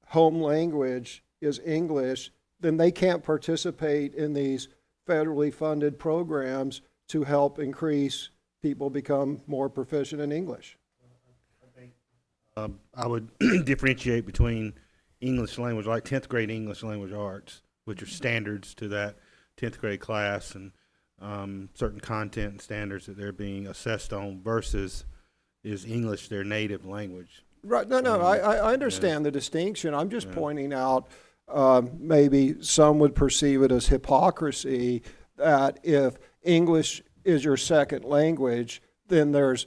Speaker 3: home language is English, then they can't participate in these federally funded programs to help increase people become more proficient in English.
Speaker 5: I would differentiate between English language, like 10th grade English language arts, which are standards to that 10th grade class, and certain content and standards that they're being assessed on, versus is English their native language.
Speaker 3: Right, no, I understand the distinction. I'm just pointing out, maybe some would perceive it as hypocrisy that if English is your second language, then there's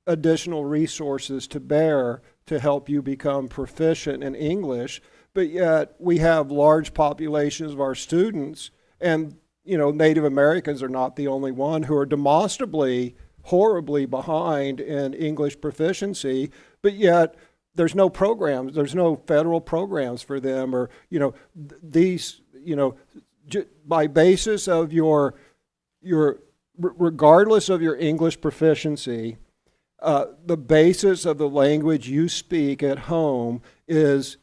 Speaker 3: additional resources to bear to help you become proficient in English, but yet we have large populations of our students, and Native Americans are not the only one, who are demonstrably horribly behind in English proficiency, but yet there's no programs, there's no federal programs for them, or these, by basis of your regardless of your English proficiency, the basis of the language you speak at home is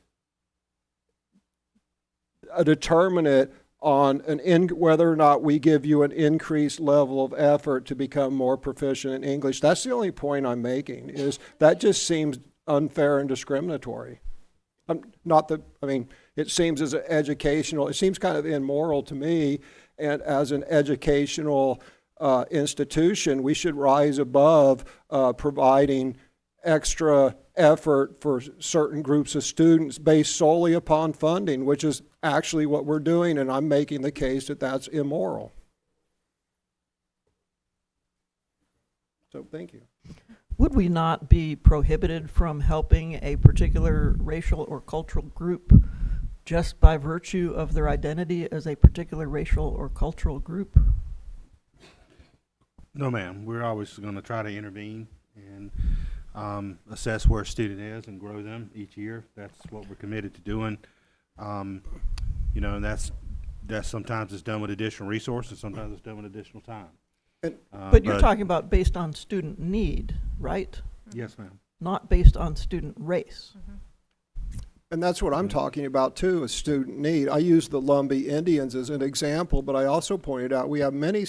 Speaker 3: a determinant on whether or not we give you an increased level of effort to become more proficient in English. That's the only point I'm making, is that just seems unfair and discriminatory. It seems as an educational, it seems kind of immoral to me, and as an educational institution, we should rise above providing extra effort for certain groups of students based solely upon funding, which is actually what we're doing, and I'm making the case that that's immoral. So thank you.
Speaker 8: would we not be prohibited from helping a particular racial or cultural group just by virtue of their identity as a particular racial or cultural group?
Speaker 5: No, ma'am. We're always going to try to intervene and assess where a student is and grow them each year. That's what we're committed to doing. You know, and that's sometimes it's done with additional resources, sometimes it's done with additional time.
Speaker 8: But you're talking about based on student need, right?
Speaker 5: Yes, ma'am.
Speaker 8: Not based on student race.
Speaker 3: And that's what I'm talking about too, is student need. I used the Lumbee Indians as an example, but I also pointed out we have many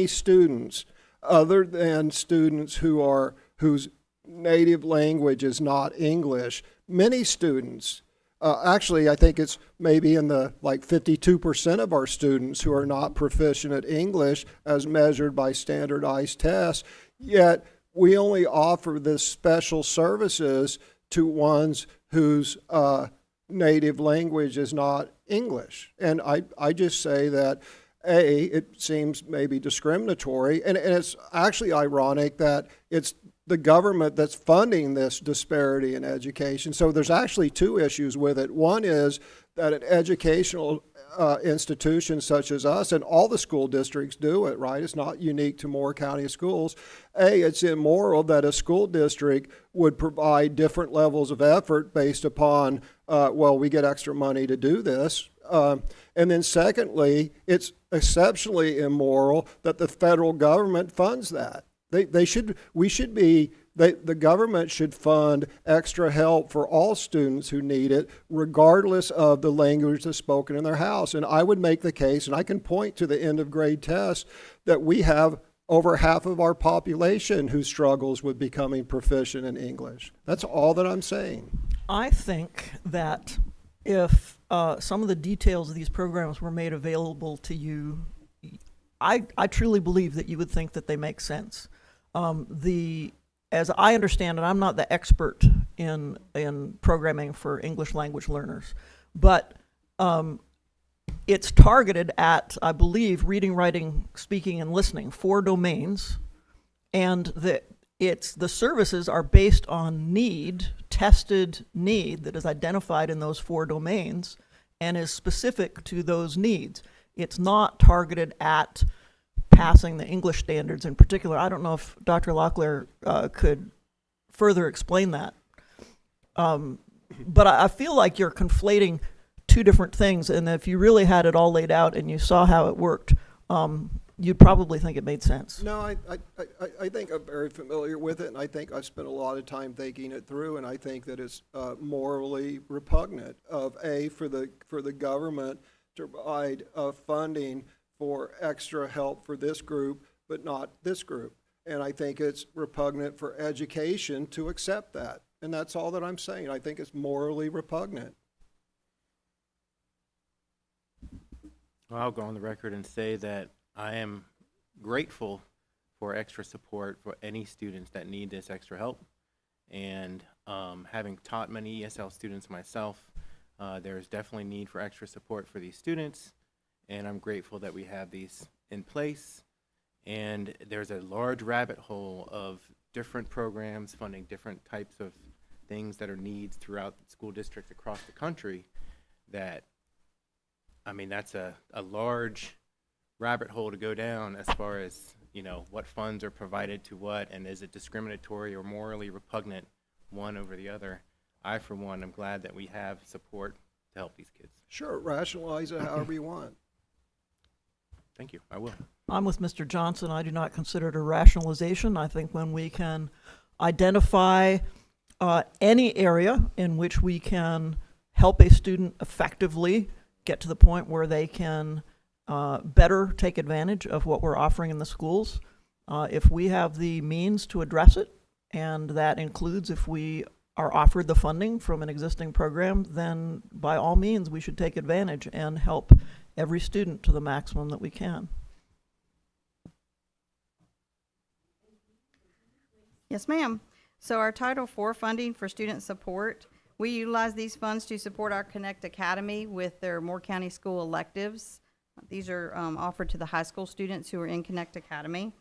Speaker 3: students other than students whose native language is not English. Many students, actually, I think it's maybe in the 52% of our students who are not proficient at English as measured by standardized tests. Yet we only offer this special services to ones whose native language is not English. And I just say that, A, it seems maybe discriminatory, and it's actually ironic that it's the government that's funding this disparity in education. So there's actually two issues with it. One is that an educational institution such as us, and all the school districts do it, right? It's not unique to Moore County Schools. A, it's immoral that a school district would provide different levels of effort based upon, well, we get extra money to do this. And then secondly, it's exceptionally immoral that the federal government funds that. The government should fund extra help for all students who need it, regardless of the language that's spoken in their house. And I would make the case, and I can point to the end of grade tests, that we have over half of our population who struggles with becoming proficient in English. That's all that I'm saying.
Speaker 8: I think that if some of the details of these programs were made available to you, I truly believe that you would think that they make sense. As I understand it, I'm not the expert in programming for English language learners, but it's targeted at, I believe, reading, writing, speaking, and listening, 4 domains, and the services are based on tested need that is identified in those 4 domains and is specific to those needs. It's not targeted at passing the English standards in particular. I don't know if Dr. Locklear could further explain that. But I feel like you're conflating 2 different things, and if you really had it all laid out and you saw how it worked, you'd probably think it made sense.
Speaker 3: No, I think I'm very familiar with it, and I think I've spent a lot of time thinking it through, and I think that it's morally repugnant for the government to provide funding for extra help for this group, but not this group. And I think it's repugnant for education to accept that. And that's all that I'm saying. I think it's morally repugnant.
Speaker 2: Well, I'll go on the record and say that I am grateful for extra support for any students that need this extra help. And having taught many ESL students myself, there is definitely need for extra support for these students. And I'm grateful that we have these in place. And there's a large rabbit hole of different programs funding different types of things that are needs throughout school districts across the country that, I mean, that's a large rabbit hole to go down as far as, you know, what funds are provided to what, and is it discriminatory or morally repugnant one over the other. I, for one, am glad that we have support to help these kids.
Speaker 3: Sure, rationalize it however you want.
Speaker 2: Thank you, I will.
Speaker 8: I'm with Mr. Johnson. I do not consider it a rationalization. I think when we can identify any area in which we can help a student effectively get to the point where they can better take advantage of what we're offering in the schools, if we have the means to address it, and that includes if we are offered the funding from an existing program, then by all means we should take advantage and help every student to the maximum that we can.
Speaker 12: Yes, ma'am. So our Title IV funding for student support, we utilize these funds to support our Connect Academy with their Moore County School electives. These are offered to the high school students who are in Connect Academy.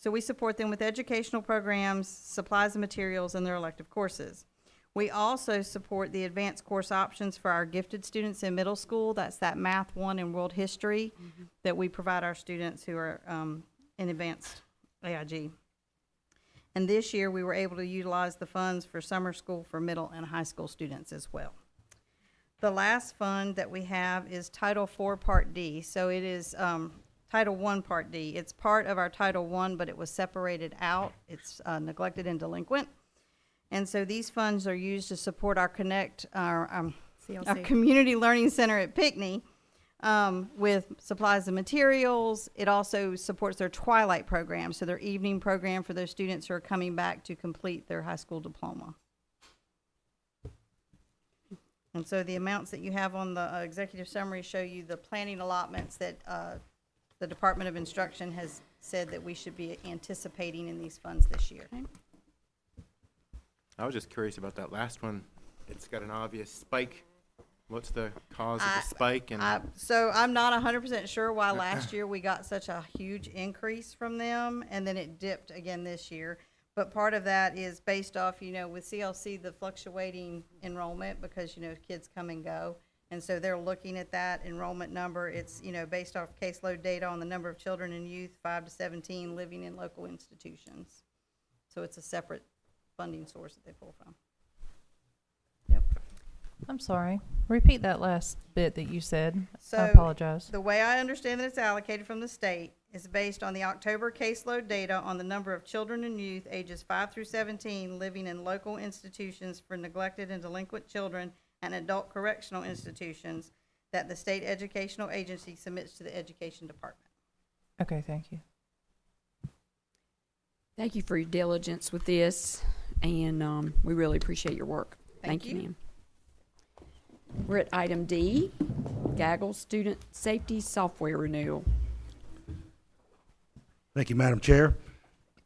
Speaker 12: So we support them with educational programs, supplies and materials, and their elective courses. We also support the advanced course options for our gifted students in middle school. That's that Math 1 and World History that we provide our students who are in advanced AIG. And this year, we were able to utilize the funds for summer school for middle and high school students as well. The last fund that we have is Title IV Part D. So it is Title I Part D. It's part of our Title I, but it was separated out. It's neglected and delinquent. And so these funds are used to support our Connect, our Community Learning Center at Pinckney with supplies and materials. It also supports their Twilight program, so their evening program for those students who are coming back to complete their high school diploma. And so the amounts that you have on the executive summary show you the planning allotments that the Department of Instruction has said that we should be anticipating in these funds this year.
Speaker 1: Okay.
Speaker 2: I was just curious about that last one. It's got an obvious spike. What's the cause of the spike? And
Speaker 12: So I'm not 100% sure why last year we got such a huge increase from them, and then it dipped again this year. But part of that is based off, you know, with CLC, the fluctuating enrollment, because, you know, kids come and go. And so they're looking at that enrollment number. It's, you know, based off caseload data on the number of children and youth 5 to 17 living in local institutions. So it's a separate funding source that they pull from. Yep.
Speaker 4: I'm sorry. Repeat that last bit that you said.
Speaker 12: So
Speaker 4: I apologize.
Speaker 12: The way I understand that it's allocated from the state is based on the October caseload data on the number of children and youth ages 5 through 17 living in local institutions for neglected and delinquent children and adult correctional institutions that the state educational agency submits to the education department.
Speaker 4: Okay, thank you.
Speaker 1: Thank you for your diligence with this, and we really appreciate your work.
Speaker 12: Thank you.
Speaker 1: Ma'am. We're at item D, Gaggle Student Safety Software Renewal.
Speaker 5: Thank you, Madam Chair.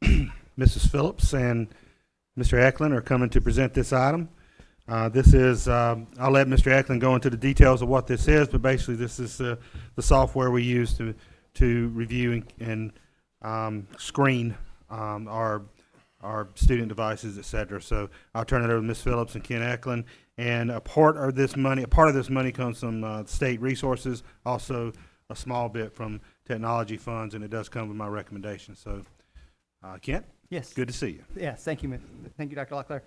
Speaker 5: Mrs. Phillips and Mr. Eklund are coming to present this item. This is, I'll let Mr. Eklund go into the details of what this is, but basically this is the software we use to review and screen our student devices, et cetera. So I'll turn it over to Ms. Phillips and Ken Eklund. And a part of this money comes from state resources, also a small bit from technology funds, and it does come with my recommendation. So, Kent?
Speaker 14: Yes.
Speaker 5: Good to see you.
Speaker 14: Yes, thank you, thank you, Dr. Locklear.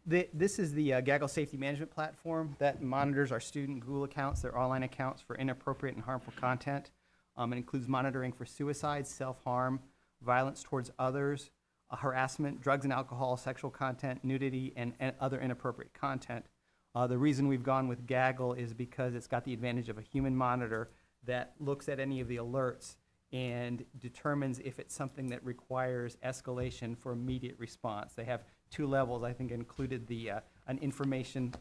Speaker 14: This is the Gaggle Safety Management Platform that monitors our student Google accounts, their online accounts for inappropriate and harmful content. It includes monitoring for suicide, self-harm, violence towards others, harassment, drugs and alcohol, sexual content, nudity, and other inappropriate content. The reason we've gone with Gaggle is because it's got the advantage of a human monitor that looks at any of the alerts and determines if it's something that requires escalation for immediate response. They have 2 levels. I think included the an information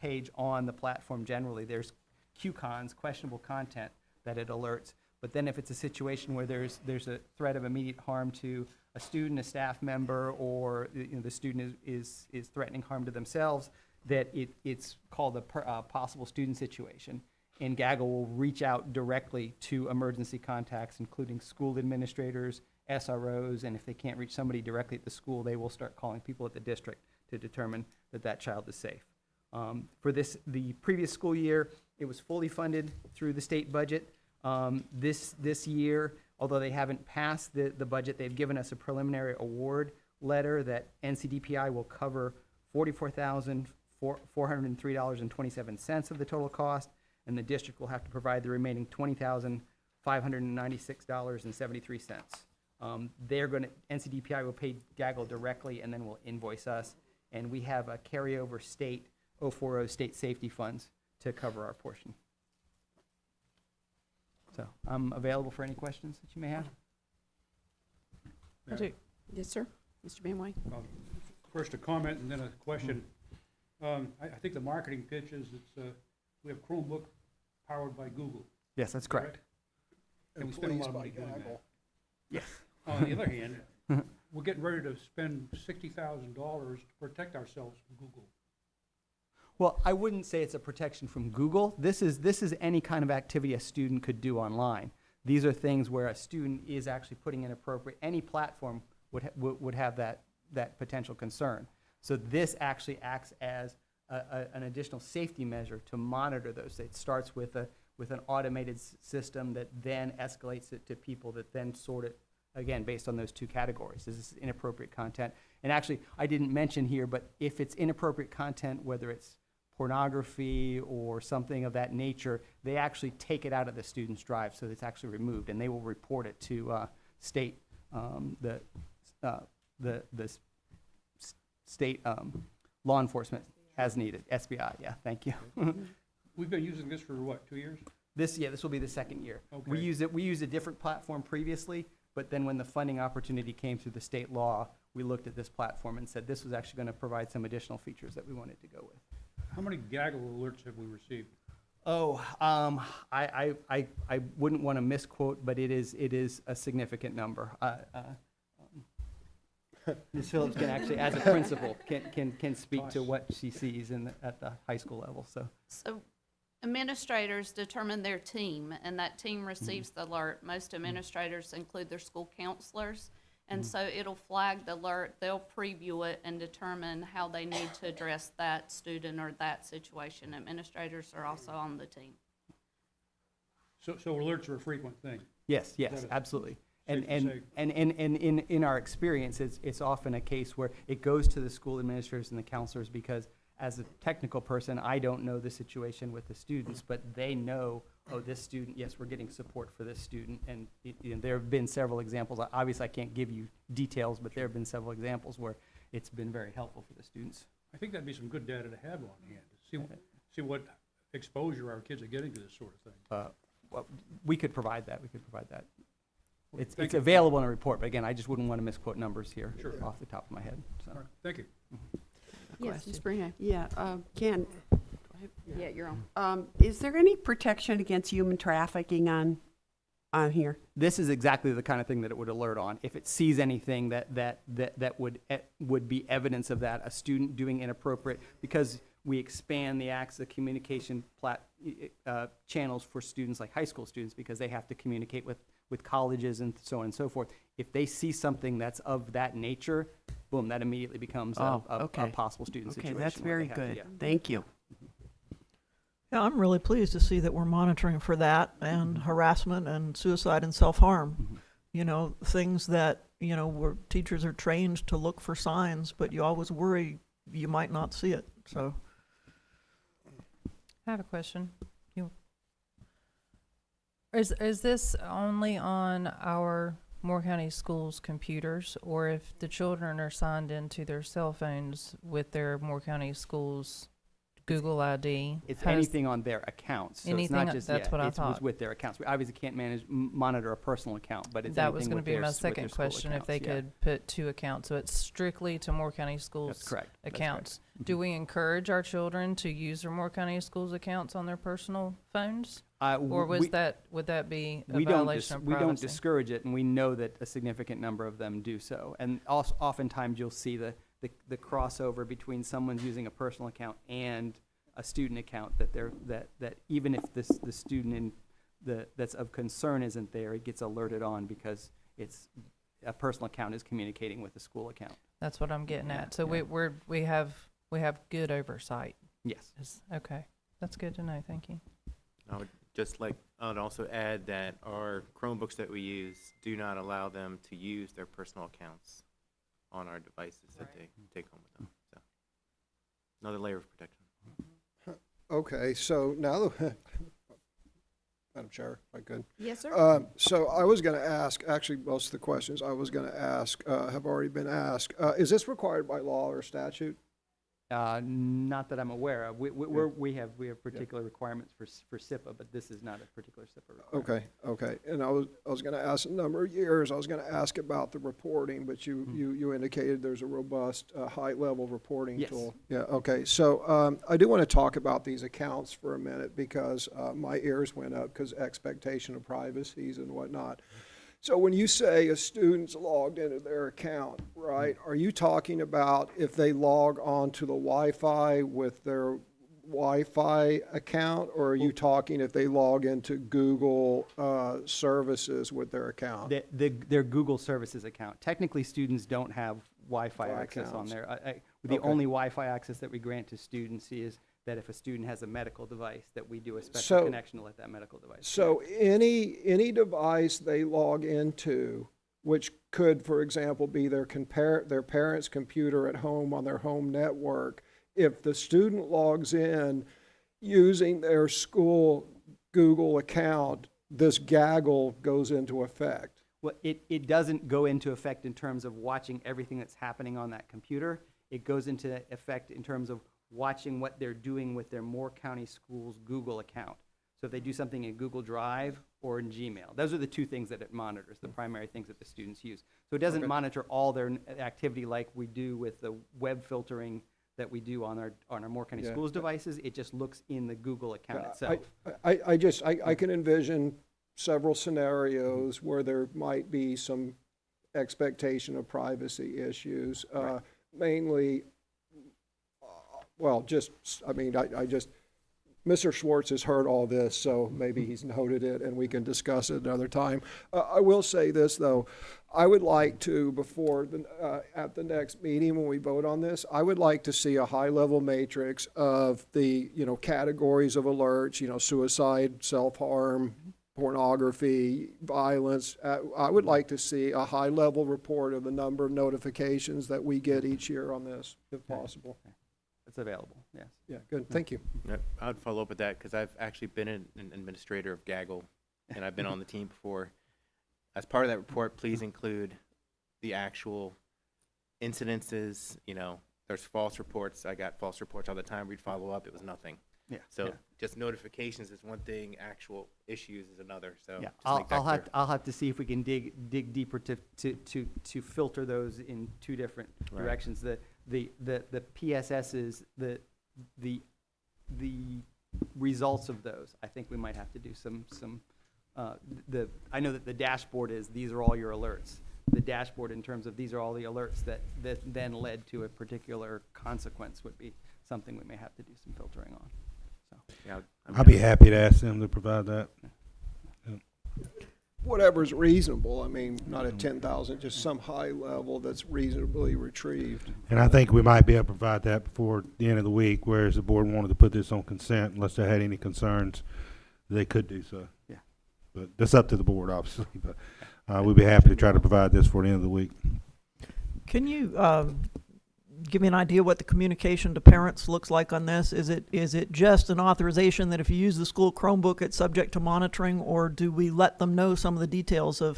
Speaker 14: page on the platform generally. There's QCons, questionable content, that it alerts. But then if it's a situation where there's a threat of immediate harm to a student, a staff member, or the student is threatening harm to themselves, that it's called a possible student situation. And Gaggle will reach out directly to emergency contacts, including school administrators, SROs, and if they can't reach somebody directly at the school, they will start calling people at the district to determine that that child is safe. For the previous school year, it was fully funded through the state budget. This year, although they haven't passed the budget, they've given us a preliminary award letter that NCDPI will cover $44,403.27 of the total cost, and the district will have to provide the remaining $20,596.73. NCDPI will pay Gaggle directly and then will invoice us, and we have a carryover state 040 state safety funds to cover our portion. So I'm available for any questions that you may have.
Speaker 1: Yes, sir. Mr. Benway?
Speaker 9: First a comment and then a question. I think the marketing pitch is we have Chromebook powered by Google.
Speaker 14: Yes, that's correct.
Speaker 9: And we spend a lot of money doing that.
Speaker 14: Yes.
Speaker 9: On the other hand, we're getting ready to spend $60,000 to protect ourselves from Google.
Speaker 14: Well, I wouldn't say it's a protection from Google. This is any kind of activity a student could do online. These are things where a student is actually putting in appropriate, any platform would have that potential concern. So this actually acts as an additional safety measure to monitor those. It starts with an automated system that then escalates it to people that then sort it, again, based on those two categories. This is inappropriate content. And actually, I didn't mention here, but if it's inappropriate content, whether it's pornography or something of that nature, they actually take it out of the student's drive, so it's actually removed, and they will report it to state, the state law enforcement as needed. SBI, yeah, thank you.
Speaker 9: We've been using this for what, 2 years?
Speaker 14: This will be the second year. We
Speaker 9: Okay.
Speaker 14: used a different platform previously, but then when the funding opportunity came through the state law, we looked at this platform and said this was actually going to provide some additional features that we wanted to go with.
Speaker 9: How many gaggle alerts have we received?
Speaker 14: Oh, I wouldn't want to misquote, but it is a significant number. Ms. Phillips can actually, as a principal, can speak to what she sees at the high school level, so.
Speaker 15: So administrators determine their team, and that team receives the alert. Most administrators include their school counselors, and so it'll flag the alert, they'll preview it and determine how they need to address that student or that situation. Administrators are also on the team.
Speaker 9: So alerts are a frequent thing.
Speaker 14: Yes,
Speaker 9: that a-
Speaker 14: absolutely.
Speaker 9: safe
Speaker 14: And
Speaker 9: to say?
Speaker 14: in our experience, it's often a case where it goes to the school administrators and the counselors, because as a technical person, I don't know the situation with the students, but they know, oh, this student, yes, we're getting support for this student. And there have been several examples. Obviously, I can't give you details, but there have been several examples where it's been very helpful for the students.
Speaker 9: I think that'd be some good data to have on hand, to see what exposure our kids are getting to this sort of thing.
Speaker 14: Well, we could provide that. It's
Speaker 9: Thank you.
Speaker 14: available in a report, but again, I just wouldn't want to misquote numbers here
Speaker 9: Sure.
Speaker 14: off the top of my head. So.
Speaker 9: All right, thank you.
Speaker 1: Yes, Ms. Bruno.
Speaker 7: Yeah, Ken,
Speaker 1: Yeah, you're on.
Speaker 7: is there any protection against human trafficking on here?
Speaker 14: This is exactly the kind of thing that it would alert on. If it sees anything that would be evidence of that, a student doing inappropriate, because we expand the access of communication channels for students like high school students, because they have to communicate with colleges and so on and so forth. If they see something that's of that nature, boom, that immediately becomes a possible student situation.
Speaker 7: Okay, that's
Speaker 14: where they
Speaker 7: very
Speaker 14: have to-
Speaker 7: good.
Speaker 14: yeah.
Speaker 7: Thank you.
Speaker 8: Yeah, I'm really pleased to see that we're monitoring for that and harassment and suicide and self-harm. You know, things that, you know, where teachers are trained to look for signs, but you always worry you might not see it, so.
Speaker 4: I have a question. Is this only on our Moore County Schools computers, or if the children are signed into their cell phones with their Moore County Schools Google ID?
Speaker 14: It's
Speaker 4: how does-
Speaker 14: anything on their accounts. So it's
Speaker 4: Anything
Speaker 14: not
Speaker 4: on-
Speaker 14: just,
Speaker 4: that's what I
Speaker 14: it's
Speaker 4: thought.
Speaker 14: with their accounts. We obviously can't monitor a personal account, but it's
Speaker 4: That was
Speaker 14: anything
Speaker 4: gonna
Speaker 14: with
Speaker 4: be
Speaker 14: their
Speaker 4: my
Speaker 14: with their
Speaker 4: second
Speaker 14: school
Speaker 4: question, if they
Speaker 14: accounts, yeah.
Speaker 4: could put two accounts. So it's strictly to Moore County Schools
Speaker 14: That's correct. That's
Speaker 4: accounts.
Speaker 14: correct.
Speaker 4: Do we encourage our children to use their Moore County Schools accounts on their personal phones? Or would that be a violation of
Speaker 14: we don't
Speaker 4: privacy?
Speaker 14: discourage it, and we know that a significant number of them do so. And also, oftentimes you'll see the crossover between someone's using a personal account and a student account, that even if the student that's of concern isn't there, it gets alerted on because it's a personal account is communicating with the school account.
Speaker 4: That's what I'm getting
Speaker 14: Yeah,
Speaker 4: at. So
Speaker 14: yeah.
Speaker 4: we have good oversight.
Speaker 14: Yes.
Speaker 4: Okay, that's good to know. Thank you.
Speaker 2: I would also add that our Chromebooks that we use do not allow them to use their personal accounts on our devices that they take home with them. So, another layer of protection.
Speaker 3: Okay, so now, Madam Chair, if I could.
Speaker 1: Yes, sir.
Speaker 3: So I was going to ask, actually, most of the questions I was going to ask have already been asked. Is this required by law or statute?
Speaker 14: Not that I'm aware of. We have particular requirements for SIPA, but this is not a particular SIPA requirement.
Speaker 3: Okay. And I was going to ask a number of years, I was going to ask about the reporting, but you indicated there's a robust, high-level reporting
Speaker 14: Yes.
Speaker 3: tool. Yeah, okay. So I do want to talk about these accounts for a minute because my ears went up because expectation of privacies and whatnot. So when you say a student's logged into their account, right, are you talking about if they log on to the Wi-Fi with their Wi-Fi account, or are you talking if they log into Google services with their account?
Speaker 14: Their Google Services account. Technically, students don't have Wi-Fi
Speaker 3: Wi-Fi
Speaker 14: access on
Speaker 3: accounts.
Speaker 14: there. The
Speaker 3: Okay.
Speaker 14: only Wi-Fi access that we grant to students is that if a student has a medical device, that we do a special
Speaker 3: So-
Speaker 14: connection to let that medical device.
Speaker 3: So any device they log into, which could, for example, be their parent's computer at home on their home network, if the student logs in using their school Google account, this gaggle goes into effect.
Speaker 14: Well, it doesn't go into effect in terms of watching everything that's happening on that computer. It goes into effect in terms of watching what they're doing with their Moore County Schools Google account. So if they do something in Google Drive or in Gmail, those are the two things that it monitors, the primary things that the students use. So it doesn't
Speaker 3: Okay.
Speaker 14: monitor all their activity like we do with the web filtering that we do on our Moore County
Speaker 3: Yeah.
Speaker 14: Schools devices. It just looks in the Google account itself.
Speaker 3: I can envision several scenarios where there might be some expectation of privacy issues, mainly, well, just, I mean, I just, Mr. Schwartz has heard all this, so maybe he's noted it and we can discuss it another time. I will say this, though. I would like to, at the next meeting when we vote on this, I would like to see a high-level matrix of the, categories of alerts, suicide, self-harm, pornography, violence. I would like to see a high-level report of the number of notifications that we get each year on this, if possible.
Speaker 14: It's available, yes.
Speaker 3: Yeah, good, thank you.
Speaker 2: Yep, I would follow up with that because I've actually been an administrator of Gaggle, and I've been on the team before. As part of that report, please include the actual incidences. There's false reports. I got false reports all the time. We'd follow up. It was nothing.
Speaker 14: Yeah.
Speaker 2: So
Speaker 14: yeah.
Speaker 2: just notifications is one thing. Actual issues is another. So
Speaker 14: Yeah,
Speaker 2: just make that clear.
Speaker 14: I'll have to see if we can dig deeper to filter those in two different
Speaker 2: Right.
Speaker 14: directions. The PSSs, the results of those, I think we might have to do some I know that the dashboard is, these are all your alerts. The dashboard in terms of these are all the alerts that then led to a particular consequence would be something we may have to do some filtering on. So.
Speaker 2: Yeah,
Speaker 5: I'd be happy to ask them to provide that.
Speaker 3: Whatever's reasonable, I mean, not at 10,000, just some high level that's reasonably retrieved.
Speaker 5: And I think we might be able to provide that before the end of the week, whereas the board wanted to put this on consent unless they had any concerns, they could do so.
Speaker 14: Yeah.
Speaker 5: But that's up to the board, obviously, but we'd be happy to try to provide this for the end of the week.
Speaker 8: Can you give me an idea what the communication to parents looks like on this? Is it just an authorization that if you use the school Chromebook, it's subject to monitoring, or do we let them know some of the details of,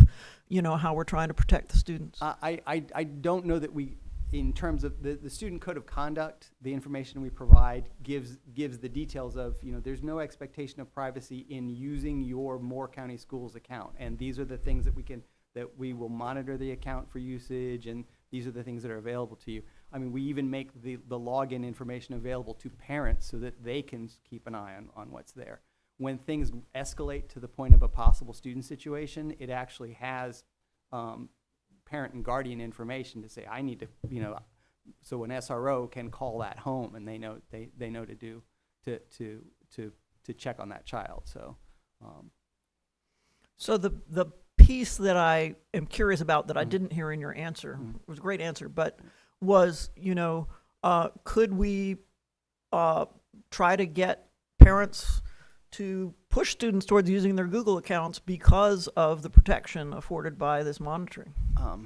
Speaker 8: how we're trying to protect the students?
Speaker 14: I don't know that we, in terms of the student code of conduct, the information we provide gives the details of, there's no expectation of privacy in using your Moore County Schools account. And these are the things that we will monitor the account for usage, and these are the things that are available to you. I mean, we even make the login information available to parents so that they can keep an eye on what's there. When things escalate to the point of a possible student situation, it actually has parent and guardian information to say, I need to, so an SRO can call that home and they know to do to check on that child. So,
Speaker 8: So the piece that I am curious about that I didn't hear in your answer, it was a great answer, but was, could we try to get parents to push students towards using their Google accounts because of the protection afforded by this monitoring?
Speaker 14: I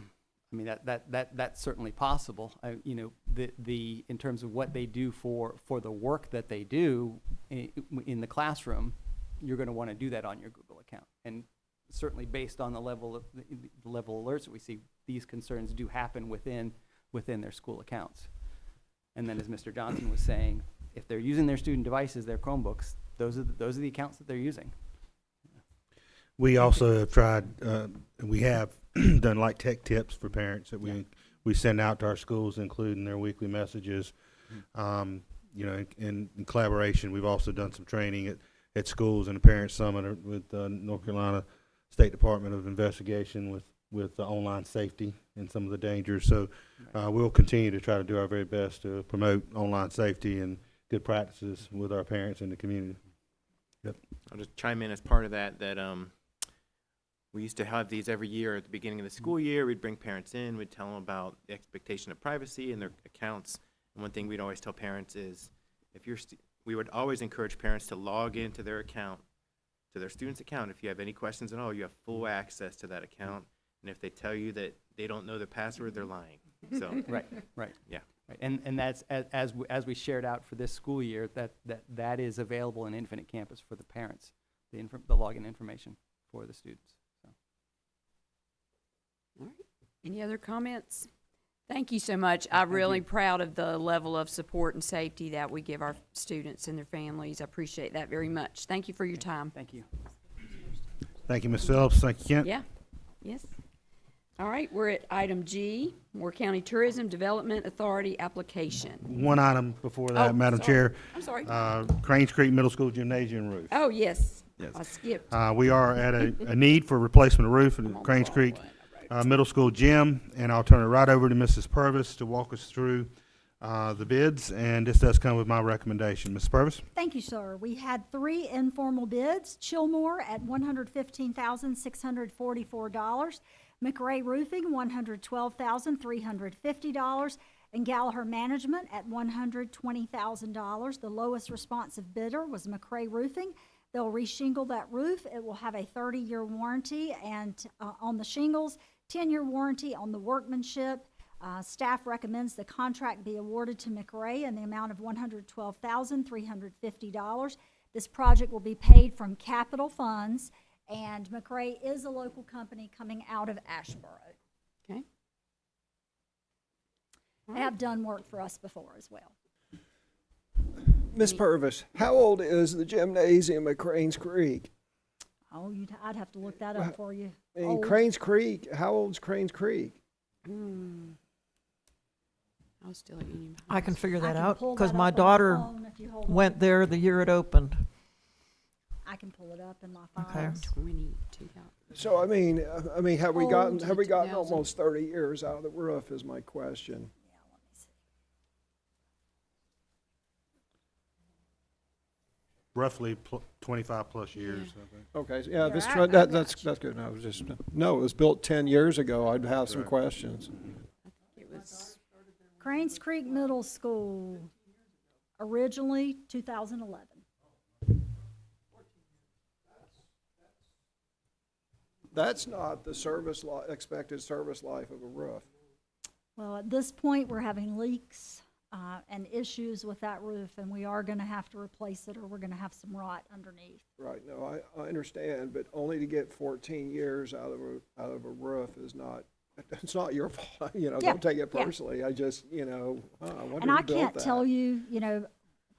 Speaker 14: mean, that's certainly possible. In terms of what they do for the work that they do in the classroom, you're going to want to do that on your Google account. And certainly based on the level of alerts that we see, these concerns do happen within their school accounts. And then, as Mr. Johnson was saying, if they're using their student devices, their Chromebooks, those are the accounts that they're using.
Speaker 5: We also have tried, and we have done like tech tips for parents that we send out to our schools, including their weekly messages. In collaboration, we've also done some training at schools and the Parent Summit with North Carolina State Department of Investigation with online safety and some of the dangers. So we'll continue to try to do our very best to promote online safety and good practices with our parents and the community. Yep.
Speaker 2: I'll just chime in as part of that, we used to have these every year at the beginning of the school year. We'd bring parents in, we'd tell them about the expectation of privacy and their accounts. And one thing we'd always tell parents is, we would always encourage parents to log into their account, to their student's account. If you have any questions at all, you have full access to that account. And if they tell you that they don't know the password, they're lying. So,
Speaker 14: Right, right.
Speaker 2: yeah.
Speaker 14: Right. And that's, as we shared out for this school year, that is available in Infinite Campus for the parents, the login information for the students. So.
Speaker 1: All right. Any other comments? Thank you so much. I'm really proud of the level of support and safety that we give our students and their families. I appreciate that very much. Thank you for your time.
Speaker 14: Thank you.
Speaker 5: Thank you, Ms. Phillips. Thank you, Kent.
Speaker 1: Yeah, yes. All right, we're at item G, Moore County Tourism Development Authority application.
Speaker 5: One item before that,
Speaker 1: Oh,
Speaker 5: Madam
Speaker 1: sorry.
Speaker 5: Chair.
Speaker 1: I'm sorry.
Speaker 5: Cranes Creek Middle School Gymnasium roof.
Speaker 1: Oh, yes.
Speaker 5: Yes.
Speaker 1: I skipped.
Speaker 5: We are at a need for replacement of roof at Cranes Creek Middle School Gym, and I'll turn it right over to Mrs. Purvis to walk us through the bids, and this does come with my recommendation. Mrs. Purvis?
Speaker 16: Thank you, sir. We had 3 informal bids. Chillmore at $115,644. McRae Roofing, $112,350. And Gallagher Management at $120,000. The lowest responsive bidder was McRae Roofing. They'll reshingle that roof. It will have a 30-year warranty and on the shingles, 10-year warranty on the workmanship. Staff recommends the contract be awarded to McRae in the amount of $112,350. This project will be paid from capital funds, and McRae is a local company coming out of Ashboro.
Speaker 1: Okay.
Speaker 16: They have done work for us before as well.
Speaker 3: Ms. Purvis, how old is the gymnasium at Cranes Creek?
Speaker 16: Oh, I'd have to look that up for you.
Speaker 3: I mean,
Speaker 16: Old.
Speaker 3: Cranes Creek, how old's Cranes Creek?
Speaker 1: I was still at Union High.
Speaker 8: I can figure
Speaker 16: I
Speaker 8: that
Speaker 16: can
Speaker 8: out
Speaker 16: pull
Speaker 8: because
Speaker 16: that
Speaker 8: my
Speaker 16: up on
Speaker 8: daughter
Speaker 16: phone if you hold on.
Speaker 8: went there the year it opened.
Speaker 16: I can pull it up in my
Speaker 8: Okay.
Speaker 16: files.
Speaker 1: 22,000.
Speaker 3: So, I mean, have we gotten,
Speaker 16: Old.
Speaker 3: have we gotten
Speaker 1: 2000.
Speaker 3: almost 30 years out of the roof is my question.
Speaker 16: Yeah, let me see.
Speaker 5: Roughly 25 plus years, I think.
Speaker 3: Okay, yeah,
Speaker 16: Yeah,
Speaker 3: this,
Speaker 16: I
Speaker 3: that's
Speaker 16: got you.
Speaker 3: good. I was just, no, it was built 10 years ago. I'd have some
Speaker 5: Right.
Speaker 3: questions.
Speaker 1: It was,
Speaker 16: Cranes Creek Middle School, originally 2011.
Speaker 3: That's not the expected service life of a roof.
Speaker 16: Well, at this point, we're having leaks and issues with that roof, and we are going to have to replace it, or we're going to have some rot underneath.
Speaker 3: Right, no, I understand, but only to get 14 years out of a roof is not, it's not your fault,
Speaker 16: Yeah,
Speaker 3: don't take it
Speaker 16: yeah.
Speaker 3: personally. I just, I wonder
Speaker 16: And
Speaker 3: who
Speaker 16: I
Speaker 3: built
Speaker 16: can't
Speaker 3: that.
Speaker 16: tell you,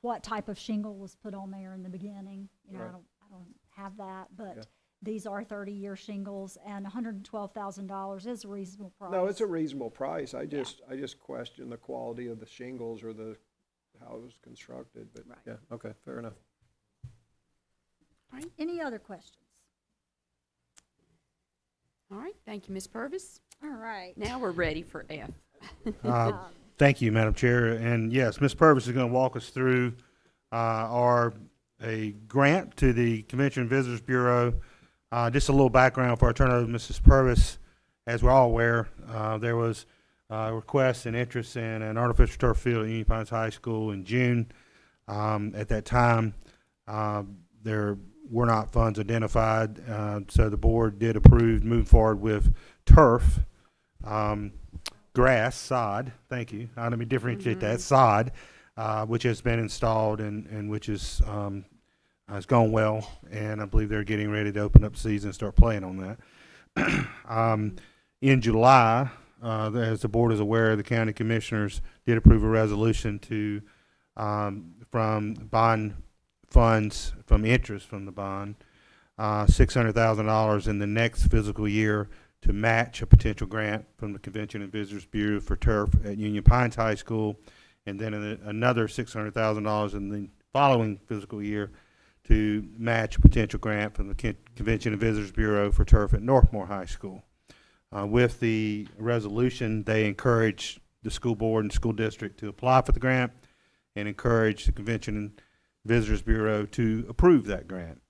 Speaker 16: what type of shingle was put on there in the beginning.
Speaker 3: Right.
Speaker 16: I don't have that, but
Speaker 3: Yeah.
Speaker 16: these are 30-year shingles, and $112,000 is a reasonable price.
Speaker 3: No, it's a reasonable price. I just question the quality of the shingles or how it was constructed, but
Speaker 16: Right.
Speaker 3: yeah, okay, fair enough.
Speaker 16: Any other questions?
Speaker 1: all right, thank you, Ms. Purvis.
Speaker 16: All right.
Speaker 1: Now we're ready for F.
Speaker 5: Thank you, Madam Chair. And yes, Ms. Purvis is going to walk us through a grant to the Convention and Visitors Bureau. Just a little background before I turn it over to Mrs. Purvis. As we're all aware, there was a request and interest in an artificial turf field at Union Pines High School in June. At that time, there were not funds identified, so the board did approve moving forward with turf, grass, sod, thank you. Let me differentiate that, sod, which has been installed and which is it's gone well, and I believe they're getting ready to open up season and start playing on that. In July, as the board is aware, the county commissioners did approve a resolution to, from bond funds, from interest from the bond, $600,000 in the next fiscal year to match a potential grant from the Convention and Visitors Bureau for turf at Union Pines High School, and then another $600,000 in the following fiscal year to match a potential grant from the Convention and Visitors Bureau for turf at Northmore High School. With the resolution, they encourage the school board and school district to apply for the grant, and encourage the Convention and Visitors Bureau to approve that grant.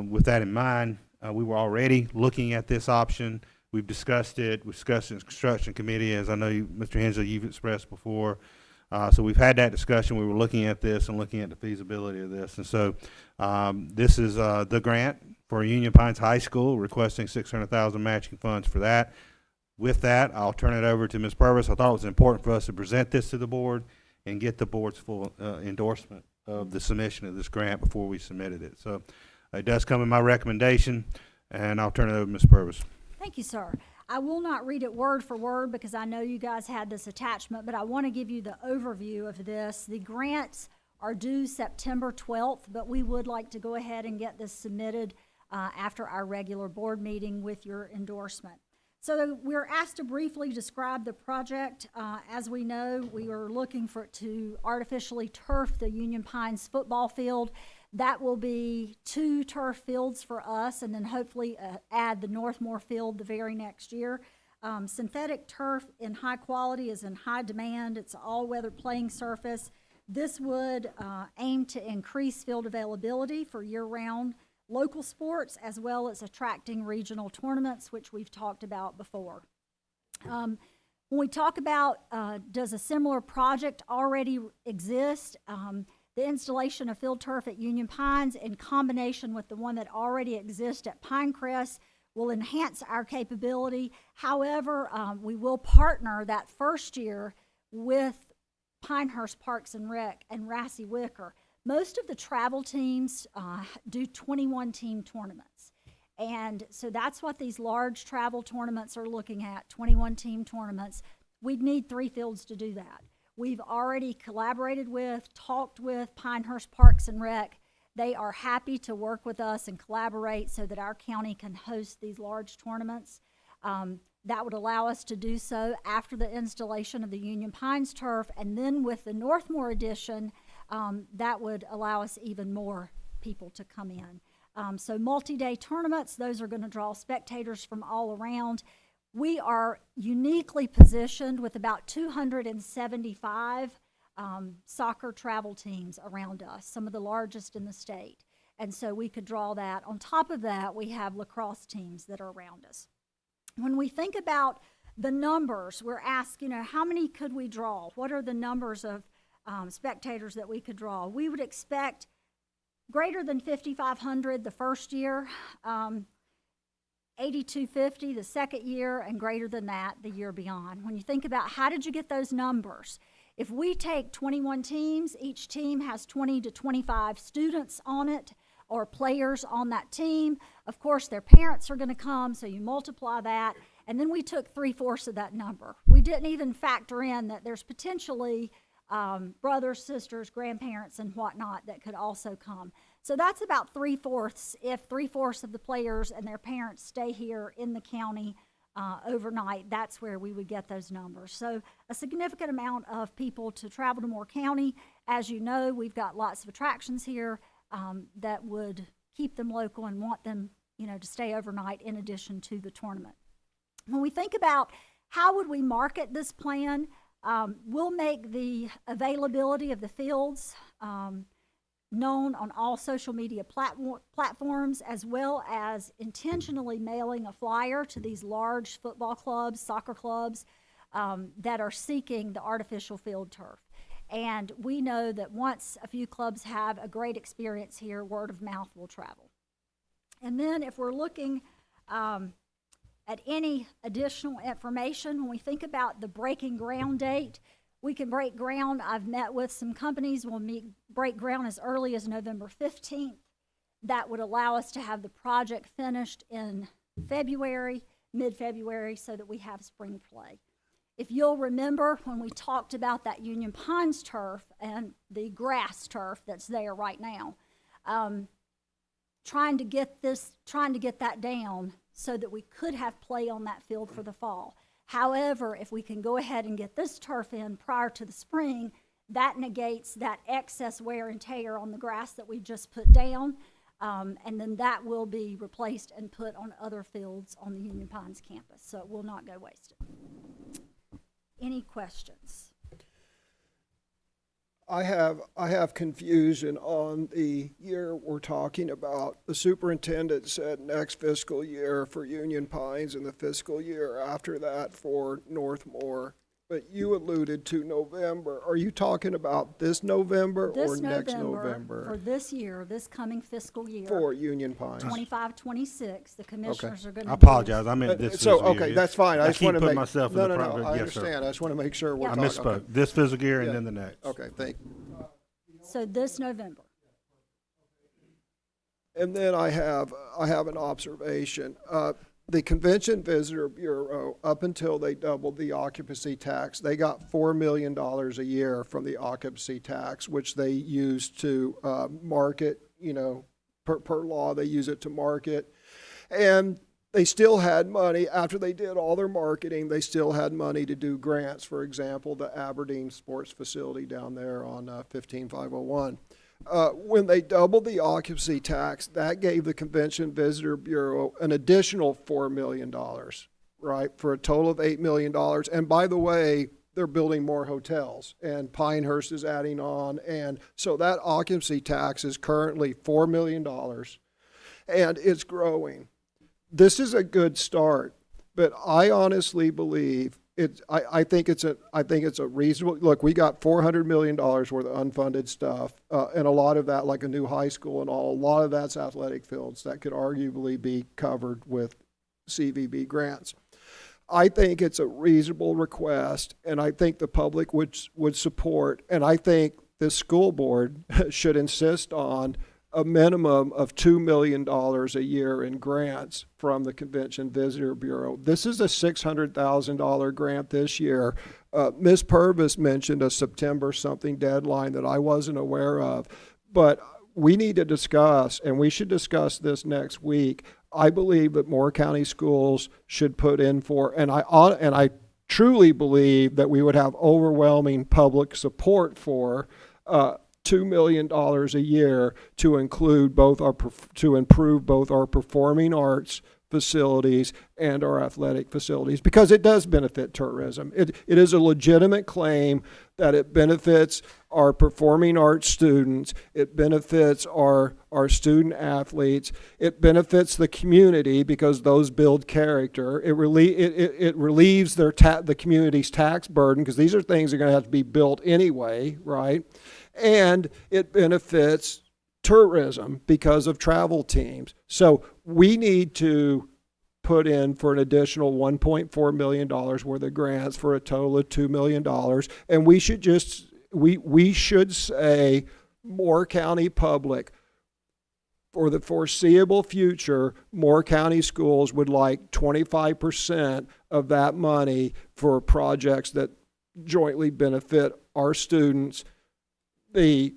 Speaker 5: With that in mind, we were already looking at this option. We've discussed it. We've discussed it in construction committee, as I know you, Mr. Hensley, you've expressed before. So we've had that discussion. We were looking at this and looking at the feasibility of this. And so this is the grant for Union Pines High School, requesting $600,000 matching funds for that. With that, I'll turn it over to Ms. Purvis. I thought it was important for us to present this to the board and get the board's full endorsement of the submission of this grant before we submitted it. So it does come in my recommendation, and I'll turn it over to Ms. Purvis.
Speaker 16: Thank you, sir. I will not read it word for word because I know you guys had this attachment, but I want to give you the overview of this. The grants are due September 12th, but we would like to go ahead and get this submitted after our regular board meeting with your endorsement. So we're asked to briefly describe the project. As we know, we are looking for it to artificially turf the Union Pines football field. That will be 2 turf fields for us, and then hopefully add the Northmore field the very next year. Synthetic turf in high quality is in high demand. It's an all-weather playing surface. This would aim to increase field availability for year-round local sports, as well as attracting regional tournaments, which we've talked about before. When we talk about does a similar project already exist, the installation of field turf at Union Pines in combination with the one that already exists at Pinecrest will enhance our capability. However, we will partner that first year with Pinehurst Parks and Rec and Rassy Wicker. Most of the travel teams do 21-team tournaments. And so that's what these large travel tournaments are looking at, 21-team tournaments. We'd need 3 fields to do that. We've already collaborated with, talked with Pinehurst Parks and Rec. They are happy to work with us and collaborate so that our county can host these large tournaments. That would allow us to do so after the installation of the Union Pines turf, and then with the Northmore addition, that would allow us even more people to come in. So multi-day tournaments, those are going to draw spectators from all around. We are uniquely positioned with about 275 soccer travel teams around us, some of the largest in the state. And so we could draw that. On top of that, we have lacrosse teams that are around us. When we think about the numbers, we're asked, how many could we draw? What are the numbers of spectators that we could draw? We would expect greater than 5,500 the first year, 8,250 the second year, and greater than that the year beyond. When you think about how did you get those numbers, if we take 21 teams, each team has 20 to 25 students on it or players on that team. Of course, their parents are going to come, so you multiply that, and then we took 3/4 of that number. We didn't even factor in that there's potentially brothers, sisters, grandparents, and whatnot that could also come. So that's about 3/4 if 3/4 of the players and their parents stay here in the county overnight. That's where we would get those numbers. So a significant amount of people to travel to Moore County. As you know, we've got lots of attractions here that would keep them local and want them, to stay overnight in addition to the tournament. When we think about how would we market this plan, we'll make the availability of the fields known on all social media platforms, as well as intentionally mailing a flyer to these large football clubs, soccer clubs that are seeking the artificial field turf. And we know that once a few clubs have a great experience here, word of mouth will travel. And then if we're looking at any additional information, when we think about the breaking ground date, we can break ground. I've met with some companies. We'll break ground as early as November 15th. That would allow us to have the project finished in February, mid-February, so that we have spring play. If you'll remember when we talked about that Union Pines turf and the grass turf that's there right now, trying to get that down so that we could have play on that field for the fall. However, if we can go ahead and get this turf in prior to the spring, that negates that excess wear and tear on the grass that we just put down, and then that will be replaced and put on other fields on the Union Pines campus, so it will not go wasted. Any questions?
Speaker 3: I have confusion on the year we're talking about. The superintendent said next fiscal year for Union Pines and the fiscal year after that for Northmore. But you alluded to November. Are you talking about this November or next
Speaker 16: For
Speaker 3: November?
Speaker 16: this year, this coming fiscal year.
Speaker 3: For Union Pines?
Speaker 16: 25, 26, the commissioners are gonna.
Speaker 5: I apologize, I meant this
Speaker 3: So,
Speaker 5: fiscal year.
Speaker 3: okay, that's fine. I just
Speaker 5: keep
Speaker 3: want to
Speaker 5: putting
Speaker 3: make.
Speaker 5: myself in
Speaker 3: No,
Speaker 5: the
Speaker 3: no,
Speaker 5: pro-
Speaker 3: no, I
Speaker 5: yes, sir.
Speaker 3: understand. I just want to make sure we're
Speaker 5: I
Speaker 3: talking.
Speaker 5: misspoke.
Speaker 3: okay.
Speaker 5: This fiscal year and
Speaker 3: Yeah.
Speaker 5: then the next.
Speaker 3: Okay, thank.
Speaker 16: So this November.
Speaker 3: And then I have an observation. The Convention Visitor Bureau, up until they doubled the occupancy tax, they got $4 million a year from the occupancy tax, which they used to market, per law, they use it to market. And they still had money, after they did all their marketing, they still had money to do grants. For example, the Aberdeen sports facility down there on 15501. When they doubled the occupancy tax, that gave the Convention Visitor Bureau an additional $4 million, right, for a total of $8 million. And by the way, they're building more hotels, and Pinehurst is adding on. And so that occupancy tax is currently $4 million, and it's growing. This is a good start, but I honestly believe I think it's a reasonable, look, we got $400 million worth of unfunded stuff, and a lot of that, like a new high school and all, a lot of that's athletic fields that could arguably be covered with CVB grants. I think it's a reasonable request, and I think the public would support, and I think this school board should insist on a minimum of $2 million a year in grants from the Convention Visitor Bureau. This is a $600,000 grant this year. Ms. Purvis mentioned a September something deadline that I wasn't aware of, but we need to discuss, and we should discuss this next week. I believe that Moore County Schools should put in for, and I truly believe that we would have overwhelming public support for $2 million a year to include to improve both our performing arts facilities and our athletic facilities, because it does benefit tourism. It is a legitimate claim that it benefits our performing arts students, it benefits our student athletes, it benefits the community because those build character. It relieves the community's tax burden, because these are things that are going to have to be built anyway, right? And it benefits tourism because of travel teams. So we need to put in for an additional $1.4 million worth of grants for a total of $2 million. And we should say, Moore County Public, for the foreseeable future, Moore County Schools would like 25% of that money for projects that jointly benefit our students, the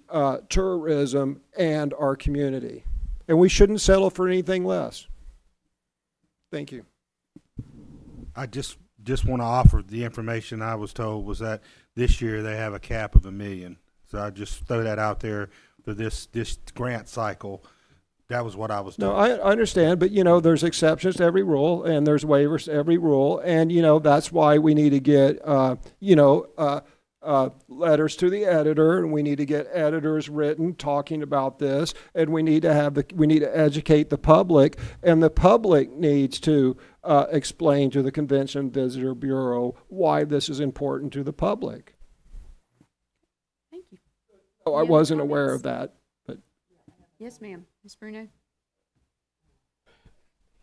Speaker 3: tourism, and our community. And we shouldn't settle for anything less. Thank you.
Speaker 5: I just want to offer the information I was told was that this year they have a cap of $1 million. So I just throw that out there for this grant cycle. That was what I was told.
Speaker 3: No, I understand, but there's exceptions to every rule, and there's waivers to every rule, and that's why we need to get letters to the editor, and we need to get editors written talking about this, and we need to educate the public, and the public needs to explain to the Convention Visitor Bureau why this is important to the public.
Speaker 1: Thank you.
Speaker 3: Oh, I
Speaker 1: Any other
Speaker 3: wasn't aware
Speaker 1: comments?
Speaker 3: of that, but.
Speaker 1: Yes, ma'am. Ms. Bruno?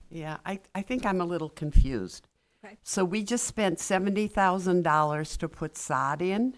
Speaker 7: Yeah, I think I'm a little confused.
Speaker 16: Okay.
Speaker 7: So we just spent $70,000 to put sod in?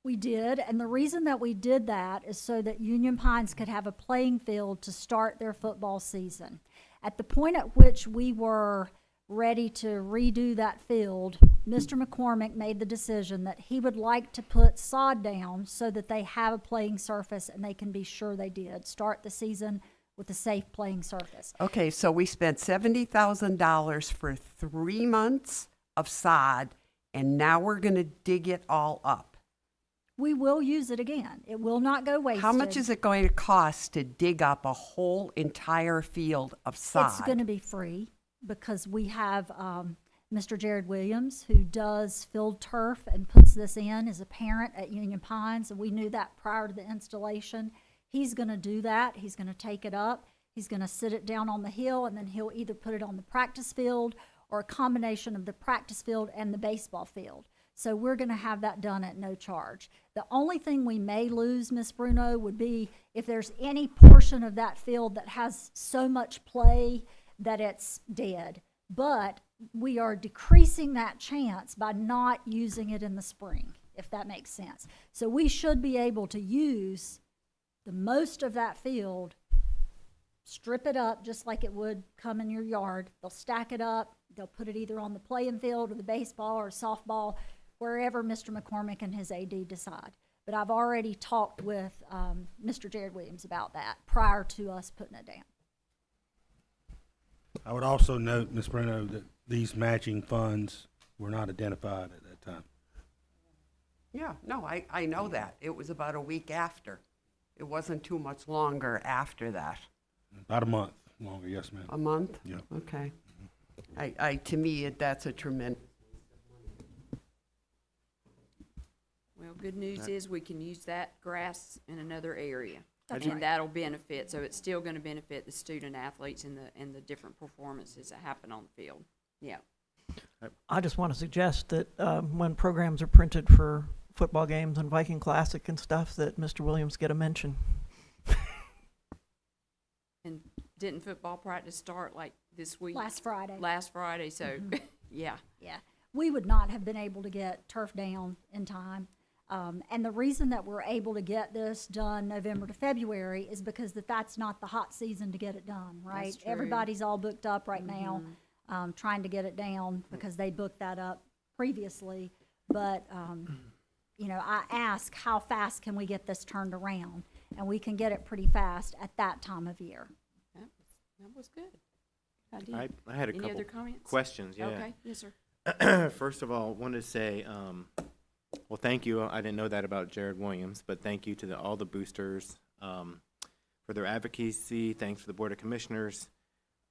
Speaker 16: We did, and the reason that we did that is so that Union Pines could have a playing field to start their football season. At the point at which we were ready to redo that field, Mr. McCormick made the decision that he would like to put sod down so that they have a playing surface and they can be sure they did start the season with a safe playing surface.
Speaker 7: Okay, so we spent $70,000 for 3 months of sod, and now we're going to dig it all up.
Speaker 16: We will use it again. It will not go wasted.
Speaker 7: How much is it going to cost to dig up a whole entire field of sod?
Speaker 16: It's going to be free because we have Mr. Jared Williams, who does field turf and puts this in, is a parent at Union Pines, and we knew that prior to the installation. He's gonna do that. He's gonna take it up. He's gonna sit it down on the hill, and then he'll either put it on the practice field or a combination of the practice field and the baseball field. So we're gonna have that done at no charge. The only thing we may lose, Ms. Bruno, would be if there's any portion of that field that has so much play that it's dead. But we are decreasing that chance by not using it in the spring, if that makes sense. So we should be able to use the most of that field, strip it up just like it would come in your yard. They'll stack it up. They'll put it either on the playing field or the baseball or softball, wherever Mr. McCormick and his AD decide. But I've already talked with Mr. Jared Williams about that prior to us putting it down.
Speaker 5: I would also note, Ms. Bruno, that these matching funds were not identified at that time.
Speaker 7: Yeah, no, I know that. It was about a week after. It wasn't too much longer after that.
Speaker 5: About a month longer, yes, ma'am.
Speaker 7: A month?
Speaker 5: Yeah.
Speaker 7: Okay. To me, that's a tremendous.
Speaker 1: Well, good news is we can use that grass in another area.
Speaker 16: That's
Speaker 1: And
Speaker 16: right.
Speaker 1: that'll benefit, so it's still gonna benefit the student athletes and the different performances that happen on the field. Yeah.
Speaker 8: I just want to suggest that when programs are printed for football games and Viking Classic and stuff, that Mr. Williams get a mention.
Speaker 1: And didn't football practice start like this week?
Speaker 16: Last Friday.
Speaker 1: Last Friday, so, yeah.
Speaker 16: Yeah, we would not have been able to get turf down in time. And the reason that we're able to get this done November to February is because that's not the hot season to get it done, right?
Speaker 1: That's true.
Speaker 16: Everybody's all booked up right now, trying to get it down because they booked that up previously. But, you know, I ask, how fast can we get this turned around? And we can get it pretty fast at that time of year.
Speaker 1: That was good. Idea.
Speaker 2: I had a
Speaker 1: Any
Speaker 2: couple
Speaker 1: other comments?
Speaker 2: questions, yeah.
Speaker 1: Okay, yes, sir.
Speaker 2: First of all, wanted to say, well, thank you. I didn't know that about Jared Williams, but thank you to all the boosters for their advocacy. Thanks for the Board of Commissioners.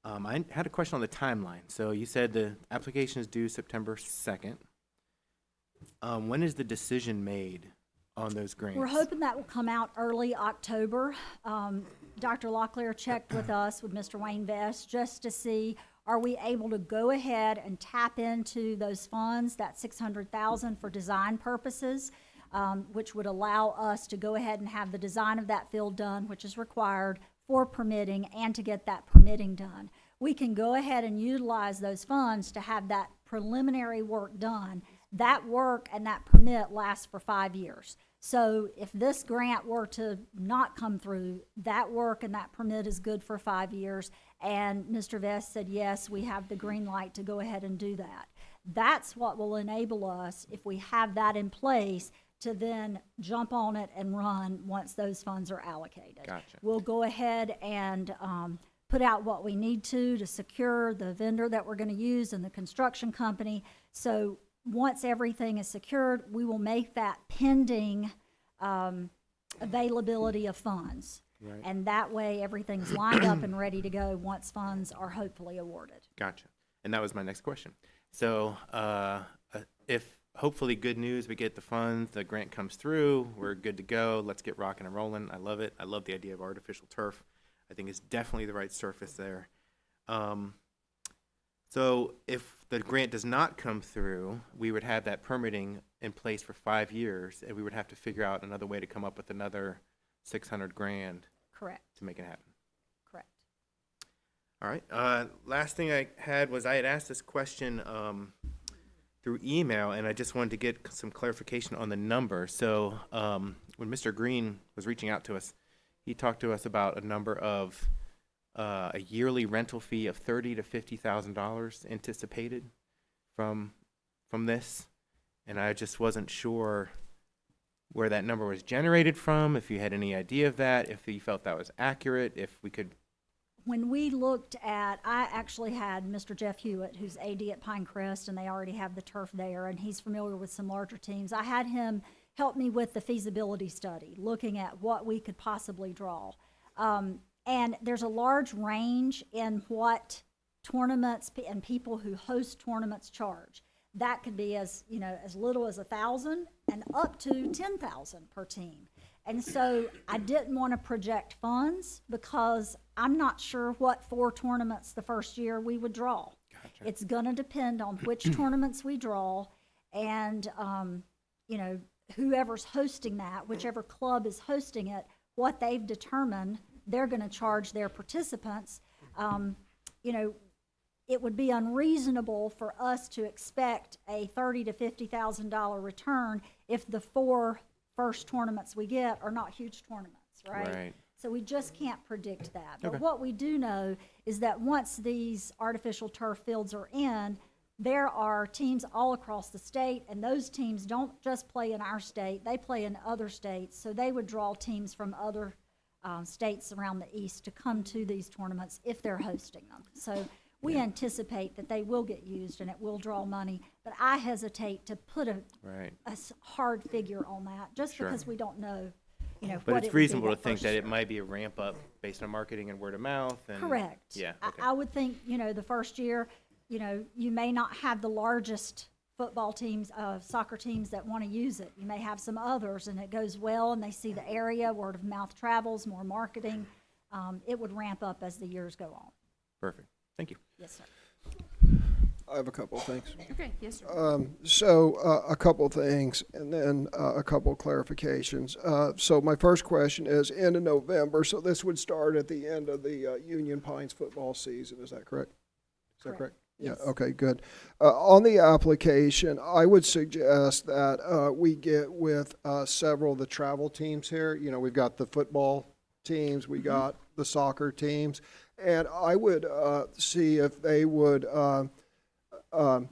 Speaker 2: I had a question on the timeline. So you said the application is due September 2nd. When is the decision made on those grants?
Speaker 16: We're hoping that will come out early October. Dr. Locklear checked with us, with Mr. Wayne Vest, just to see, are we able to go ahead and tap into those funds, that $600,000 for design purposes, which would allow us to go ahead and have the design of that field done, which is required for permitting and to get that permitting done. We can go ahead and utilize those funds to have that preliminary work done. That work and that permit lasts for 5 years. So if this grant were to not come through, that work and that permit is good for 5 years. And Mr. Vest said, yes, we have the green light to go ahead and do that. That's what will enable us, if we have that in place, to then jump on it and run once those funds are allocated.
Speaker 2: Gotcha.
Speaker 16: We'll go ahead and put out what we need to secure the vendor that we're going to use and the construction company. So once everything is secured, we will make that pending availability of funds.
Speaker 2: Right.
Speaker 16: And that way, everything's lined up and ready to go once funds are hopefully awarded.
Speaker 2: Gotcha. And that was my next question. So if hopefully good news, we get the funds, the grant comes through, we're good to go, let's get rocking and rolling. I love it. I love the idea of artificial turf. I think it's definitely the right surface there. So if the grant does not come through, we would have that permitting in place for 5 years, and we would have to figure out another way to come up with another $600,000
Speaker 16: Correct,
Speaker 2: to make it happen.
Speaker 16: correct.
Speaker 2: All right. Last thing I had was I had asked this question through email, and I just wanted to get some clarification on the number. So when Mr. Green was reaching out to us, he talked to us about a number of a yearly rental fee of $30,000 to $50,000 anticipated from this, and I just wasn't sure where that number was generated from, if you had any idea of that, if you felt that was accurate, if we could.
Speaker 16: When we looked at, I actually had Mr. Jeff Hewitt, who's AD at Pinecrest, and they already have the turf there, and he's familiar with some larger teams. I had him help me with the feasibility study, looking at what we could possibly draw. And there's a large range in what tournaments and people who host tournaments charge. That could be as, as little as 1,000 and up to 10,000 per team. And so I didn't want to project funds because I'm not sure what 4 tournaments the first year we would draw. Gotcha. It's going to depend on which tournaments we draw and, whoever's hosting that, whichever club is hosting it, what they've determined they're going to charge their participants. It would be unreasonable for us to expect a $30,000 to $50,000 return if the 4 first tournaments we get are not huge tournaments, right?
Speaker 2: Right.
Speaker 16: So we just can't predict that. But
Speaker 2: Okay.
Speaker 16: what we do know is that once these artificial turf fields are in, there are teams all across the state, and those teams don't just play in our state, they play in other states. So they would draw teams from other states around the east to come to these tournaments if they're hosting them. So we anticipate that they will get used and it will draw money, but I hesitate to put a hard figure on that, just
Speaker 2: Sure.
Speaker 16: because we don't know,
Speaker 2: But
Speaker 16: what
Speaker 2: it's
Speaker 16: it would be
Speaker 2: reasonable to
Speaker 16: that
Speaker 2: think
Speaker 16: first
Speaker 2: that
Speaker 16: year.
Speaker 2: it might be a ramp up based on marketing and word of mouth and.
Speaker 16: Correct.
Speaker 2: Yeah, okay.
Speaker 16: I would think, the first year, you may not have the largest football teams, soccer teams that want to use it. You may have some others, and it goes well, and they see the area, word of mouth travels, more marketing. It would ramp up as the years go on.
Speaker 2: Perfect. Thank you.
Speaker 16: Yes, sir.
Speaker 3: I have a couple of things.
Speaker 1: Okay, yes, sir.
Speaker 3: So a couple of things, and then a couple of clarifications. So my first question is, end of November, so this would start at the end of the Union Pines football season, is that correct? Is that correct? Yeah,
Speaker 16: Yes.
Speaker 3: okay, good. On the application, I would suggest that we get with several of the travel teams here. We've got the football teams, we got the soccer teams, and I would see if they would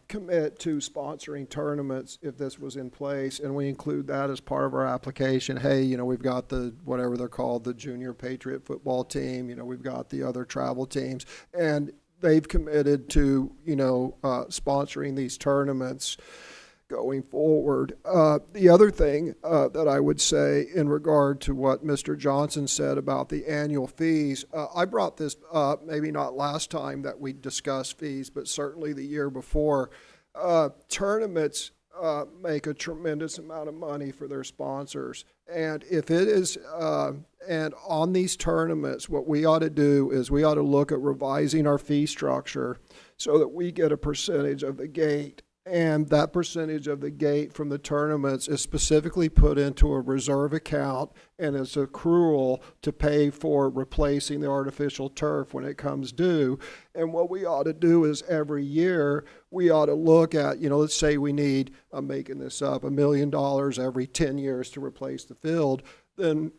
Speaker 3: commit to sponsoring tournaments if this was in place, and we include that as part of our application. Hey, we've got the, whatever they're called, the Junior Patriot football team, we've got the other travel teams, and they've committed to, sponsoring these tournaments going forward. The other thing that I would say in regard to what Mr. Johnson said about the annual fees, I brought this up, maybe not last time that we discussed fees, but certainly the year before. Tournaments make a tremendous amount of money for their sponsors. And if it is, and on these tournaments, what we ought to do is we ought to look at revising our fee structure so that we get a percentage of the gate. And that percentage of the gate from the tournaments is specifically put into a reserve account and is accrual to pay for replacing the artificial turf when it comes due. And what we ought to do is every year, we ought to look at, let's say we need, I'm making this up, $1 million every 10 years to replace the field, then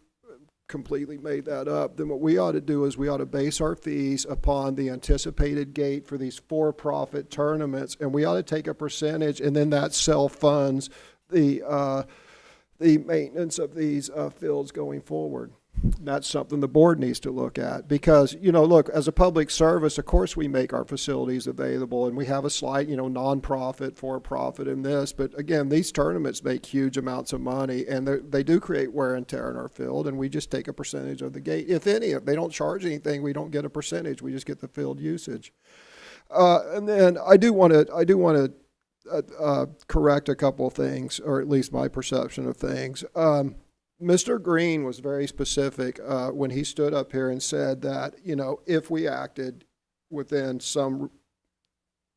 Speaker 3: completely made that up, then what we ought to do is we ought to base our fees upon the anticipated gate for these for-profit tournaments, and we ought to take a percentage, and then that self-funds the maintenance of these fields going forward. That's something the board needs to look at because, look, as a public service, of course we make our facilities available and we have a slight, nonprofit, for-profit in this. But again, these tournaments make huge amounts of money and they do create wear and tear in our field, and we just take a percentage of the gate. If any, if they don't charge anything, we don't get a percentage. We just get the field usage. And then I do want to correct a couple of things, or at least my perception of things. Mr. Green was very specific when he stood up here and said that, if we acted within some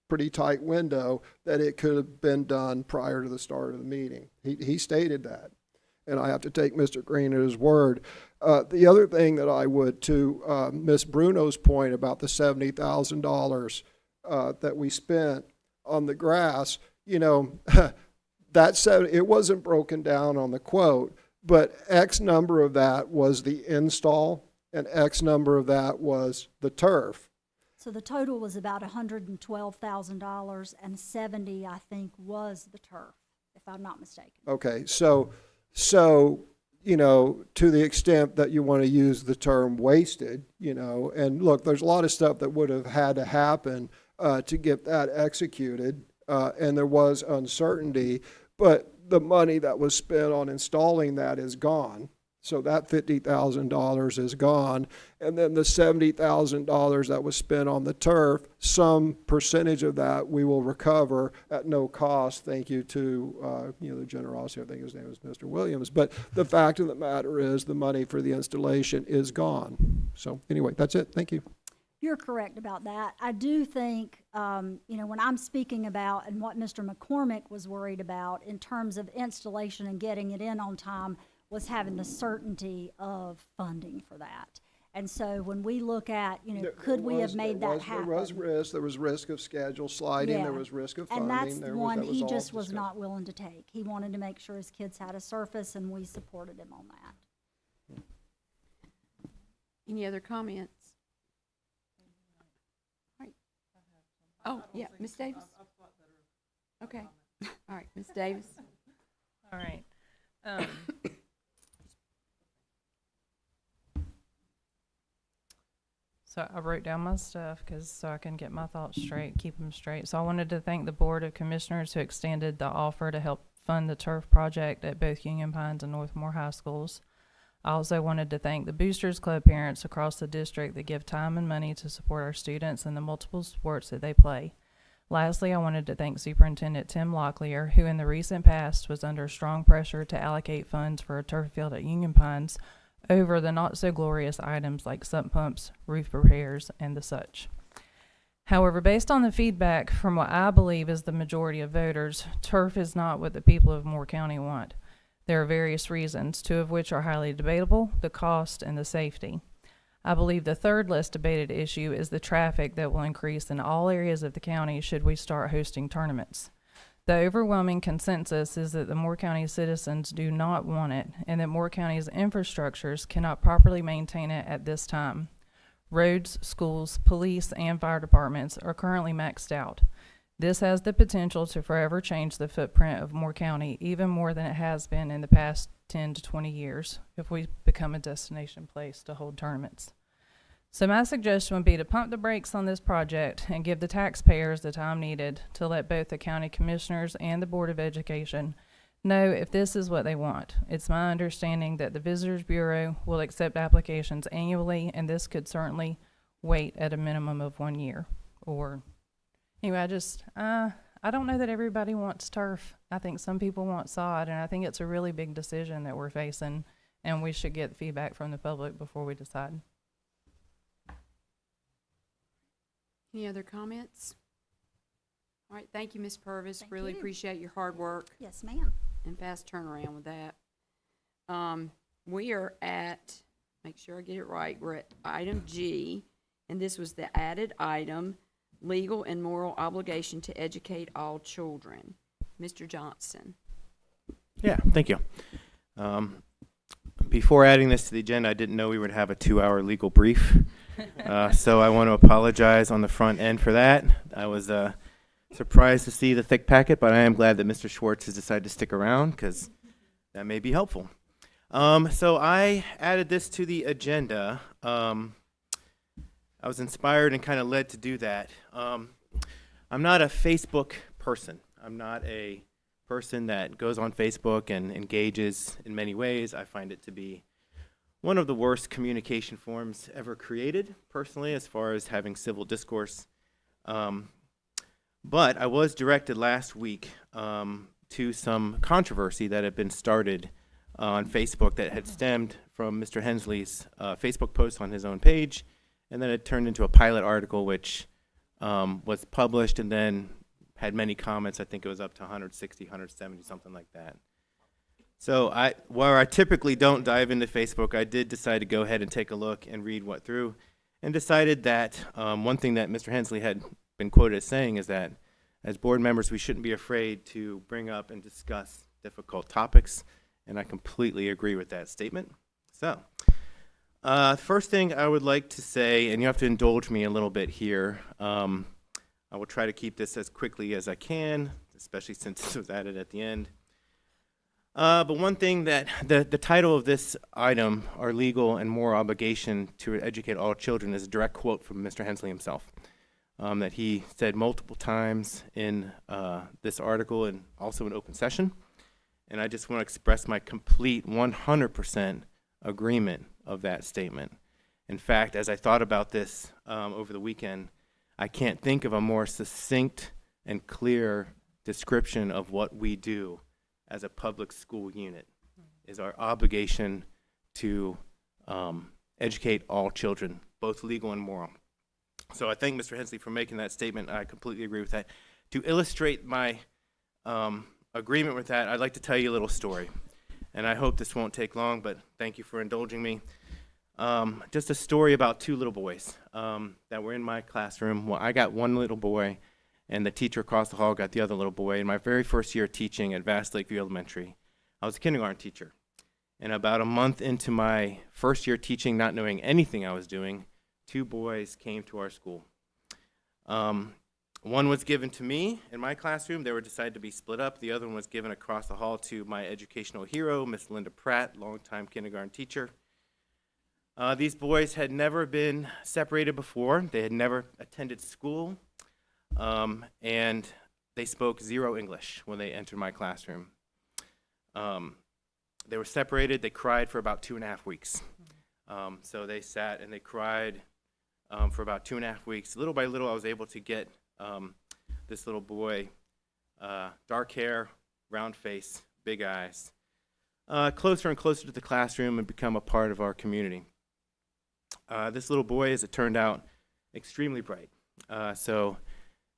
Speaker 3: pretty tight window, that it could have been done prior to the start of the meeting. He stated that, and I have to take Mr. Green at his word. The other thing that I would, to Ms. Bruno's point about the $70,000 that we spent on the grass, that said, it wasn't broken down on the quote, but X number of that was the install and X number of that was the turf.
Speaker 16: So the total was about $112,000, and 70, I think, was the turf, if I'm not mistaken.
Speaker 3: Okay, so to the extent that you want to use the term wasted, and look, there's a lot of stuff that would have had to happen to get that executed, and there was uncertainty, but the money that was spent on installing that is gone. So that $50,000 is gone. And then the $70,000 that was spent on the turf, some percentage of that we will recover at no cost. Thank you to, the generosity, I think his name is Mr. Williams. But the fact of the matter is the money for the installation is gone. So anyway, that's it. Thank you.
Speaker 16: You're correct about that. I do think, when I'm speaking about and what Mr. McCormick was worried about in terms of installation and getting it in on time was having the certainty of funding for that. And so when we look at, could we have made that happen?
Speaker 3: There was risk of schedule sliding, there
Speaker 16: Yeah.
Speaker 3: was risk of
Speaker 16: And
Speaker 3: funding.
Speaker 16: that's the one he just was
Speaker 3: discussed.
Speaker 16: not willing to take. He wanted to make sure his kids had a surface, and we supported him on that.
Speaker 1: Any other comments? All right. Oh, yeah, Ms. Davis? Okay. All right, Ms. Davis?
Speaker 4: All right. So I wrote down my stuff so I can get my thoughts straight, keep them straight. So I wanted to thank the Board of Commissioners who extended the offer to help fund the turf project at both Union Pines and Northmore High Schools. I also wanted to thank the Boosters Club parents across the district that give time and money to support our students in the multiple sports that they play. Lastly, I wanted to thank Superintendent Tim Locklear, who in the recent past was under strong pressure to allocate funds for a turf field at Union Pines over the not-so-glorious items like sump pumps, roof repairs, and the such. However, based on the feedback from what I believe is the majority of voters, turf is not what the people of Moore County want. There are various reasons, two of which are highly debatable: the cost and the safety. I believe the third less debated issue is the traffic that will increase in all areas of the county should we start hosting tournaments. The overwhelming consensus is that the Moore County citizens do not want it, and that Moore County's infrastructures cannot properly maintain it at this time. Roads, schools, police, and fire departments are currently maxed out. This has the potential to forever change the footprint of Moore County, even more than it has been in the past 10 to 20 years, if we become a destination place to hold tournaments. So my suggestion would be to pump the brakes on this project and give the taxpayers the time needed to let both the county commissioners and the Board of Education know if this is what they want. It's my understanding that the Visitors Bureau will accept applications annually, and this could certainly wait at a minimum of 1 year. Or anyway, I don't know that everybody wants turf. I think some people want sod, and I think it's a really big decision that we're facing, and we should get feedback from the public before we decide.
Speaker 1: Any other comments? All right, thank you, Ms. Purvis.
Speaker 16: Thank
Speaker 1: Really
Speaker 16: you.
Speaker 1: appreciate your hard work
Speaker 16: Yes, ma'am.
Speaker 1: and fast turnaround with that. We are at, make sure I get it right, we're at item G, and this was the added item, legal and moral obligation to educate all children. Mr. Johnson.
Speaker 2: Yeah, thank you. Before adding this to the agenda, I didn't know we would have a 2-hour legal brief. So I want to apologize on the front end for that. I was surprised to see the thick packet, but I am glad that Mr. Schwartz has decided to stick around because that may be helpful. So I added this to the agenda. I was inspired and kind of led to do that. I'm not a Facebook person. I'm not a person that goes on Facebook and engages in many ways. I find it to be one of the worst communication forms ever created, personally, as far as having civil discourse. But I was directed last week to some controversy that had been started on Facebook that had stemmed from Mr. Hensley's Facebook post on his own page, and then it turned into a pilot article which was published and then had many comments. I think it was up to 160, 170, something like that. So where I typically don't dive into Facebook, I did decide to go ahead and take a look and read what through, and decided that one thing that Mr. Hensley had been quoted as saying is that as board members, we shouldn't be afraid to bring up and discuss difficult topics, and I completely agree with that statement. So first thing I would like to say, and you have to indulge me a little bit here, I will try to keep this as quickly as I can, especially since this was added at the end. But one thing that the title of this item, our legal and moral obligation to educate all children, is a direct quote from Mr. Hensley himself, that he said multiple times in this article and also in open session. And I just want to express my complete 100% agreement of that statement. In fact, as I thought about this over the weekend, I can't think of a more succinct and clear description of what we do as a public school unit, is our obligation to educate all children, both legal and moral. So I thank Mr. Hensley for making that statement. I completely agree with that. To illustrate my agreement with that, I'd like to tell you a little story. And I hope this won't take long, but thank you for indulging me. Just a story about two little boys that were in my classroom. Well, I got one little boy, and the teacher across the hall got the other little boy. In my very first year teaching at Vast Lakeview Elementary, I was a kindergarten teacher. And about a month into my first year teaching, not knowing anything I was doing, two boys came to our school. One was given to me in my classroom. They were decided to be split up. The other one was given across the hall to my educational hero, Miss Linda Pratt, longtime kindergarten teacher. These boys had never been separated before. They had never attended school, and they spoke zero English when they entered my classroom. They were separated. They cried for about 2.5 weeks. So they sat and they cried for about 2.5 weeks. Little by little, I was able to get this little boy, dark hair, round face, big eyes, closer and closer to the classroom and become a part of our community. This little boy, as it turned out, extremely bright. So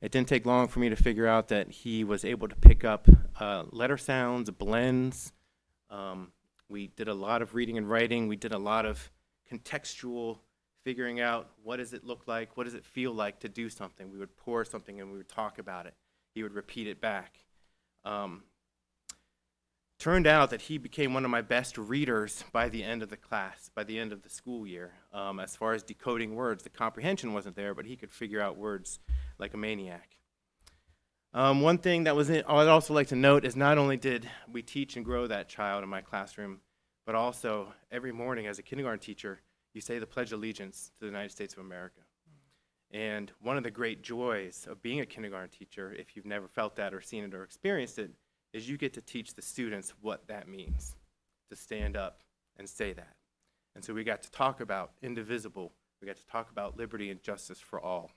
Speaker 2: it didn't take long for me to figure out that he was able to pick up letter sounds, blends. We did a lot of reading and writing. We did a lot of contextual figuring out what does it look like, what does it feel like to do something. We would pour something and we would talk about it. He would repeat it back. Turned out that he became one of my best readers by the end of the class, by the end of the school year. As far as decoding words, the comprehension wasn't there, but he could figure out words like a maniac. One thing that was I'd also like to note is not only did we teach and grow that child in my classroom, but also every morning as a kindergarten teacher, you say the Pledge of Allegiance to the United States of America. And one of the great joys of being a kindergarten teacher, if you've never felt that or seen it or experienced it, is you get to teach the students what that means, to stand up and say that. And so we got to talk about indivisible. We got to talk about liberty and justice for all.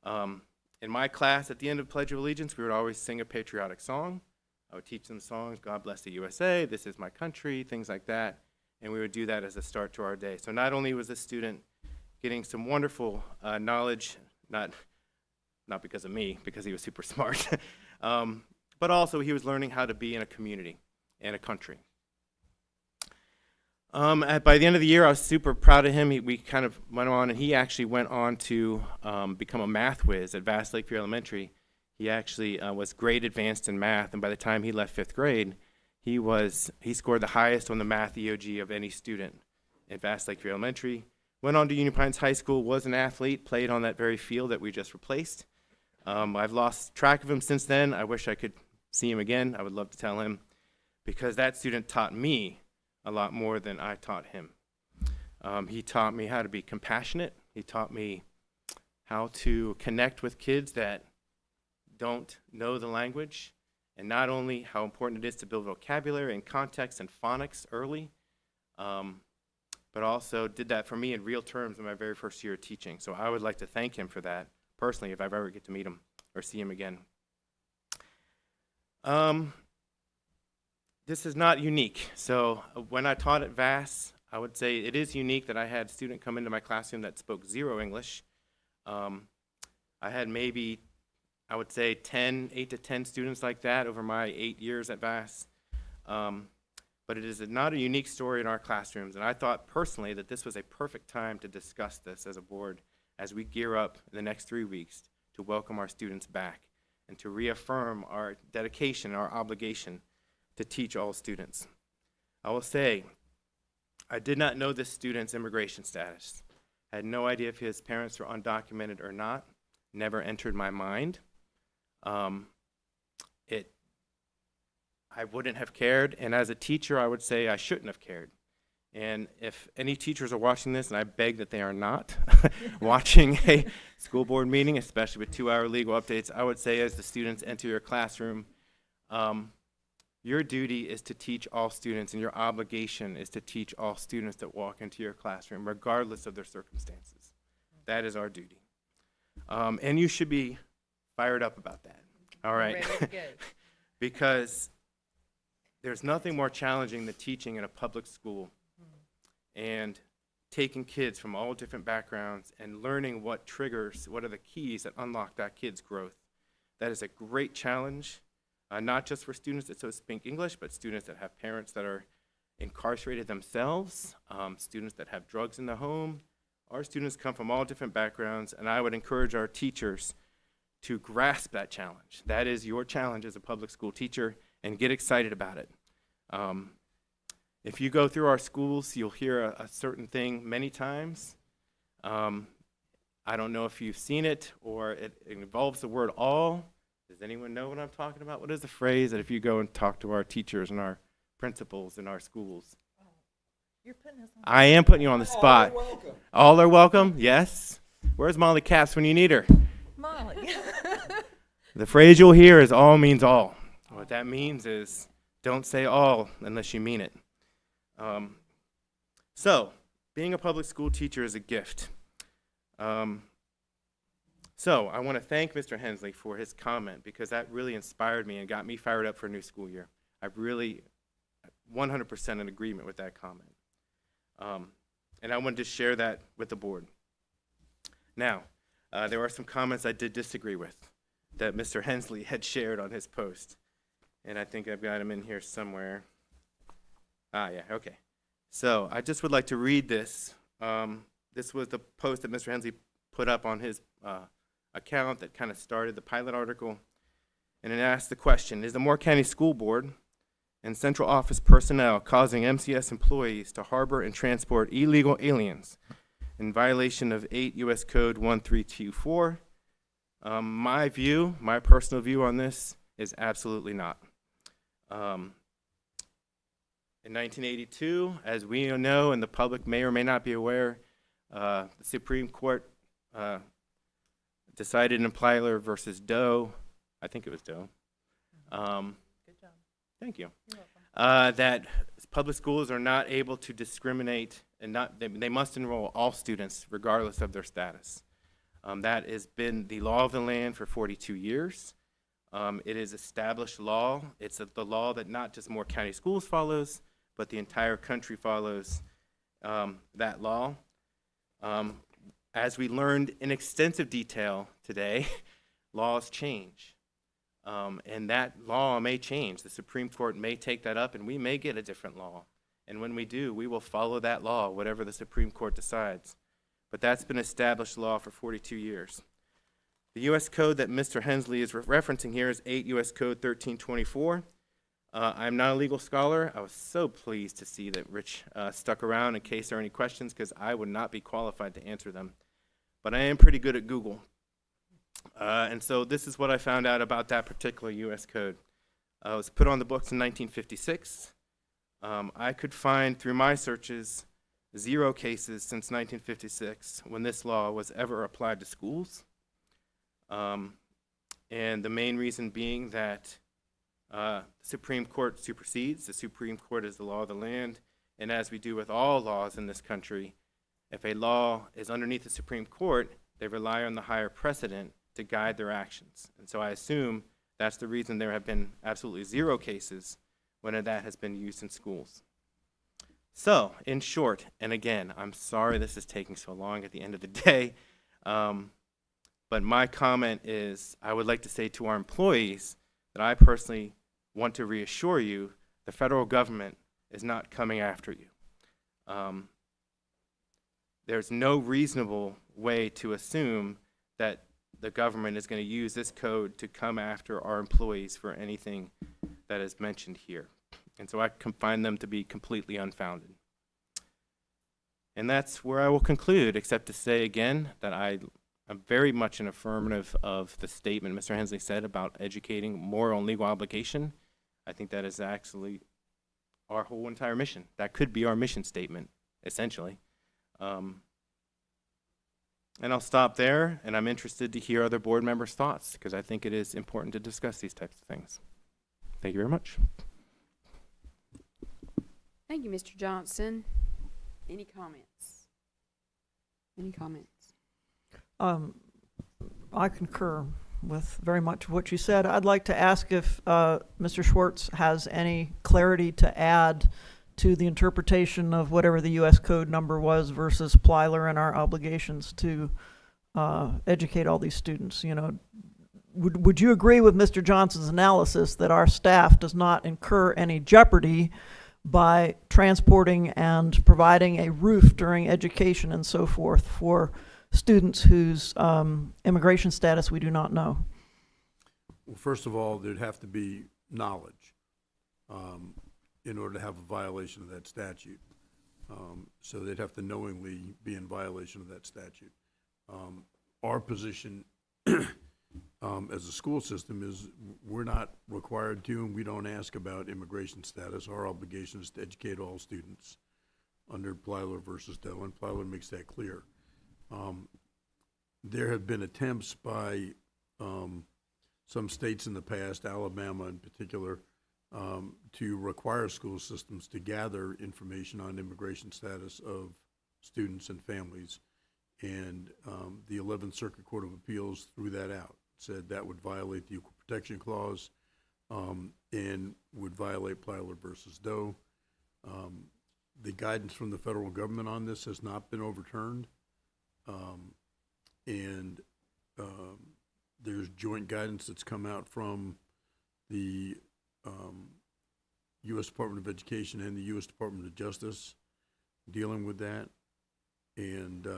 Speaker 2: In my class, at the end of Pledge of Allegiance, we would always sing a patriotic song. I would teach them songs, God Bless the USA, This Is My Country, things like that. And we would do that as a start to our day. So not only was the student getting some wonderful knowledge, not because of me, because he was super smart, but also he was learning how to be in a community and a country. By the end of the year, I was super proud of him. We kind of went on, and he actually went on to become a math whiz at Vast Lakeview Elementary. He actually was grade advanced in math, and by the time he left 5th grade, he scored the highest on the math EOG of any student at Vast Lakeview Elementary. Went on to Union Pines High School, was an athlete, played on that very field that we just replaced. I've lost track of him since then. I wish I could see him again. I would love to tell him, because that student taught me a lot more than I taught him. He taught me how to be compassionate. He taught me how to connect with kids that don't know the language, and not only how important it is to build vocabulary and context and phonics early, but also did that for me in real terms in my very first year of teaching. So I would like to thank him for that personally if I ever get to meet him or see him again. This is not unique. So when I taught at Vass, I would say it is unique that I had a student come into my classroom that spoke zero English. I had maybe, I would say 8 to 10 students like that over my 8 years at Vass. But it is not a unique story in our classrooms, and I thought personally that this was a perfect time to discuss this as a board as we gear up in the next 3 weeks to welcome our students back and to reaffirm our dedication, our obligation to teach all students. I will say, I did not know this student's immigration status. I had no idea if his parents were undocumented or not. Never entered my mind. I wouldn't have cared, and as a teacher, I would say I shouldn't have cared. And if any teachers are watching this, and I beg that they are not, watching a school board meeting, especially with 2-hour legal updates, I would say as the students enter your classroom, Your duty is to teach all students, and your obligation is to teach all students that walk into your classroom, regardless of their circumstances. That is our duty. And you should be fired up about that, all right? Because there's nothing more challenging than teaching in a public school and taking kids from all different backgrounds and learning what triggers, what are the keys that unlock that kid's growth. That is a great challenge, not just for students that speak English, but students that have parents that are incarcerated themselves, students that have drugs in the home. Our students come from all different backgrounds, and I would encourage our teachers to grasp that challenge. That is your challenge as a public school teacher, and get excited about it. If you go through our schools, you'll hear a certain thing many times. I don't know if you've seen it or it involves the word all. Does anyone know what I'm talking about? What is the phrase that if you go and talk to our teachers and our principals in our schools?
Speaker 8: You're putting us on.
Speaker 2: I am putting you on the spot.
Speaker 3: All are welcome.
Speaker 2: All are welcome? Yes. Where's Molly Caps when you need her?
Speaker 8: Molly.
Speaker 2: The phrase you'll hear is all means all. What that means is don't say all unless you mean it. So, being a public school teacher is a gift. So, I want to thank Mr. Hensley for his comment because that really inspired me and got me fired up for a new school year. I really 100% in agreement with that comment. And I wanted to share that with the board. Now, there are some comments I did disagree with that Mr. Hensley had shared on his post. And I think I've got them in here somewhere. Yeah, okay. So I just would like to read this. This was the post that Mr. Hensley put up on his account that kind of started the pilot article. And it asked the question, is the Moore County School Board and central office personnel causing MCS employees to harbor and transport illegal aliens in violation of 8 U.S. Code 1324? My personal view on this is absolutely not. In 1982, as we know and the public may or may not be aware, the Supreme Court decided in Plyler versus Doe, I think it was Doe.
Speaker 8: Good job.
Speaker 2: Thank you. You're welcome. That public schools are not able to discriminate and they must enroll all students regardless of their status. That has been the law of the land for 42 years. It is established law. It's the law that not just Moore County Schools follows, but the entire country follows that law. As we learned in extensive detail today, laws change. And that law may change. The Supreme Court may take that up and we may get a different law. And when we do, we will follow that law, whatever the Supreme Court decides. But that's been established law for 42 years. The U.S. Code that Mr. Hensley is referencing here is 8 U.S. Code 1324. I'm not a legal scholar. I was so pleased to see that Rich stuck around in case there are any questions because I would not be qualified to answer them. But I am pretty good at Google. And so this is what I found out about that particular U.S. Code. It was put on the books in 1956. I could find through my searches 0 cases since 1956 when this law was ever applied to schools. And the main reason being that the Supreme Court supersedes. The Supreme Court is the law of the land. And as we do with all laws in this country, if a law is underneath the Supreme Court, they rely on the higher precedent to guide their actions. And so I assume that's the reason there have been absolutely 0 cases when that has been used in schools. So, in short, and again, I'm sorry this is taking so long at the end of the day, but my comment is I would like to say to our employees that I personally want to reassure you the federal government is not coming after you. There's no reasonable way to assume that the government is going to use this code to come after our employees for anything that is mentioned here. And so I can find them to be completely unfounded. And that's where I will conclude, except to say again that I'm very much an affirmative of the statement Mr. Hensley said about educating moral and legal obligation. I think that is actually our whole entire mission. That could be our mission statement, essentially. And I'll stop there, and I'm interested to hear other board members' thoughts, because I think it is important to discuss these types of things. Thank you very much.
Speaker 1: Thank you, Mr. Johnson. Any comments? Any comments?
Speaker 8: I concur with very much what you said. I'd like to ask if Mr. Schwartz has any clarity to add to the interpretation of whatever the U.S. code number was versus Plyler and our obligations to educate all these students. You know, would you agree with Mr. Johnson's analysis that our staff does not incur any jeopardy by transporting and providing a roof during education and so forth for students whose immigration status we do not know?
Speaker 6: Well, first of all, there'd have to be knowledge in order to have a violation of that statute. So they'd have to knowingly be in violation of that statute. Our position as a school system is we're not required to, and we don't ask about immigration status. Our obligation is to educate all students under Plyler versus Doe, and Plyler makes that clear. There have been attempts by some states in the past, Alabama in particular, to require school systems to gather information on immigration status of students and families. And the 11th Circuit Court of Appeals threw that out, said that would violate the Equal Protection Clause and would violate Plyler versus Doe. The guidance from the federal government on this has not been overturned. And there's joint guidance that's come out from the U.S. Department of Education and the U.S. Department of Justice dealing with that. And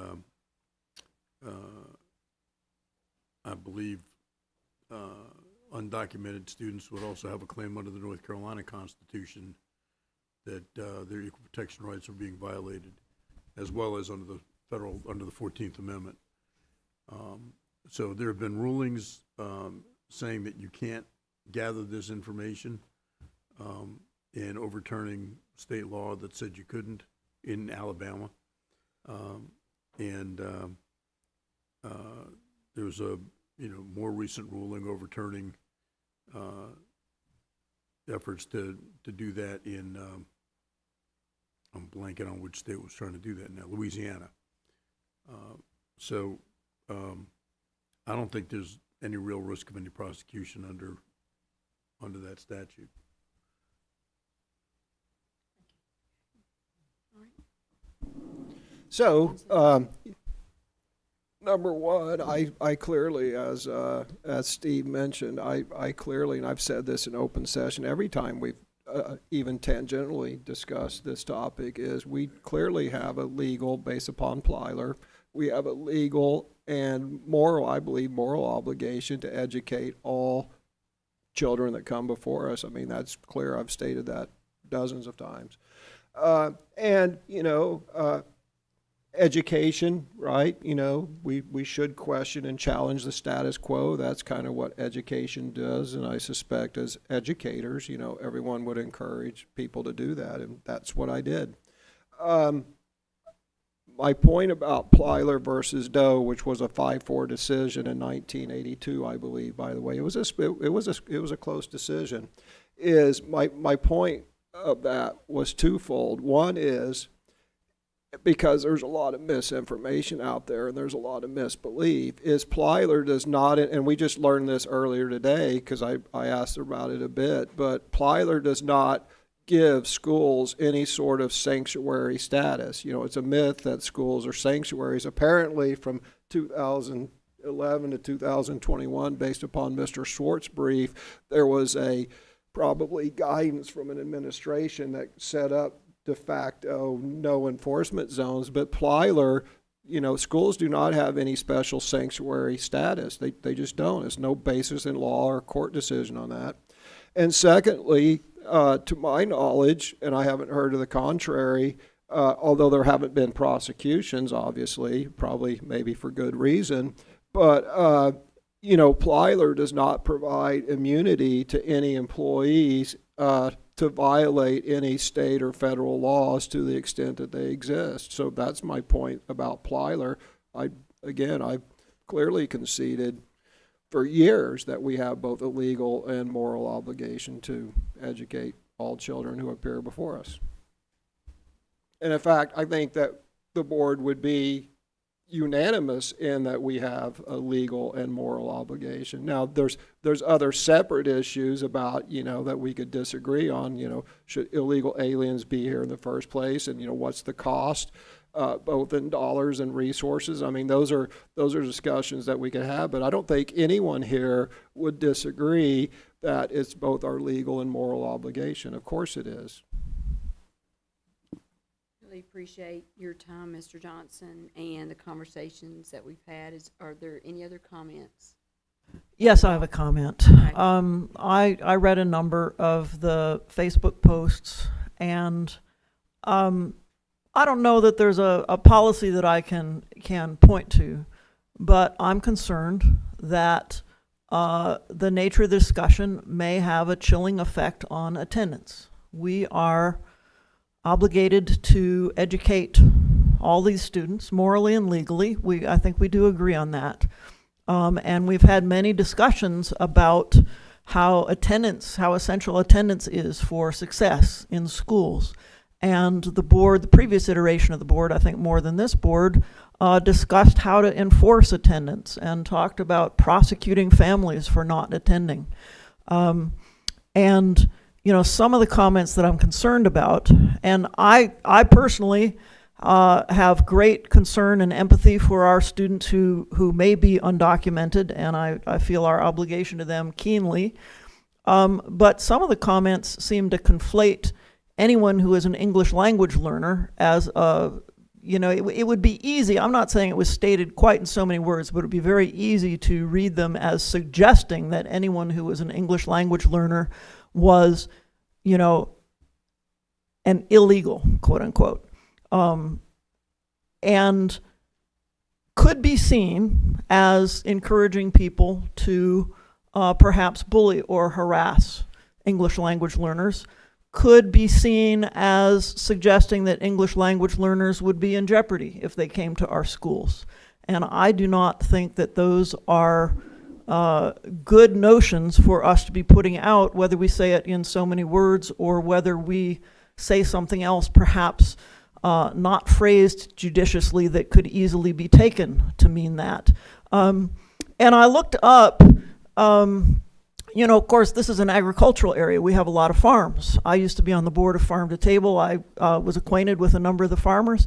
Speaker 6: I believe undocumented students would also have a claim under the North Carolina Constitution that their equal protection rights are being violated, as well as under the under the 14th Amendment. So there have been rulings saying that you can't gather this information and overturning state law that said you couldn't in Alabama. There's a more recent ruling overturning efforts to do that in I'm blanking on which state was trying to do that now, Louisiana. So I don't think there's any real risk of any prosecution under that statute.
Speaker 3: So, number one, I clearly, as Steve mentioned, I clearly, and I've said this in open session every time we've even tangentially discussed this topic, is we clearly have a legal, based upon Plyler, we have a legal and moral, I believe, moral obligation to educate all children that come before us. I mean, that's clear. I've stated that dozens of times. Education, right? We should question and challenge the status quo. That's kind of what education does, and I suspect as educators, everyone would encourage people to do that, and that's what I did. My point about Plyler versus Doe, which was a 5-4 decision in 1982, I believe, by the way, it was a close decision, is my point of that was twofold. One is, because there's a lot of misinformation out there and there's a lot of misbelief, is Plyler does not, and we just learned this earlier today because I asked about it a bit, but Plyler does not give schools any sort of sanctuary status. It's a myth that schools are sanctuaries. Apparently from 2011 to 2021, based upon Mr. Schwartz's brief, there was probably guidance from an administration that set up de facto no enforcement zones, but Plyler, schools do not have any special sanctuary status. They just don't. There's no basis in law or court decision on that. And secondly, to my knowledge, and I haven't heard of the contrary, although there haven't been prosecutions, obviously, probably maybe for good reason, but Plyler does not provide immunity to any employees to violate any state or federal laws to the extent that they exist. So that's my point about Plyler. I've clearly conceded for years that we have both a legal and moral obligation to educate all children who appear before us. And in fact, I think that the board would be unanimous in that we have a legal and moral obligation. Now, there's other separate issues about, that we could disagree on, should illegal aliens be here in the first place, and, what's the cost, both in dollars and resources. I mean, those are discussions that we could have, but I don't think anyone here would disagree that it's both our legal and moral obligation. Of course it is.
Speaker 1: Really appreciate your time, Mr. Johnson, and the conversations that we've had. Are there any other comments?
Speaker 8: Yes, I have a comment.
Speaker 1: Okay.
Speaker 8: I read a number of the Facebook posts, and I don't know that there's a policy that I can point to, but I'm concerned that the nature of the discussion may have a chilling effect on attendance. We are obligated to educate all these students morally and legally. I think we do agree on that. And we've had many discussions about how essential attendance is for success in schools. And the board, the previous iteration of the board, I think more than this board, discussed how to enforce attendance and talked about prosecuting families for not attending. And some of the comments that I'm concerned about, and I personally have great concern and empathy for our students who may be undocumented, and I feel our obligation to them keenly. But some of the comments seem to conflate anyone who is an English language learner as it would be easy. I'm not saying it was stated quite in so many words, but it would be very easy to read them as suggesting that anyone who was an English language learner was, an illegal, quote unquote, and could be seen as encouraging people to perhaps bully or harass English language learners, could be seen as suggesting that English language learners would be in jeopardy if they came to our schools. And I do not think that those are good notions for us to be putting out, whether we say it in so many words or whether we say something else, perhaps not phrased judiciously, that could easily be taken to mean that. And I looked up, of course, this is an agricultural area. We have a lot of farms. I used to be on the board of Farm to Table. I was acquainted with a number of the farmers.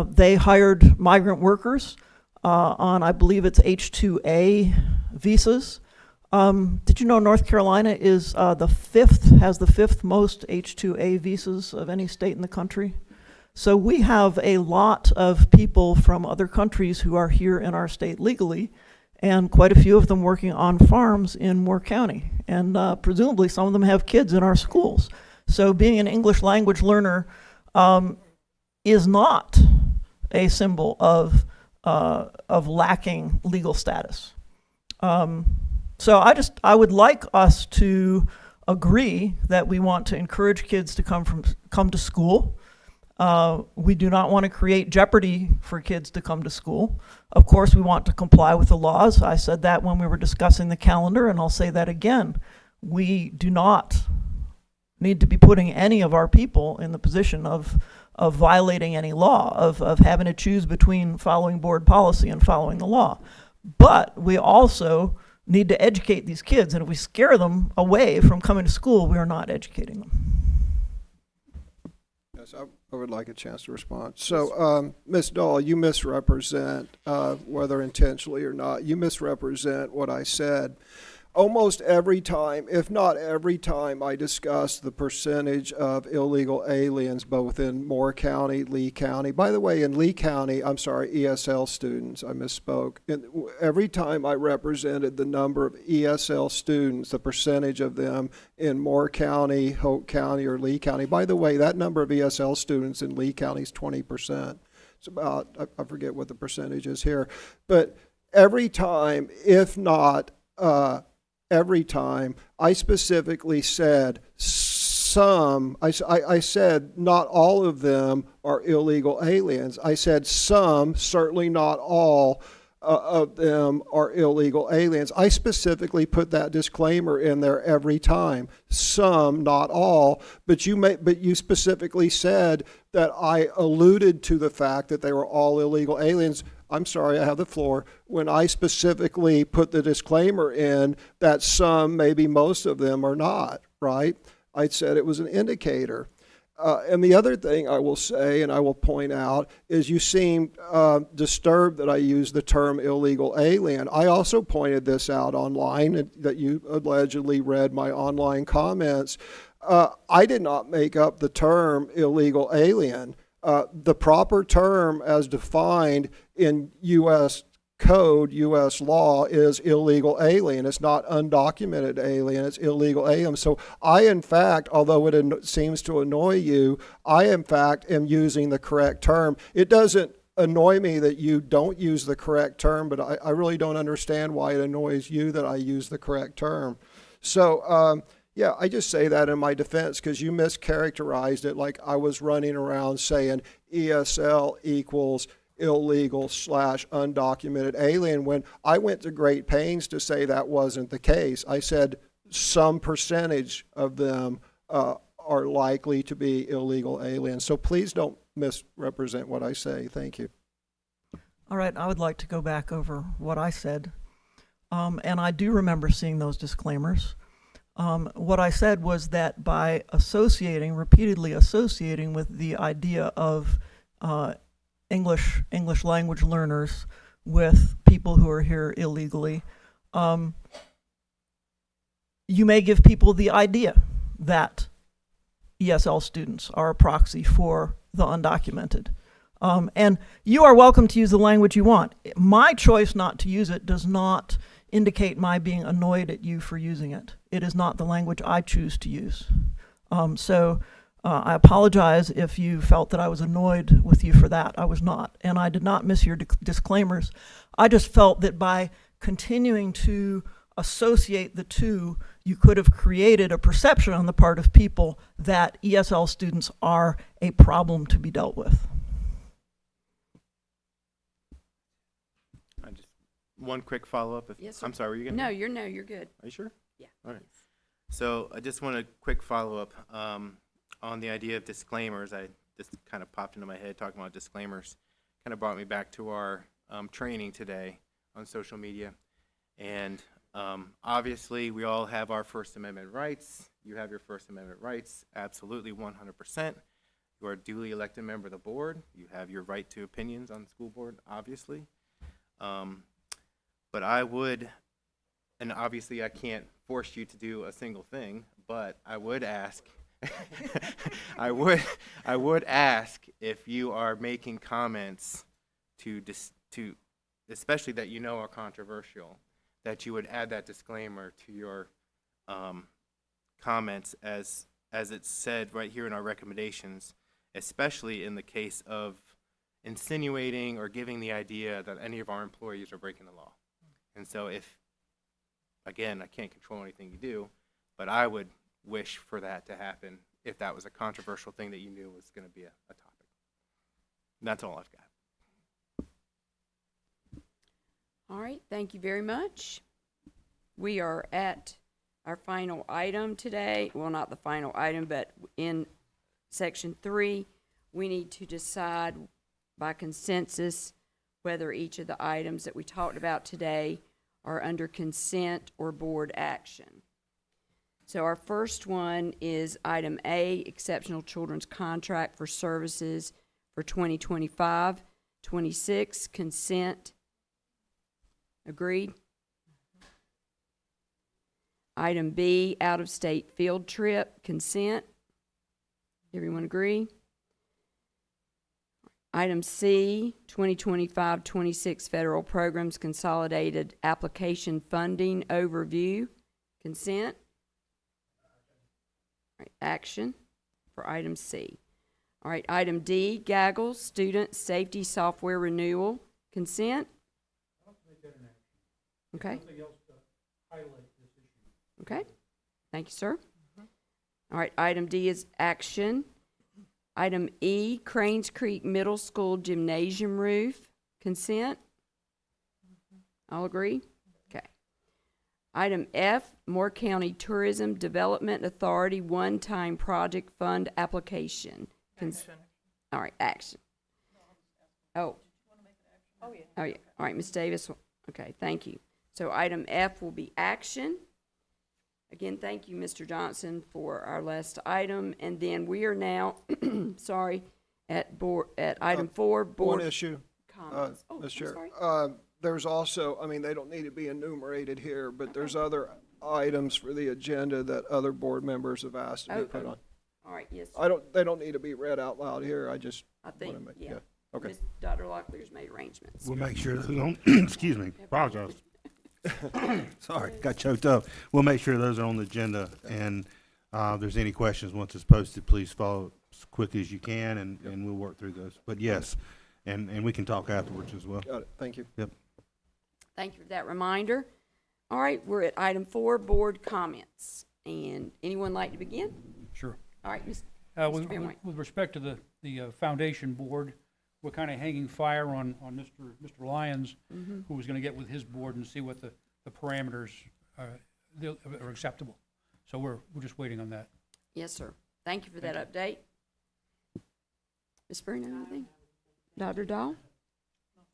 Speaker 8: They hired migrant workers on, I believe it's H-2A visas. Did you know North Carolina is has the fifth most H-2A visas of any state in the country? So we have a lot of people from other countries who are here in our state legally, and quite a few of them working on farms in Moore County. And presumably some of them have kids in our schools. So being an English language learner is not a symbol of lacking legal status. So I would like us to agree that we want to encourage kids to come to school. We do not want to create jeopardy for kids to come to school. Of course, we want to comply with the laws. I said that when we were discussing the calendar, and I'll say that again. We do not need to be putting any of our people in the position of violating any law, of having to choose between following board policy and following the law. But we also need to educate these kids, and if we scare them away from coming to school, we are not educating them.
Speaker 3: Yes, I would like a chance to respond. So, Ms. Dahl, you misrepresent, whether intentionally or not, you misrepresent what I said. Almost every time, if not every time, I discuss the percentage of illegal aliens both in Moore County, Lee County. By the way, in Lee County, ESL students, I misspoke. Every time I represented the number of ESL students, the percentage of them in Moore County, Hoke County, or Lee County. By the way, that number of ESL students in Lee County is 20%. It's about, I forget what the percentage is here. But every time, if not, every time, I specifically said some, I said not all of them are illegal aliens. I said some, certainly not all, of them are illegal aliens. I specifically put that disclaimer in there every time. Some, not all, but you specifically said that I alluded to the fact that they were all illegal aliens. I'm sorry, I have the floor. When I specifically put the disclaimer in that some, maybe most of them are not, right? I said it was an indicator. And the other thing I will say, and I will point out, is you seem disturbed that I use the term illegal alien. I also pointed this out online, and that you allegedly read my online comments. I did not make up the term illegal alien. The proper term as defined in U.S. code, U.S. law, is illegal alien. It's not undocumented alien, it's illegal alien. So I, in fact, although it seems to annoy you, I, in fact, am using the correct term. It doesn't annoy me that you don't use the correct term, but I really don't understand why it annoys you that I use the correct term. So, yeah, I just say that in my defense because you mischaracterized it like I was running around saying ESL equals illegal / undocumented alien when I went to great pains to say that wasn't the case. I said some percentage of them are likely to be illegal aliens. So please don't misrepresent what I say. Thank you.
Speaker 8: All right, I would like to go back over what I said. And I do remember seeing those disclaimers. What I said was that by repeatedly associating with the idea of English language learners with people who are here illegally, you may give people the idea that ESL students are a proxy for the undocumented. And you are welcome to use the language you want. My choice not to use it does not indicate my being annoyed at you for using it. It is not the language I choose to use. I apologize if you felt that I was annoyed with you for that. I was not. And I did not miss your disclaimers. I just felt that by continuing to associate the two, you could have created a perception on the part of people that ESL students are a problem to be dealt with.
Speaker 2: One quick follow-up.
Speaker 1: Yes, sir.
Speaker 2: I'm sorry, were you going to?
Speaker 1: No, you're good.
Speaker 2: Are you sure?
Speaker 1: Yeah.
Speaker 2: All right. So I just want a quick follow-up on the idea of disclaimers. I just kind of popped into my head talking about disclaimers. Kind of brought me back to our training today on social media. And obviously, we all have our First Amendment rights. You have your First Amendment rights, absolutely 100%. You are a duly elected member of the board. You have your right to opinions on the school board, obviously. But I would, and obviously I can't force you to do a single thing, but I would ask, I would ask if you are making comments to especially that you know are controversial, that you would add that disclaimer to your comments as it's said right here in our recommendations, especially in the case of insinuating or giving the idea that any of our employees are breaking the law. And so if, again, I can't control anything you do, but I would wish for that to happen if that was a controversial thing that you knew was going to be a topic. And that's all I've got.
Speaker 1: All right, thank you very much. We are at our final item today. Well, not the final item, but in section 3, we need to decide by consensus whether each of the items that we talked about today are under consent or board action. So our first one is item A, exceptional children's contract for services for 2025-26, consent. Agreed? Item B, out-of-state field trip, consent. Everyone agree? Item C, 2025-26 federal programs consolidated application funding overview, consent. All right, action for item C. All right, item D, Gaggles student safety software renewal, consent. Okay. Okay, thank you, sir. All right, item D is action. Item E, Cranes Creek Middle School gymnasium roof, consent. All agree? Okay. Item F, Moore County Tourism Development Authority one-time project fund application. All right, action. Oh. Oh, yeah. Oh, yeah. All right, Ms. Davis. Okay, thank you. So item F will be action. Again, thank you, Mr. Johnson, for our last item. And then we are now, sorry, at item 4, board
Speaker 3: One issue,
Speaker 1: comments. Oh,
Speaker 3: Mr.
Speaker 1: I'm
Speaker 3: Chair.
Speaker 1: sorry.
Speaker 3: There's also, I mean, they don't need to be enumerated here, but there's other items for the agenda that other board members have asked to be put on.
Speaker 1: All right, yes.
Speaker 3: They don't need to be read out loud here. I just
Speaker 1: I
Speaker 3: want
Speaker 1: think,
Speaker 3: to make,
Speaker 1: yeah.
Speaker 3: Okay.
Speaker 1: Ms. Dr. Locklear's made arrangements.
Speaker 5: We'll make sure those on, excuse me, apologize. Sorry, got choked up. We'll make sure those are on the agenda, and if there's any questions, once it's posted, please follow as quick as you can, and we'll work through those. But yes, and we can talk afterwards as well.
Speaker 3: Got it. Thank you.
Speaker 5: Yep.
Speaker 1: Thank you for that reminder. All right, we're at item 4, board comments. And anyone like to begin?
Speaker 9: Sure.
Speaker 1: All right, Mr.
Speaker 9: With
Speaker 1: Van White.
Speaker 9: with respect to the foundation board, we're kind of hanging fire on Mr. Lyons, who was going to get with his board and see what the parameters are acceptable. So we're just waiting on that.
Speaker 1: Yes, sir. Thank you for that update. Ms. Bruno, anything? Dr. Dahl?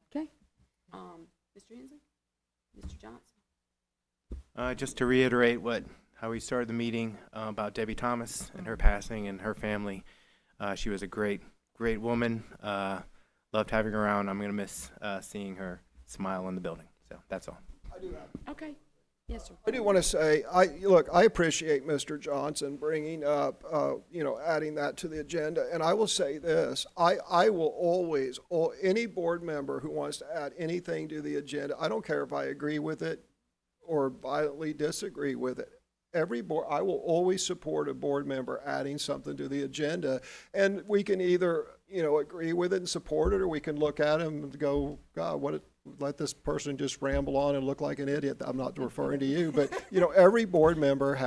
Speaker 1: Okay. Mr. Hensley? Mr. Johnson?
Speaker 2: Just to reiterate how we started the meeting about Debbie Thomas and her passing and her family. She was a great woman. Loved having her around. I'm going to miss seeing her smile in the building. So that's all.
Speaker 1: Okay. Yes, sir.
Speaker 3: I do want to say, I appreciate Mr. Johnson bringing up, adding that to the agenda. And I will say this, I will always, any board member who wants to add anything to the agenda, I don't care if I agree with it or violently disagree with it. I will always support a board member adding something to the agenda. And we can either, agree with it and support it, or we can look at him and go, God, let this person just ramble on and look like an idiot. I'm not referring to you, but, every board member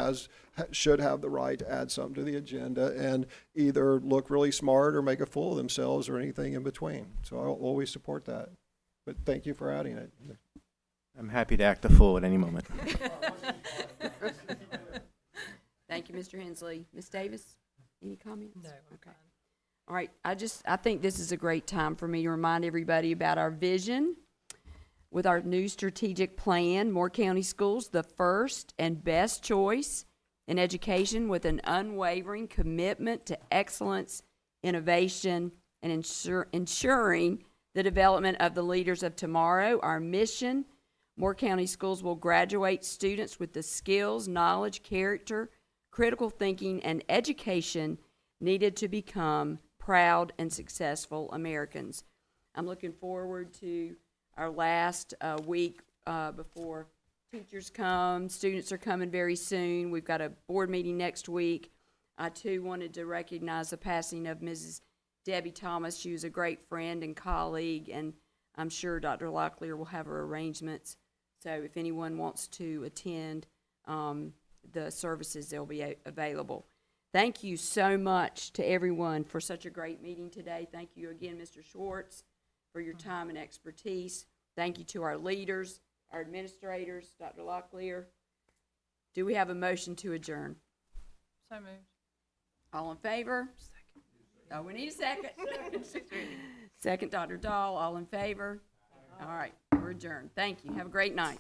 Speaker 3: should have the right to add something to the agenda and either look really smart or make a fool of themselves or anything in between. So I'll always support that. But thank you for adding it.
Speaker 2: I'm happy to act a fool at any moment.
Speaker 1: Thank you, Mr. Hensley. Ms. Davis, any comments? No. Okay. All right, I think this is a great time for me to remind everybody about our vision with our new strategic plan, Moore County Schools, the first and best choice in education with an unwavering commitment to excellence, innovation, and ensuring the development of the leaders of tomorrow. Our mission, Moore County Schools will graduate students with the skills, knowledge, character, critical thinking, and education needed to become proud and successful Americans. I'm looking forward to our last week before teachers come. Students are coming very soon. We've got a board meeting next week. I, too, wanted to recognize the passing of Mrs. Debbie Thomas. She was a great friend and colleague, and I'm sure Dr. Locklear will have her arrangements. So if anyone wants to attend the services, they'll be available. Thank you so much to everyone for such a great meeting today. Thank you again, Mr. Schwartz, for your time and expertise. Thank you to our leaders, our administrators, Dr. Locklear. Do we have a motion to adjourn?
Speaker 4: So moved.
Speaker 1: All in favor? Oh, we need a second. Second, Dr. Dahl. All in favor? All right, we're adjourned. Thank you. Have a great night.